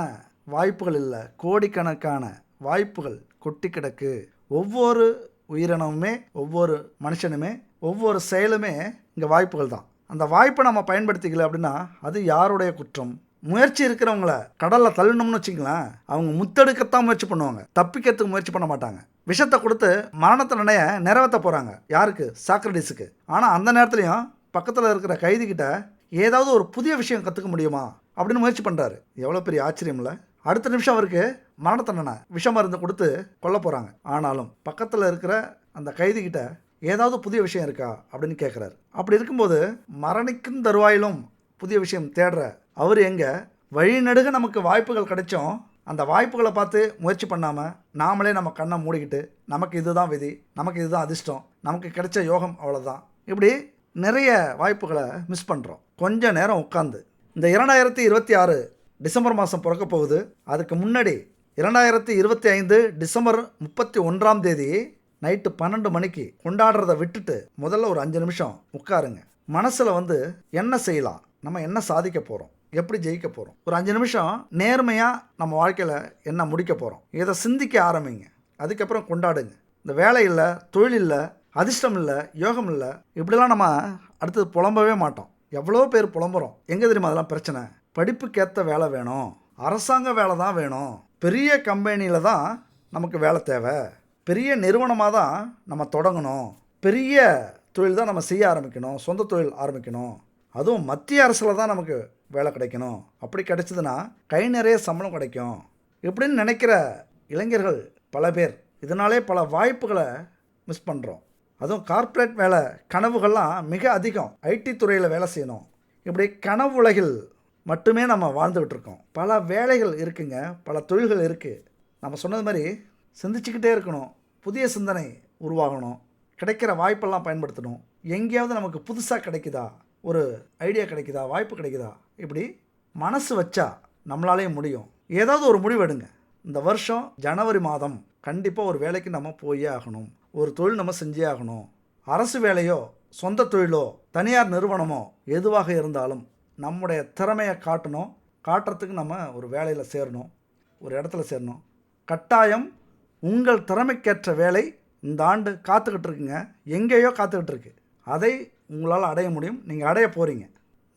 வாய்ப்புகள் இல்லை, கோடிக்கணக்கான வாய்ப்புகள் கொட்டி கிடக்கு. ஒவ்வொரு உயிரினமுமே, ஒவ்வொரு மனுஷனுமே, ஒவ்வொரு செயலுமே இங்கே வாய்ப்புகள் தான். அந்த வாய்ப்பை நம்ம பயன்படுத்திக்கல அப்படின்னா அது யாருடைய குற்றம்? முயற்சி இருக்கிறவங்கள கடலில் தள்ளணும்னு வச்சுங்களேன், அவங்க முத்தெடுக்கத்தான் முயற்சி பண்ணுவாங்க, தப்பிக்கிறதுக்கு முயற்சி பண்ண மாட்டாங்க. விஷத்தை கொடுத்து மரணத்தை நிறைவேற்ற போகிறாங்க, யாருக்கு? சாக்ரடிஸுக்கு. ஆனால் அந்த நேரத்துலையும் பக்கத்தில் இருக்கிற கைதிக்கிட்ட ஏதாவது ஒரு புதிய விஷயம் கற்றுக்க முடியுமா அப்படின்னு முயற்சி பண்ணுறாரு. எவ்வளோ பெரிய ஆச்சரியம் இல்லை? அடுத்த நிமிஷம் அவருக்கு மரண தண்டனை, விஷ மருந்து கொடுத்து கொல்ல போகிறாங்க. ஆனாலும் பக்கத்தில் இருக்கிற அந்த கைதிக்கிட்ட ஏதாவது புதிய விஷயம் இருக்கா அப்படின்னு கேட்குறாரு. அப்படி இருக்கும்போது மரணிக்கும் தருவாயிலும் புதிய விஷயம் தேடுற அவர் எங்கே? வழிநடுக நமக்கு வாய்ப்புகள் கிடைச்சோம், அந்த வாய்ப்புகளை பார்த்து முயற்சி பண்ணாமல் நாமளே நம்ம கண்ணை மூடிக்கிட்டு நமக்கு இதுதான் விதி, நமக்கு இதுதான் அதிர்ஷ்டம், நமக்கு கிடைச்ச யோகம் அவ்வளோதான், இப்படி நிறைய வாய்ப்புகளை மிஸ் பண்ணுறோம். கொஞ்சம் நேரம் உட்காந்து இந்த 2026 டிசம்பர் மாதம் பிறக்க போகுது. அதுக்கு முன்னாடி 2025 டிசம்பர் 31ஆம் தேதி நைட்டு 12 மணிக்கு கொண்டாடுறதை விட்டுட்டு முதல்ல ஒரு 5 நிமிஷம் உட்காருங்க. மனசில் என்ன செய்யலாம், நம்ம என்ன சாதிக்க போகிறோம், எப்படி ஜெயிக்க போகிறோம், ஒரு 5 நிமிஷம் நேர்மையாக நம்ம வாழ்க்கையில் என்ன முடிக்க போகிறோம், இதை சிந்திக்க ஆரம்பிங்க. அதுக்கப்புறம் கொண்டாடுங்க. இந்த வேலை இல்லை, தொழில் இல்லை, அதிர்ஷ்டம் இல்லை, யோகம் இல்லை, இப்படிலாம் நம்ம அடுத்தது புலம்பவே மாட்டோம். எவ்வளோ பேர் புலம்புறோம். எங்கே தெரியுமா அதெல்லாம் பிரச்சனை? படிப்புக்கேற்ற வேலை வேணும், அரசாங்க வேலை தான் வேணும், பெரிய கம்பெனியில் தான் நமக்கு வேலை தேவை, பெரிய நிறுவனமாக தான் நம்ம தொடங்கணும், பெரிய தொழில் தான் நம்ம செய்ய ஆரம்பிக்கணும், சொந்த தொழில் ஆரம்பிக்கணும், அதுவும் மத்திய அரசில் தான் நமக்கு வேலை கிடைக்கணும், அப்படி கிடைச்சதுன்னா கை நிறைய சம்பளம் கிடைக்கும் இப்படின்னு நினைக்கிற இளைஞர்கள் பல பேர். இதனாலே பல வாய்ப்புகளை மிஸ் பண்ணுறோம். அதுவும் கார்ப்பரேட் வேலை கனவுகள்லாம் மிக அதிகம். ஐடி துறையில் வேலை செய்யணும், இப்படி கனவு உலகில் மட்டுமே நம்ம வாழ்ந்துக்கிட்டு இருக்கோம். பல வேலைகள் இருக்குங்க, பல தொழில்கள் இருக்குது. நம்ம சொன்னது மாதிரி சிந்திச்சுக்கிட்டே இருக்கணும், புதிய சிந்தனை உருவாகணும், கிடைக்கிற வாய்ப்பெல்லாம் பயன்படுத்தணும். எங்கேயாவது நமக்கு புதுசாக கிடைக்குதா, ஒரு ஐடியா கிடைக்குதா, வாய்ப்பு கிடைக்குதா, இப்படி மனசு வச்சா நம்மளாலே முடியும். ஏதாவது ஒரு முடிவு எடுங்க. இந்த வருஷம் ஜனவரி மாதம் கண்டிப்பாக ஒரு வேலைக்கு நம்ம போயே ஆகணும், ஒரு தொழில் நம்ம செஞ்சே ஆகணும். அரசு வேலையோ சொந்த தொழிலோ தனியார் நிறுவனமோ எதுவாக இருந்தாலும் நம்முடைய திறமையை காட்டுறதுக்கு நம்ம ஒரு வேலையில் சேரணும், ஒரு இடத்துல சேரணும். கட்டாயம் உங்கள் திறமைக்கேற்ற வேலை இந்த ஆண்டு காத்துக்கிட்டு இருக்குங்க, எங்கேயோ காத்துக்கிட்டு இருக்கு. அதை உங்களால் அடைய முடியும், நீங்கள் அடைய போகிறீங்க.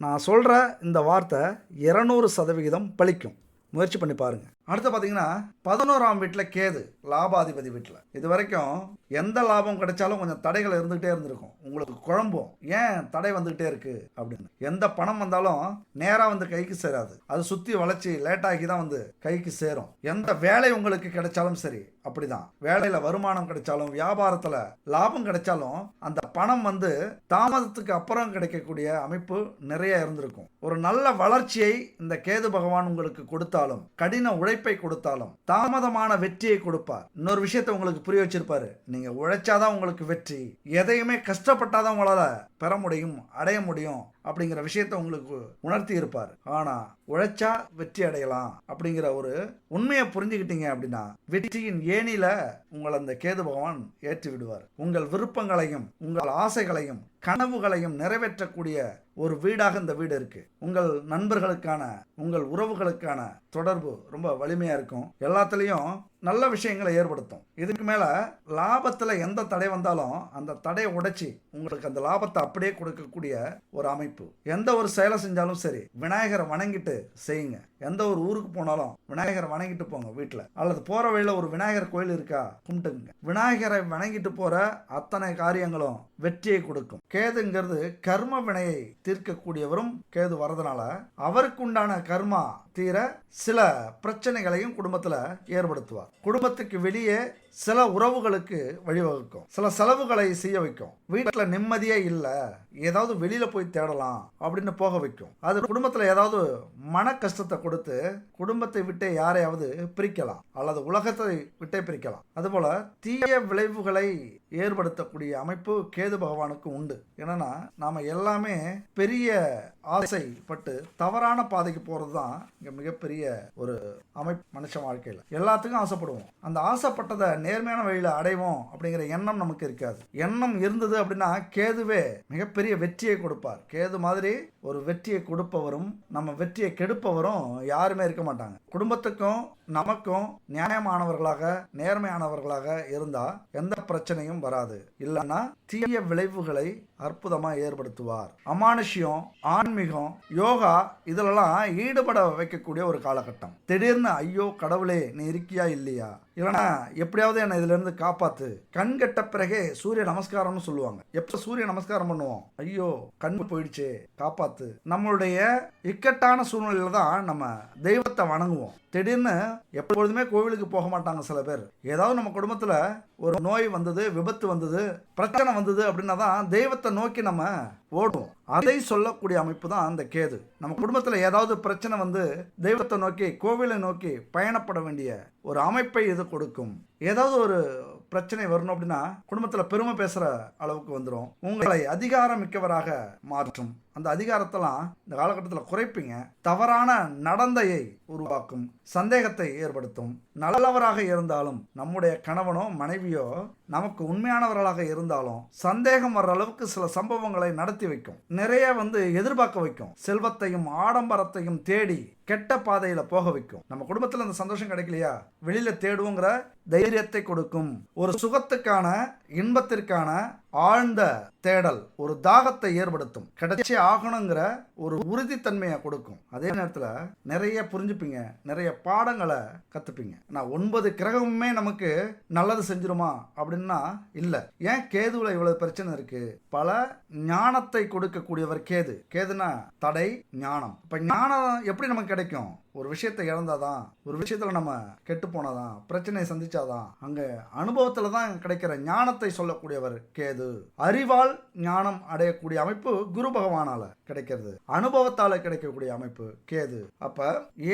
நான் சொல்கிற இந்த வார்த்தை 200% பலிக்கும். முயற்சி பண்ணி பாருங்கள். அடுத்து பார்த்தீங்கன்னா 11ஆம் வீட்டில் கேது, லாபாதிபதி வீட்டில். இது வரைக்கும் எந்த லாபம் கிடைச்சாலும் கொஞ்சம் தடைகள் இருந்துகிட்டே இருந்திருக்கும். உங்களுக்கு குழம்பும், ஏன் தடை வந்துகிட்டே இருக்கு அப்படின்னு. எந்த பணம் வந்தாலும் நேராக வந்து கைக்கு சேராது, அது சுற்றி வளைச்சி லேட்டாகி தான் வந்து கைக்கு சேரும். எந்த வேலை உங்களுக்கு கிடைச்சாலும் சரி அப்படிதான். வேலையில் வருமானம் கிடைச்சாலும் வியாபாரத்தில் லாபம் கிடைச்சாலும் அந்த பணம் வந்து தாமதத்துக்கு அப்புறம் கிடைக்கக்கூடிய அமைப்பு நிறைய இருந்திருக்கும். ஒரு நல்ல வளர்ச்சியை இந்த கேது பகவான் உங்களுக்கு கொடுத்தாலும், கடின உழைப்பை கொடுத்தாலும், தாமதமான வெற்றியை கொடுப்பார். இன்னொரு விஷயத்தை உங்களுக்கு புரிய வச்சிருப்பாரு, நீங்க உழைச்சாதான் உங்களுக்கு வெற்றி, எதையுமே கஷ்டப்பட்டாதான் உங்களால பெற முடியும், அடைய முடியும் அப்படிங்கிற விஷயத்தை உங்களுக்கு உணர்த்தி இருப்பார். ஆனா உழைச்சா வெற்றி அடையலாம் அப்படிங்கிற ஒரு உண்மையை புரிஞ்சுக்கிட்டீங்க அப்படின்னா வெற்றியின் ஏணியில உங்களை அந்த கேது பகவான் ஏற்றி விடுவார். உங்கள் விருப்பங்களையும் உங்கள் ஆசைகளையும் கனவுகளையும் நிறைவேற்றக்கூடிய ஒரு வீடாக இந்த வீடு இருக்கு. உங்கள் நண்பர்களுக்கான, உங்கள் உறவுகளுக்கான தொடர்பு ரொம்ப வலிமையா இருக்கும். எல்லாத்துலேயும் நல்ல விஷயங்களை ஏற்படுத்தும். இதுக்கு மேல லாபத்துல எந்த தடை வந்தாலும் அந்த தடையை உடைச்சி உங்களுக்கு அந்த லாபத்தை அப்படியே கொடுக்கக்கூடிய ஒரு அமைப்பு. எந்த ஒரு செயலை செஞ்சாலும் சரி விநாயகரை வணங்கிட்டு செய்யுங்க. எந்த ஒரு ஊருக்கு போனாலும் விநாயகரை வணங்கிட்டு போங்க வீட்டுல, அல்லது போற வழியில ஒரு விநாயகர் கோயில் இருக்கா கும்பிட்டுங்க. விநாயகரை வணங்கிட்டு போற அத்தனை காரியங்களும் வெற்றியை கொடுக்கும். கேதுங்கிறது கர்ம வினையை தீர்க்கக்கூடியவரும் கேது வரதுனால அவருக்கு உண்டான கர்மா தீர சில பிரச்சனைகளையும் குடும்பத்துல ஏற்படுத்துவார். குடும்பத்துக்கு வெளியே சில உறவுகளுக்கு வழிவகுக்கும், சில செலவுகளை செய்ய வைக்கும். வீட்டுல நிம்மதியே இல்லை, ஏதாவது வெளியில போய் தேடலாம் அப்படின்னு போக வைக்கும். அது குடும்பத்துல ஏதாவது மன கஷ்டத்தை கொடுத்து குடும்பத்தை விட்டே யாரையாவது பிரிக்கலாம், அல்லது உலகத்தை விட்டே பிரிக்கலாம். அதுபோல தீய விளைவுகளை ஏற்படுத்தக்கூடிய அமைப்பு கேது பகவானுக்கு உண்டு. என்னன்னா நாம எல்லாமே பெரிய ஆசைப்பட்டு தவறான பாதைக்கு போறதுதான் இங்க மிகப்பெரிய ஒரு அமைப்பு. மனுஷ வாழ்க்கையில எல்லாத்துக்கும் ஆசைப்படுவோம், அந்த ஆசைப்பட்டதை நேர்மையான வழியில அடைவோம் அப்படிங்கிற எண்ணம் நமக்கு இருக்காது. எண்ணம் இருந்தது அப்படின்னா கேதுவே மிகப்பெரிய வெற்றியை கொடுப்பார். கேது மாதிரி ஒரு வெற்றியை கொடுப்பவரும் நம்ம வெற்றியை கெடுப்பவரும் யாருமே இருக்க மாட்டாங்க. குடும்பத்துக்கும் நமக்கும் நியாயமானவர்களாக நேர்மையானவர்களாக இருந்தா எந்த பிரச்சனையும் வராது. இல்லைன்னா தீய விளைவுகளை அற்புதமா ஏற்படுத்துவார். அமானுஷ்யம், ஆன்மீகம், யோகா இதிலெல்லாம் ஈடுபட வைக்கக்கூடிய ஒரு காலகட்டம். திடீர்னு ஐயோ கடவுளே நீ இருக்கியா இல்லையா, இல்லைனா எப்படியாவது என்னை இதுல இருந்து காப்பாத்து. கண் கெட்ட பிறகே சூரிய நமஸ்காரம்னு சொல்லுவாங்க. எப்ப சூரிய நமஸ்காரம் பண்ணுவோம், ஐயோ கண் போயிடுச்சு காப்பாத்து. நம்மளுடைய இக்கட்டான சூழ்நிலையில தான் நம்ம தெய்வத்தை வணங்குவோம். திடீர்னு எப்பொழுதுமே கோவிலுக்கு போக மாட்டாங்க சில பேர். ஏதாவது நம்ம குடும்பத்துல ஒரு நோய் வந்தது, விபத்து வந்தது, பிரச்சனை வந்தது அப்படின்னா தான் தெய்வத்தை நோக்கி நம்ம ஓடுவோம். அதை சொல்லக்கூடிய அமைப்பு தான் அந்த கேது. நம்ம குடும்பத்துல ஏதாவது பிரச்சனை வந்து தெய்வத்தை நோக்கி, கோவிலை நோக்கி பயணப்பட வேண்டிய ஒரு அமைப்பை இது கொடுக்கும். ஏதாவது ஒரு பிரச்சனை வரணும் அப்படின்னா குடும்பத்துல பெருமை பேசுற அளவுக்கு வந்துடும். உங்களை அதிகாரம் மிக்கவராக மாற்றும். அந்த அதிகாரத்தெல்லாம் இந்த காலகட்டத்தில் குறைப்பீங்க. தவறான நடந்தையை உருவாக்கும், சந்தேகத்தை ஏற்படுத்தும். நல்லவராக இருந்தாலும் நம்முடைய கணவனோ மனைவியோ நமக்கு உண்மையானவர்களாக இருந்தாலும் சந்தேகம் வர்ற அளவுக்கு சில சம்பவங்களை நடத்தி வைக்கும். நிறைய எதிர்பார்க்க வைக்கும். செல்வத்தையும் ஆடம்பரத்தையும் தேடி கெட்ட பாதையில போக வைக்கும். நம்ம குடும்பத்துல அந்த சந்தோஷம் கிடைக்கலையா, வெளியில தேடுவோங்கிற தைரியத்தை கொடுக்கும். ஒரு சுகத்துக்கான, இன்பத்திற்கான, ஆழ்ந்த தேடல், ஒரு தாகத்தை ஏற்படுத்தும். கிடைச்சே ஆகணுங்கிற ஒரு உறுதித்தன்மையை கொடுக்கும். அதே நேரத்தில் நிறைய புரிஞ்சுப்பீங்க, நிறைய பாடங்களை கற்றுப்பீங்க. நான் 9 கிரகமுமே நமக்கு நல்லது செஞ்சிருமா அப்படின்னா இல்லை. ஏன் கேதுவில் இவ்வளவு பிரச்சனை இருக்கு? பல ஞானத்தை கொடுக்கக்கூடியவர் கேது. கேதுனா தடை, ஞானம். இப்போ ஞானம் எப்படி நமக்கு கிடைக்கும்? ஒரு விஷயத்தை இழந்தாதான், ஒரு விஷயத்துல நம்ம கெட்டு போனாதான், பிரச்சனையை சந்திச்சாதான், அங்க அனுபவத்துல தான் கிடைக்கிற ஞானத்தை சொல்லக்கூடியவர் கேது. அறிவால் ஞானம் அடையக்கூடிய அமைப்பு குரு பகவானால கிடைக்கிறது. அனுபவத்தால கிடைக்கக்கூடிய அமைப்பு கேது. அப்ப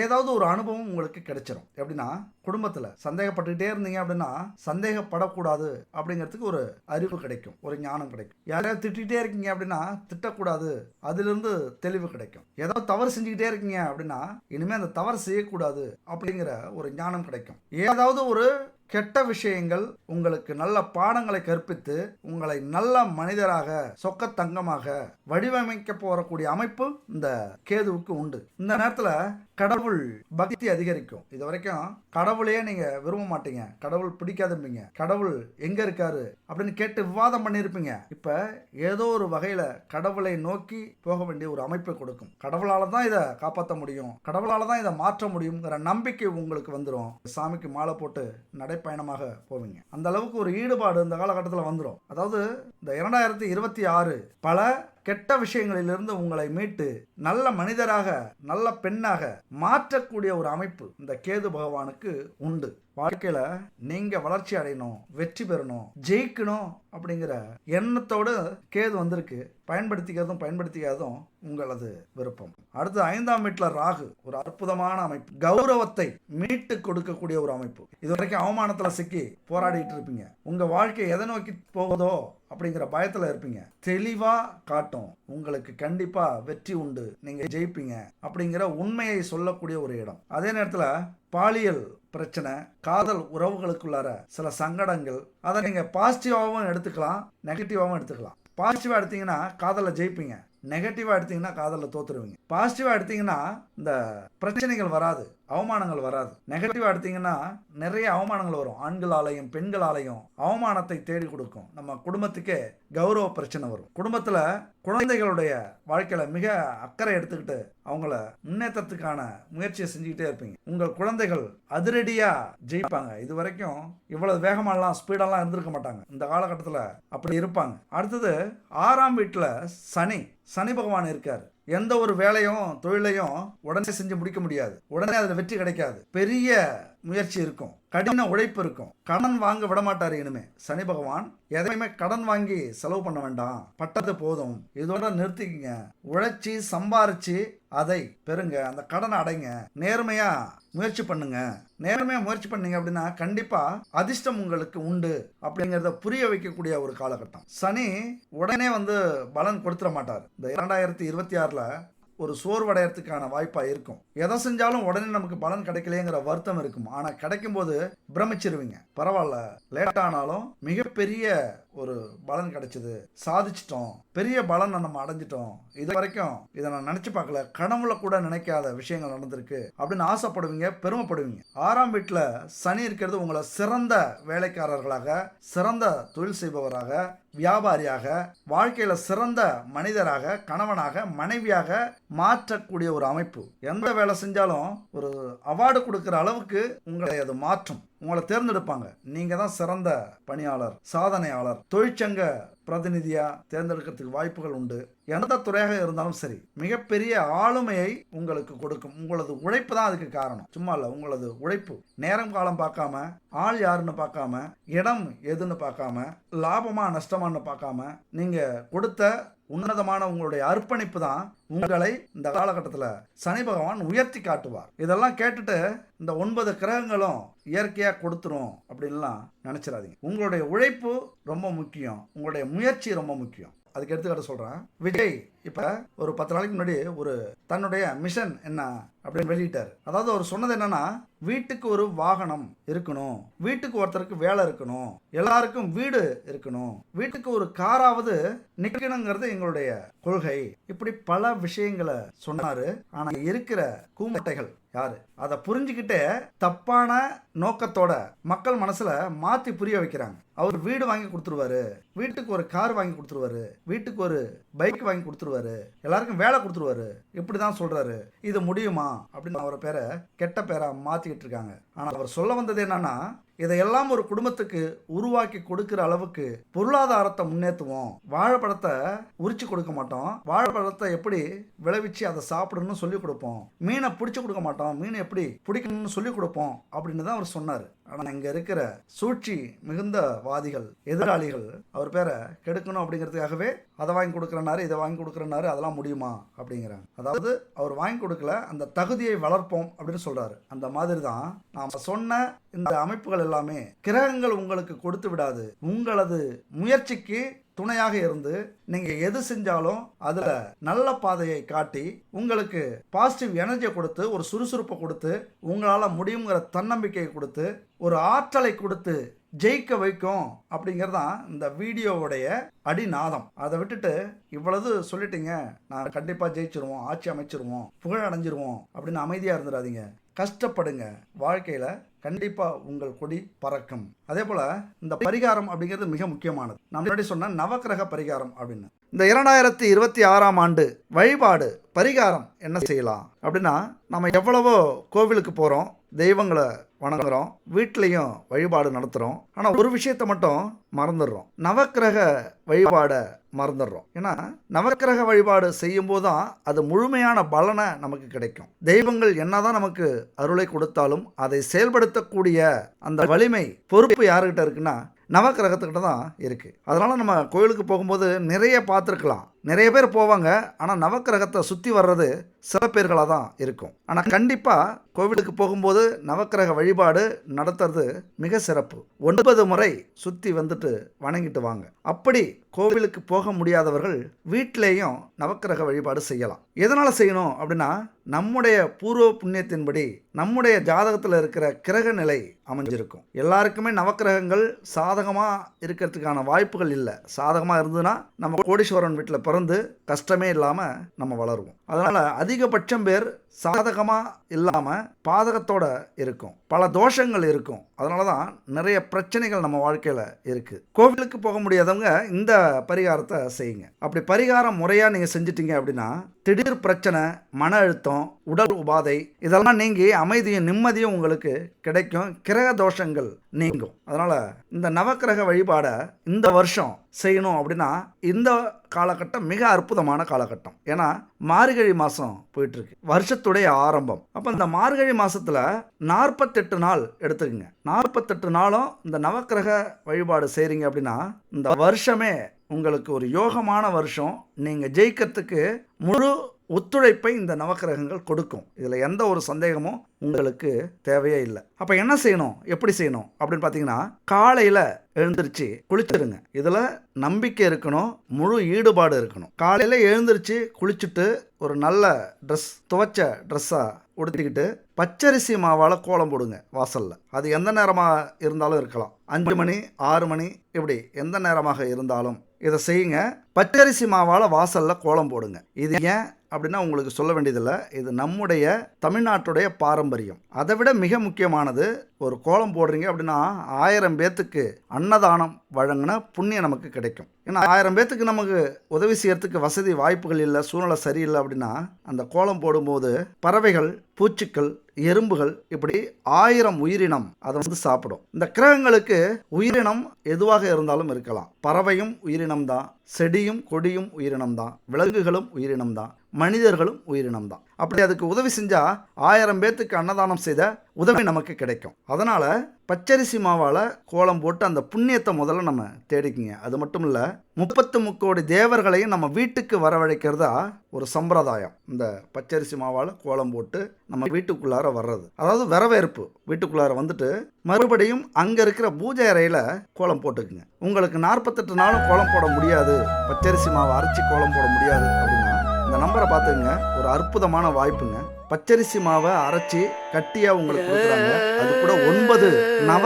ஏதாவது ஒரு அனுபவம் உங்களுக்கு கிடைச்சிடும். எப்படின்னா, குடும்பத்துல சந்தேகப்பட்டுக்கிட்டே இருந்தீங்க அப்படின்னா சந்தேகப்படக்கூடாது அப்படிங்கிறதுக்கு ஒரு அறிவு கிடைக்கும், ஒரு ஞானம் கிடைக்கும். யாரையாவது திட்டிகிட்டே இருக்கீங்க அப்படின்னா திட்டக்கூடாது, அதிலிருந்து தெளிவு கிடைக்கும். ஏதாவது தவறு செஞ்சுக்கிட்டே இருக்கீங்க அப்படின்னா இனிமே அந்த தவறு செய்யக்கூடாது அப்படிங்கிற ஒரு ஞானம் கிடைக்கும். ஏதாவது ஒரு கெட்ட விஷயங்கள் உங்களுக்கு நல்ல பாடங்களை கற்பித்து உங்களை நல்ல மனிதராக, சொக்க தங்கமாக வடிவமைக்க போறக்கூடிய அமைப்பு இந்த கேதுவுக்கு உண்டு. இந்த நேரத்துல கடவுள் பக்தி அதிகரிக்கும். இது வரைக்கும் கடவுளையே நீங்க விரும்ப மாட்டீங்க, கடவுள் பிடிக்காதுப்பீங்க, கடவுள் எங்க இருக்காரு அப்படின்னு கேட்டு விவாதம் பண்ணியிருப்பீங்க. இப்ப ஏதோ ஒரு வகையில கடவுளை நோக்கி போக வேண்டிய ஒரு அமைப்பை கொடுக்கும். கடவுளால தான் இதை காப்பாற்ற முடியும், கடவுளால தான் இதை மாற்ற முடியுங்கிற நம்பிக்கை உங்களுக்கு வந்துடும். சாமிக்கு மாலை போட்டு நடைப்பயணமாக போவீங்க. அந்த அளவுக்கு ஒரு ஈடுபாடு இந்த காலகட்டத்தில் வந்துடும். அதாவது இந்த 2026 பல கெட்ட விஷயங்களிலிருந்து உங்களை மீட்டு நல்ல மனிதராக, நல்ல பெண்ணாக மாற்றக்கூடிய ஒரு அமைப்பு இந்த கேது பகவானுக்கு உண்டு. வாழ்க்கையில நீங்க வளர்ச்சி அடையணும், வெற்றி பெறணும், ஜெயிக்கணும் அப்படிங்கிற எண்ணத்தோடு கேது வந்திருக்கு. பயன்படுத்திக்காததும் உங்களது விருப்பம். அடுத்து 5ஆம் வீட்டுல ராகு, ஒரு அற்புதமான அமைப்பு. கௌரவத்தை மீட்டு கொடுக்கக்கூடிய ஒரு அமைப்பு. இது வரைக்கும் அவமானத்துல சிக்கி போராடிட்டு இருப்பீங்க. உங்க வாழ்க்கை எதை நோக்கி போகுதோ அப்படிங்கிற பயத்துல இருப்பீங்க. தெளிவா காட்டும், உங்களுக்கு கண்டிப்பா வெற்றி உண்டு, நீங்க ஜெயிப்பீங்க அப்படிங்கிற உண்மையை சொல்லக்கூடிய ஒரு இடம். அதே நேரத்துல பாலியல் பிரச்சனை, காதல் உறவுகளுக்குள்ளார சில சங்கடங்கள், அதை நீங்க பாசிட்டிவாகவும் எடுத்துக்கலாம், நெகட்டிவாகவும் எடுத்துக்கலாம். பாசிட்டிவா எடுத்தீங்கன்னா காதலில் ஜெயிப்பீங்க, நெகட்டிவா எடுத்தீங்கன்னா காதலில் தோத்துருவீங்க. பாசிட்டிவா எடுத்தீங்கன்னா இந்த பிரச்சனைகள் வராது, அவமானங்கள் வராது. நெகட்டிவா எடுத்தீங்கன்னா நிறைய அவமானங்கள் வரும். ஆண்களாலையும் பெண்களாலையும் அவமானத்தை தேடி கொடுக்கும். நம்ம குடும்பத்துக்கே கௌரவ பிரச்சனை வரும். குடும்பத்துல குழந்தைகளுடைய வாழ்க்கையில மிக அக்கறை எடுத்துக்கிட்டு அவங்கள முன்னேற்றத்துக்கான முயற்சியை செஞ்சுக்கிட்டே இருப்பீங்க. உங்கள் குழந்தைகள் அதிரடியா ஜெயிப்பாங்க. இது வரைக்கும் இவ்வளவு வேகமாலாம் ஸ்பீடெல்லாம் இருந்திருக்க மாட்டாங்க. இந்த காலகட்டத்தில் அப்படி இருப்பாங்க. அடுத்தது 6ஆம் வீட்டுல சனி பகவான் இருக்காரு. எந்த ஒரு வேலையும் தொழிலையும் உடனே செஞ்சு முடிக்க முடியாது, உடனே அதில் வெற்றி கிடைக்காது. பெரிய முயற்சி இருக்கும், கடின உழைப்பு இருக்கும். கடன் வாங்க விட மாட்டாரு. இனிமே சனி பகவான் எதையுமே கடன் வாங்கி செலவு பண்ண வேண்டாம், பட்டது போதும், இதோட நிறுத்திக்கங்க. உழைச்சி சம்பாரிச்சு அதை பெறுங்க, அந்த கடனை அடைங்க, நேர்மையா முயற்சி பண்ணுங்க. நேர்மையா முயற்சி பண்ணீங்க அப்படின்னா கண்டிப்பா அதிர்ஷ்டம் உங்களுக்கு உண்டு அப்படிங்கிறத புரிய வைக்கக்கூடிய ஒரு காலகட்டம். சனி உடனே பலன் கொடுத்துட மாட்டார். இந்த 2026 ஒரு சோர்வடையறதுக்கான வாய்ப்பா இருக்கும். எதை செஞ்சாலும் உடனே நமக்கு பலன் கிடைக்கலையேங்கிற வருத்தம் இருக்கும். ஆனா கிடைக்கும் போது பிரமிச்சிருவீங்க. பரவாயில்ல, லேட்டானாலும் மிகப்பெரிய ஒரு பலன் கிடைச்சது, சாதிச்சிட்டோம், பெரிய பலனை நம்ம அடைஞ்சிட்டோம், இது வரைக்கும் இதை நான் நினைச்சு பார்க்கல, கனவுல கூட நினைக்காத விஷயங்கள் நடந்திருக்கு அப்படின்னு ஆசைப்படுவீங்க, பெருமைப்படுவீங்க. 6ஆம் வீட்டுல சனி இருக்கிறது உங்களை சிறந்த வேலைக்காரர்களாக, சிறந்த தொழில் செய்பவராக, வியாபாரியாக, வாழ்க்கையில சிறந்த மனிதராக, கணவனாக, மனைவியாக மாற்றக்கூடிய ஒரு அமைப்பு. எந்த வேலை செஞ்சாலும் ஒரு அவார்டு கொடுக்கிற அளவுக்கு உங்களை அது மாற்றும். உங்களை தேர்ந்தெடுப்பாங்க. நீங்க தான் சிறந்த பணியாளர், சாதனையாளர், தொழிற்சங்க பிரதிநிதியா தேர்ந்தெடுக்கிறதுக்கு வாய்ப்புகள் உண்டு. எந்த துறையாக இருந்தாலும் சரி, மிகப்பெரிய ஆளுமையை உங்களுக்கு கொடுக்கும். உங்களது உழைப்பு தான் அதுக்கு காரணம், சும்மா இல்லை. உங்களது உழைப்பு, நேரம் காலம் பார்க்காம, ஆள் யாருன்னு பார்க்காம, இடம் எதுன்னு பார்க்காம, லாபமா நஷ்டமானு பார்க்காம, நீங்க கொடுத்த உன்னதமான உங்களுடைய அர்ப்பணிப்பு தான் உங்களை இந்த காலகட்டத்தில் சனி பகவான் உயர்த்தி காட்டுவார். இதெல்லாம் கேட்டுட்டு இந்த 9 கிரகங்களும் இயற்கையா கொடுத்துரும் அப்படின்லாம் நினைச்சிடாதீங்க. உங்களுடைய உழைப்பு ரொம்ப முக்கியம், உங்களுடைய முயற்சி ரொம்ப முக்கியம். அதுக்கு எடுத்துக்காட்டு சொல்றேன். விஜய் இப்ப ஒரு 10 நாளைக்கு முன்னாடி ஒரு தன்னுடைய மிஷன் என்ன அப்படின்னு வெளியிட்டார். அதாவது அவர் சொன்னது என்னன்னா, வீட்டுக்கு ஒரு வாகனம் இருக்கணும், வீட்டுக்கு ஒருத்தருக்கு வேலை இருக்கணும், எல்லாருக்கும் வீடு இருக்கணும், வீட்டுக்கு ஒரு காராவது நிக்கணுங்கிறது எங்களுடைய கொள்கை. இப்படி பல விஷயங்களை சொன்னாரு. ஆனா இருக்கிற கூமட்டைகள் யாரு அதை புரிஞ்சுக்கிட்டே தப்பான நோக்கத்தோட மக்கள் மனசுல மாத்தி புரிய வைக்கிறாங்க. அவர் வீடு வாங்கி கொடுத்துருவாரு, வீட்டுக்கு ஒரு கார் வாங்கி கொடுத்துருவாரு, வீட்டுக்கு ஒரு பைக் வாங்கி கொடுத்துருவாரு, எல்லாருக்கும் வேலை கொடுத்துருவாரு, இப்படிதான் சொல்றாரு. இது முடியுமா அப்படின்னு அவர் பேரை கெட்ட பேரா மாத்திக்கிட்டு இருக்காங்க. ஆனா அவர் சொல்ல வந்தது என்னன்னா, இதையெல்லாம் ஒரு குடும்பத்துக்கு உருவாக்கி கொடுக்கிற அளவுக்கு பொருளாதாரத்தை முன்னேற்றுவோம். வாழைப்பழத்தை உரிச்சு கொடுக்க மாட்டோம், வாழைப்பழத்தை எப்படி விளைவிச்சு அதை சாப்பிடணும்னு சொல்லி கொடுப்போம், மீனை பிடிச்சு கொடுக்க மாட்டோம், மீனை எப்படி பிடிக்கணும்னு சொல்லி கொடுப்போம் அப்படின்னு தான் அவர் சொன்னார். ஆனால் இங்கே இருக்கிற சூழ்ச்சி மிகுந்த வாதிகள், எதிராளிகள் அவர் பேரை கெடுக்கணும் அப்படிங்கிறதுக்காகவே அதை வாங்கி கொடுக்குறனாரு, இதை வாங்கி கொடுக்குறனாரு, அதெல்லாம் முடியுமா அப்படிங்கிறாங்க. அதாவது அவர் வாங்கி கொடுக்கல, அந்த தகுதியை வளர்ப்போம் அப்படின்னு சொல்றாரு. அந்த மாதிரி தான் நாம் சொன்ன இந்த அமைப்புகள் எல்லாமே கிரகங்கள் உங்களுக்கு கொடுத்து விடாது. உங்களது முயற்சிக்கு துணையாக இருந்து நீங்க எது செஞ்சாலும் அதுல நல்ல பாதையை காட்டி உங்களுக்கு பாசிட்டிவ் எனர்ஜியை கொடுத்து, ஒரு சுறுசுறுப்பை கொடுத்து, உங்களால முடியுங்கிற தன்னம்பிக்கையை கொடுத்து, ஒரு ஆற்றலை கொடுத்து ஜெயிக்க வைக்கும் அப்படிங்கிறதான் இந்த வீடியோவுடைய அடிநாதம். அதை விட்டுட்டு இவ்வளவு சொல்லிட்டீங்க, நான் கண்டிப்பா ஜெயிச்சிருவோம், ஆட்சி அமைச்சிருவோம், புகழ் அடைஞ்சிருவோம் அப்படின்னு அமைதியா இருந்துடாதீங்க. கஷ்டப்படுங்க, வாழ்க்கையில கண்டிப்பா உங்கள் கொடி பறக்கும். அதே போல இந்த பரிகாரம் அப்படிங்கிறது மிக முக்கியமானது. நான் முன்னாடி சொன்ன நவக்கிரக பரிகாரம் அப்படின்னு இந்த 2026ஆம் ஆண்டு வழிபாடு பரிகாரம் என்ன செய்யலாம் அப்படின்னா, நம்ம எவ்வளவோ கோவிலுக்கு போகிறோம், தெய்வங்களை வணங்குறோம், வீட்லேயும் வழிபாடு நடத்துகிறோம். ஆனால் ஒரு விஷயத்தை மட்டும் மறந்துடுறோம், நவக்கிரக வழிபாடை மறந்துடுறோம். ஏன்னா நவக்கிரக வழிபாடு செய்யும்போது தான் அது முழுமையான பலனை நமக்கு கிடைக்கும். தெய்வங்கள் என்னதான் நமக்கு அருளை கொடுத்தாலும் அதை செயல்படுத்தக்கூடிய அந்த வலிமை, பொறுப்பு யாருக்கிட்ட இருக்குன்னா நவக்கிரகத்துக்கிட்ட தான் இருக்குது. அதனால் நம்ம கோயிலுக்கு போகும்போது நிறைய பார்த்துருக்கலாம், நிறைய பேர் போவாங்க. ஆனால் நவக்கிரகத்தை சுற்றி வர்றது சில பேர்களாக தான் இருக்கும். ஆனால் கண்டிப்பாக கோவிலுக்கு போகும்போது நவக்கிரக வழிபாடு நடத்துறது மிக சிறப்பு. 9 முறை சுற்றி வந்துட்டு வணங்கிட்டு வாங்க. அப்படி கோவிலுக்கு போக முடியாதவர்கள் வீட்டிலேயும் நவக்கிரக வழிபாடு செய்யலாம். எதனால் செய்யணும் அப்படின்னா, நம்முடைய பூர்வ புண்ணியத்தின்படி நம்முடைய ஜாதகத்தில் இருக்கிற கிரக நிலை அமைஞ்சிருக்கும். எல்லாருக்குமே நவக்கிரகங்கள் சாதகமாக இருக்கிறதுக்கான வாய்ப்புகள் இல்லை. சாதகமாக இருந்ததுன்னா நம்ம கோடீஸ்வரன் வீட்டில் பிறந்து கஷ்டமே இல்லாமல் நம்ம வளருவோம். அதனால் அதிகபட்சம் பேர் சாதகமாக இல்லாமல் பாதகத்தோடு இருக்கும், பல தோஷங்கள் இருக்கும். அதனால தான் நிறைய பிரச்சனைகள் நம்ம வாழ்க்கையில் இருக்குது. கோவிலுக்கு போக முடியாதவங்க இந்த பரிகாரத்தை செய்யுங்க. அப்படி பரிகாரம் முறையாக நீங்கள் செஞ்சிட்டீங்க அப்படின்னா திடீர் பிரச்சனை, மன அழுத்தம், உடல் உபாதை இதெல்லாம் நீங்கி அமைதியும் நிம்மதியும் உங்களுக்கு கிடைக்கும். கிரக தோஷங்கள் நீங்கும். அதனால் இந்த நவக்கிரக வழிபாடை இந்த வருஷம் செய்யணும் அப்படின்னா இந்த காலகட்டம் மிக அற்புதமான காலகட்டம். ஏன்னா மார்கழி மாதம் போயிட்டுருக்கு, வருஷத்துடைய ஆரம்பம். அப்போ இந்த மார்கழி மாதத்தில் 48 நாள் எடுத்துக்கங்க. 48 நாளும் இந்த நவக்கிரக வழிபாடு செய்கிறீங்க அப்படின்னா இந்த வருஷமே உங்களுக்கு ஒரு யோகமான வருஷம். நீங்கள் ஜெயிக்கிறதுக்கு முழு ஒத்துழைப்பை இந்த நவக்கிரகங்கள் கொடுக்கும். இதில் எந்த ஒரு சந்தேகமும் உங்களுக்கு தேவையே இல்லை. அப்போ என்ன செய்யணும், எப்படி செய்யணும் அப்படின்னு பார்த்தீங்கன்னா, காலையில் எழுந்திருச்சு குளிச்சிருங்க. இதில் நம்பிக்கை இருக்கணும், முழு ஈடுபாடு இருக்கணும். காலையில் எழுந்திருச்சு குளிச்சுட்டு ஒரு நல்ல ட்ரெஸ், துவைச்ச ட்ரெஸ்ஸாக உடுத்திக்கிட்டு பச்சரிசி மாவால் கோலம் போடுங்க வாசலில். அது எந்த நேரமாக இருந்தாலும் இருக்கலாம், 5 மணி 6 மணி இப்படி எந்த நேரமாக இருந்தாலும் இதை செய்யுங்க. பச்சரிசி மாவால் வாசலில் கோலம் போடுங்க. இது ஏன் அப்படின்னா உங்களுக்கு சொல்ல வேண்டியதில்லை, இது நம்முடைய தமிழ்நாட்டுடைய பாரம்பரியம். அதை விட மிக முக்கியமானது, ஒரு கோலம் போடுறீங்க அப்படின்னா 1000 பேத்துக்கு அன்னதானம் வழங்கின புண்ணியம் நமக்கு கிடைக்கும். ஏன்னா 1000 பேத்துக்கு நமக்கு உதவி செய்யறதுக்கு வசதி வாய்ப்புகள் இல்லை, சூழ்நிலை சரியில்லை அப்படின்னா அந்த கோலம் போடும்போது பறவைகள், பூச்சிக்கள், எறும்புகள் இப்படி 1000 உயிரினம் அதை சாப்பிடும். இந்த கிரகங்களுக்கு உயிரினம் எதுவாக இருந்தாலும் இருக்கலாம். பறவையும் உயிரினம் தான், செடியும் கொடியும் உயிரினம் தான், விலங்குகளும் உயிரினம் தான், மனிதர்களும் உயிரினம் தான். அப்படி அதுக்கு உதவி செஞ்சால் 1000 பேத்துக்கு அன்னதானம் செய்த உதவி நமக்கு கிடைக்கும். அதனால் பச்சரிசி மாவால் கோலம் போட்டு அந்த புண்ணியத்தை முதல்ல நம்ம தேடிக்குங்க. அது மட்டும் இல்லை, 33 கோடி தேவர்களையும் நம்ம வீட்டுக்கு வரவழைக்கிறதா ஒரு சம்பிரதாயம். இந்த பச்சரிசி மாவால் கோலம் போட்டு நம்ம வீட்டுக்குள்ளார வர்றது, அதாவது வரவேற்பு. வீட்டுக்குள்ளார வந்துட்டு மறுபடியும் அங்கே இருக்கிற பூஜை அறையில் கோலம் போட்டுக்குங்க. உங்களுக்கு 48 நாளும் கோலம் போட முடியாது, பச்சரிசி மாவை அரைச்சி கோலம் போட முடியாது அப்படின்னா இந்த நம்பரை பார்த்துக்குங்க. ஒரு அற்புதமான வாய்ப்புங்க. பச்சரிசி மாவை அரைச்சி கட்டியாக உங்களுக்கு கொடுக்குறாங்க. அது கூட 9 நவ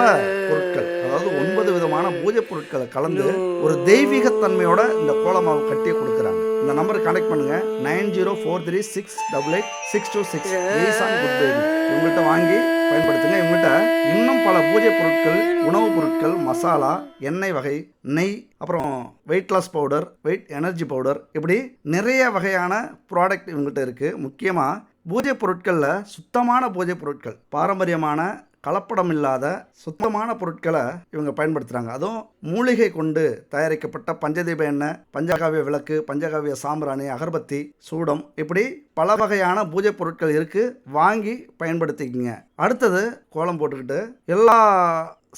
பொருட்கள், அதாவது 9 விதமான பூஜை பொருட்களை கலந்து ஒரு தெய்வீகத்தன்மையோட இந்த கோலமாவு கட்டியை கொடுக்குறாங்க. இந்த நம்பருக்கு கனெக்ட் பண்ணுங்க 9043688626. இவங்கள்ட்ட வாங்கி பயன்படுத்துங்க. இவங்கள்ட்ட இன்னும் பல பூஜை பொருட்கள், உணவுப் பொருட்கள், மசாலா, எண்ணெய் வகை, நெய், அப்புறம் weight loss powder, weight energy powder, இப்படி நிறைய வகையான ப்ராடக்ட் இவங்கள்ட்ட இருக்குது. முக்கியமாக பூஜை பொருட்களில் சுத்தமான பூஜை பொருட்கள், பாரம்பரியமான கலப்படம் இல்லாத சுத்தமான பொருட்களை இவங்க பயன்படுத்துகிறாங்க. அதுவும் மூலிகை கொண்டு தயாரிக்கப்பட்ட பஞ்சதீப எண்ணெய், பஞ்சகாவிய விளக்கு, பஞ்சகாவிய சாம்பிராணி, அகர்பத்தி, சூடம், இப்படி பல வகையான பூஜை பொருட்கள் இருக்குது. வாங்கி பயன்படுத்திக்கிங்க. அடுத்தது கோலம் போட்டுக்கிட்டு எல்லா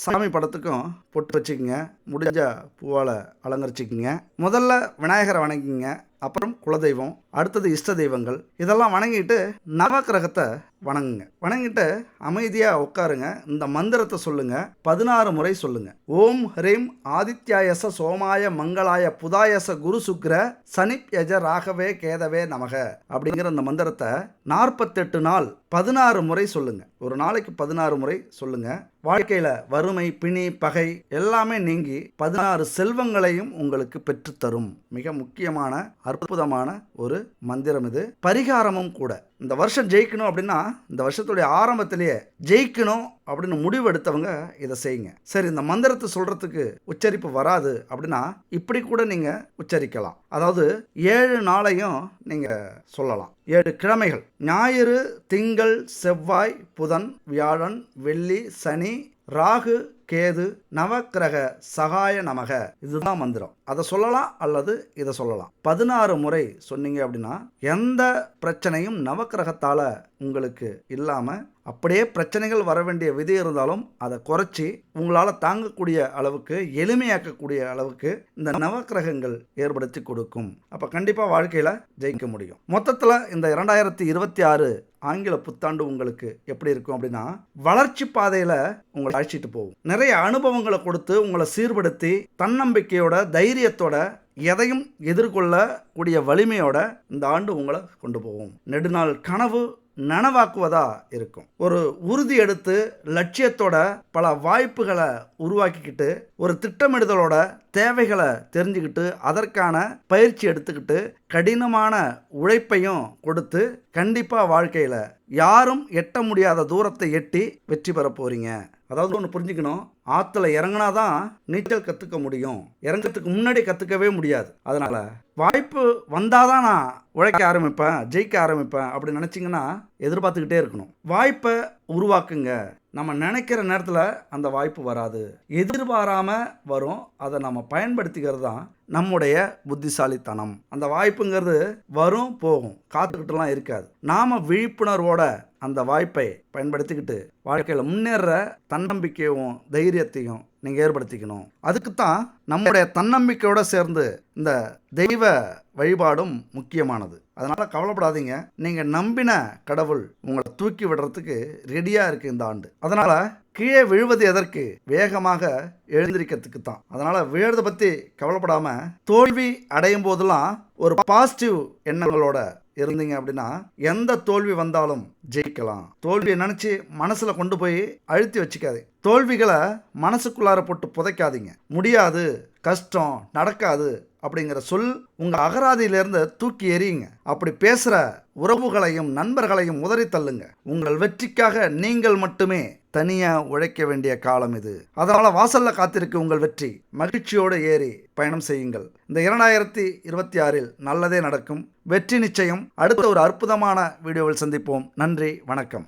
சாமி படத்துக்கும் பொட்டு வச்சுக்கிங்க. முடிஞ்ச பூவால் அலங்கரிச்சிக்கிங்க. முதல்ல விநாயகரை வணங்கிங்க, அப்புறம் குலதெய்வம், அடுத்தது இஷ்ட தெய்வங்கள், இதெல்லாம் வணங்கிட்டு நவக்கிரகத்தை வணங்குங்க. வணங்கிட்டு அமைதியாக உட்காருங்க. இந்த மந்திரத்தை சொல்லுங்க. 16 முறை சொல்லுங்க. ஓம் ஹ்ரீம் ஆதித்யாயச சோமாய மங்களாய புதாயச குரு சுக்ர சனிப்யஜ ராகவே கேதவே நமக அப்படிங்கிற இந்த மந்திரத்தை 48 நாள் 16 முறை சொல்லுங்க. ஒரு நாளைக்கு 16 முறை சொல்லுங்க. வாழ்க்கையில் வறுமை, பிணி, பகை எல்லாமே நீங்கி 16 செல்வங்களையும் உங்களுக்கு பெற்றுத்தரும். மிக முக்கியமான அற்புதமான ஒரு மந்திரம் இது. பரிகாரமும் கூட. இந்த வருஷம் ஜெயிக்கணும் அப்படின்னா, இந்த வருஷத்துடைய ஆரம்பத்திலேயே ஜெயிக்கணும் அப்படின்னு முடிவு எடுத்தவங்க இதை செய்யுங்க. சரி, இந்த மந்திரத்தை சொல்றதுக்கு உச்சரிப்பு வராது அப்படின்னா இப்படி கூட நீங்க உச்சரிக்கலாம். அதாவது 7 நாளையும் நீங்க சொல்லலாம். 7 கிழமைகள்: ஞாயிறு, திங்கள், செவ்வாய், புதன், வியாழன், வெள்ளி, சனி, ராகு, கேது, நவக்கிரக சகாய நமக. இதுதான் மந்திரம். அதை சொல்லலாம் அல்லது இதை சொல்லலாம். 16 முறை சொன்னீங்க அப்படின்னா எந்த பிரச்சனையும் நவக்கிரகத்தால் உங்களுக்கு இல்லாமல், அப்படியே பிரச்சனைகள் வர வேண்டிய விதி இருந்தாலும் அதை குறைச்சி உங்களால் தாங்கக்கூடிய அளவுக்கு, எளிமையாக்கக்கூடிய அளவுக்கு இந்த நவக்கிரகங்கள் ஏற்படுத்தி கொடுக்கும். அப்போ கண்டிப்பாக வாழ்க்கையில் ஜெயிக்க முடியும். மொத்தத்தில் இந்த 2026 ஆங்கில புத்தாண்டு உங்களுக்கு எப்படி இருக்கும் அப்படின்னா, வளர்ச்சி பாதையில் உங்களை அழைச்சிட்டு போகும். நிறைய அனுபவங்களை கொடுத்து உங்களை சீர்படுத்தி தன்னம்பிக்கையோட, தைரியத்தோட, எதையும் எதிர்கொள்ளக்கூடிய வலிமையோட இந்த ஆண்டு உங்களை கொண்டு போகும். நெடுநாள் கனவு நனவாக்குவதா இருக்கும். ஒரு உறுதி எடுத்து லட்சியத்தோட பல வாய்ப்புகளை உருவாக்கிக்கிட்டு, ஒரு திட்டமிடுதலோட தேவைகளை தெரிஞ்சுக்கிட்டு, அதற்கான பயிற்சி எடுத்துக்கிட்டு, கடினமான உழைப்பையும் கொடுத்து கண்டிப்பாக வாழ்க்கையில் யாரும் எட்ட முடியாத தூரத்தை எட்டி வெற்றி பெற போறீங்க. அதாவது ஒன்று புரிஞ்சுக்கணும், ஆற்றுல இறங்கினாதான் நீச்சல் கற்றுக்க முடியும். இறங்கிறதுக்கு முன்னாடி கற்றுக்கவே முடியாது. அதனால் வாய்ப்பு வந்தாதான் நான் உழைக்க ஆரம்பிப்பேன், ஜெயிக்க ஆரம்பிப்பேன் அப்படின்னு நினச்சிங்கன்னா எதிர்பார்த்துக்கிட்டே இருக்கணும். வாய்ப்பை உருவாக்குங்க. நம்ம நினைக்கிற நேரத்தில் அந்த வாய்ப்பு வராது, எதிர்பாராமல் வரும். அதை நம்ம பயன்படுத்திக்கிறது தான் நம்முடைய புத்திசாலித்தனம். அந்த வாய்ப்புங்கிறது வரும் போகும், காத்துக்கிட்டுலாம் இருக்காது. நாம் விழிப்புணர்வோட அந்த வாய்ப்பை பயன்படுத்திக்கிட்டு வாழ்க்கையில் முன்னேற தன்னம்பிக்கையும் தைரியத்தையும் நீங்கள் ஏற்படுத்திக்கணும். அதுக்குத்தான் நம்முடைய தன்னம்பிக்கையோடு சேர்ந்து இந்த தெய்வ வழிபாடும் முக்கியமானது. அதனால் கவலைப்படாதீங்க. நீங்கள் நம்பின கடவுள் உங்களை தூக்கி விடுறதுக்கு ரெடியாக இருக்குது இந்த ஆண்டு. அதனால் கீழே விழுவது எதற்கு? வேகமாக எழுந்திருக்கிறதுக்கு தான். அதனால் விழுறதை பற்றி கவலைப்படாமல் தோல்வி அடையும் போதெல்லாம் ஒரு பாசிட்டிவ் எண்ணங்களோட இருந்தீங்க அப்படின்னா எந்த தோல்வி வந்தாலும் ஜெயிக்கலாம். தோல்வியை நினச்சி மனசில் கொண்டு போய் அழுத்தி வச்சுக்காதீங்க. தோல்விகளை மனசுக்குள்ளார போட்டு புதைக்காதீங்க. முடியாது, கஷ்டம், நடக்காது அப்படிங்கிற சொல் உங்கள் அகராதியிலேருந்து தூக்கி எறியுங்க. அப்படி பேசுகிற உறவுகளையும் நண்பர்களையும் உதறி தள்ளுங்க. உங்கள் வெற்றிக்காக நீங்கள் மட்டுமே தனியாக உழைக்க வேண்டிய காலம் இது. அதனால் வாசல்ல காத்திருக்கு உங்கள் வெற்றி. மகிழ்ச்சியோடு ஏறி பயணம் செய்யுங்கள். இந்த 2026 நல்லதே நடக்கும். வெற்றி நிச்சயம். அடுத்த ஒரு அற்புதமான வீடியோவில் சந்திப்போம். நன்றி, வணக்கம்.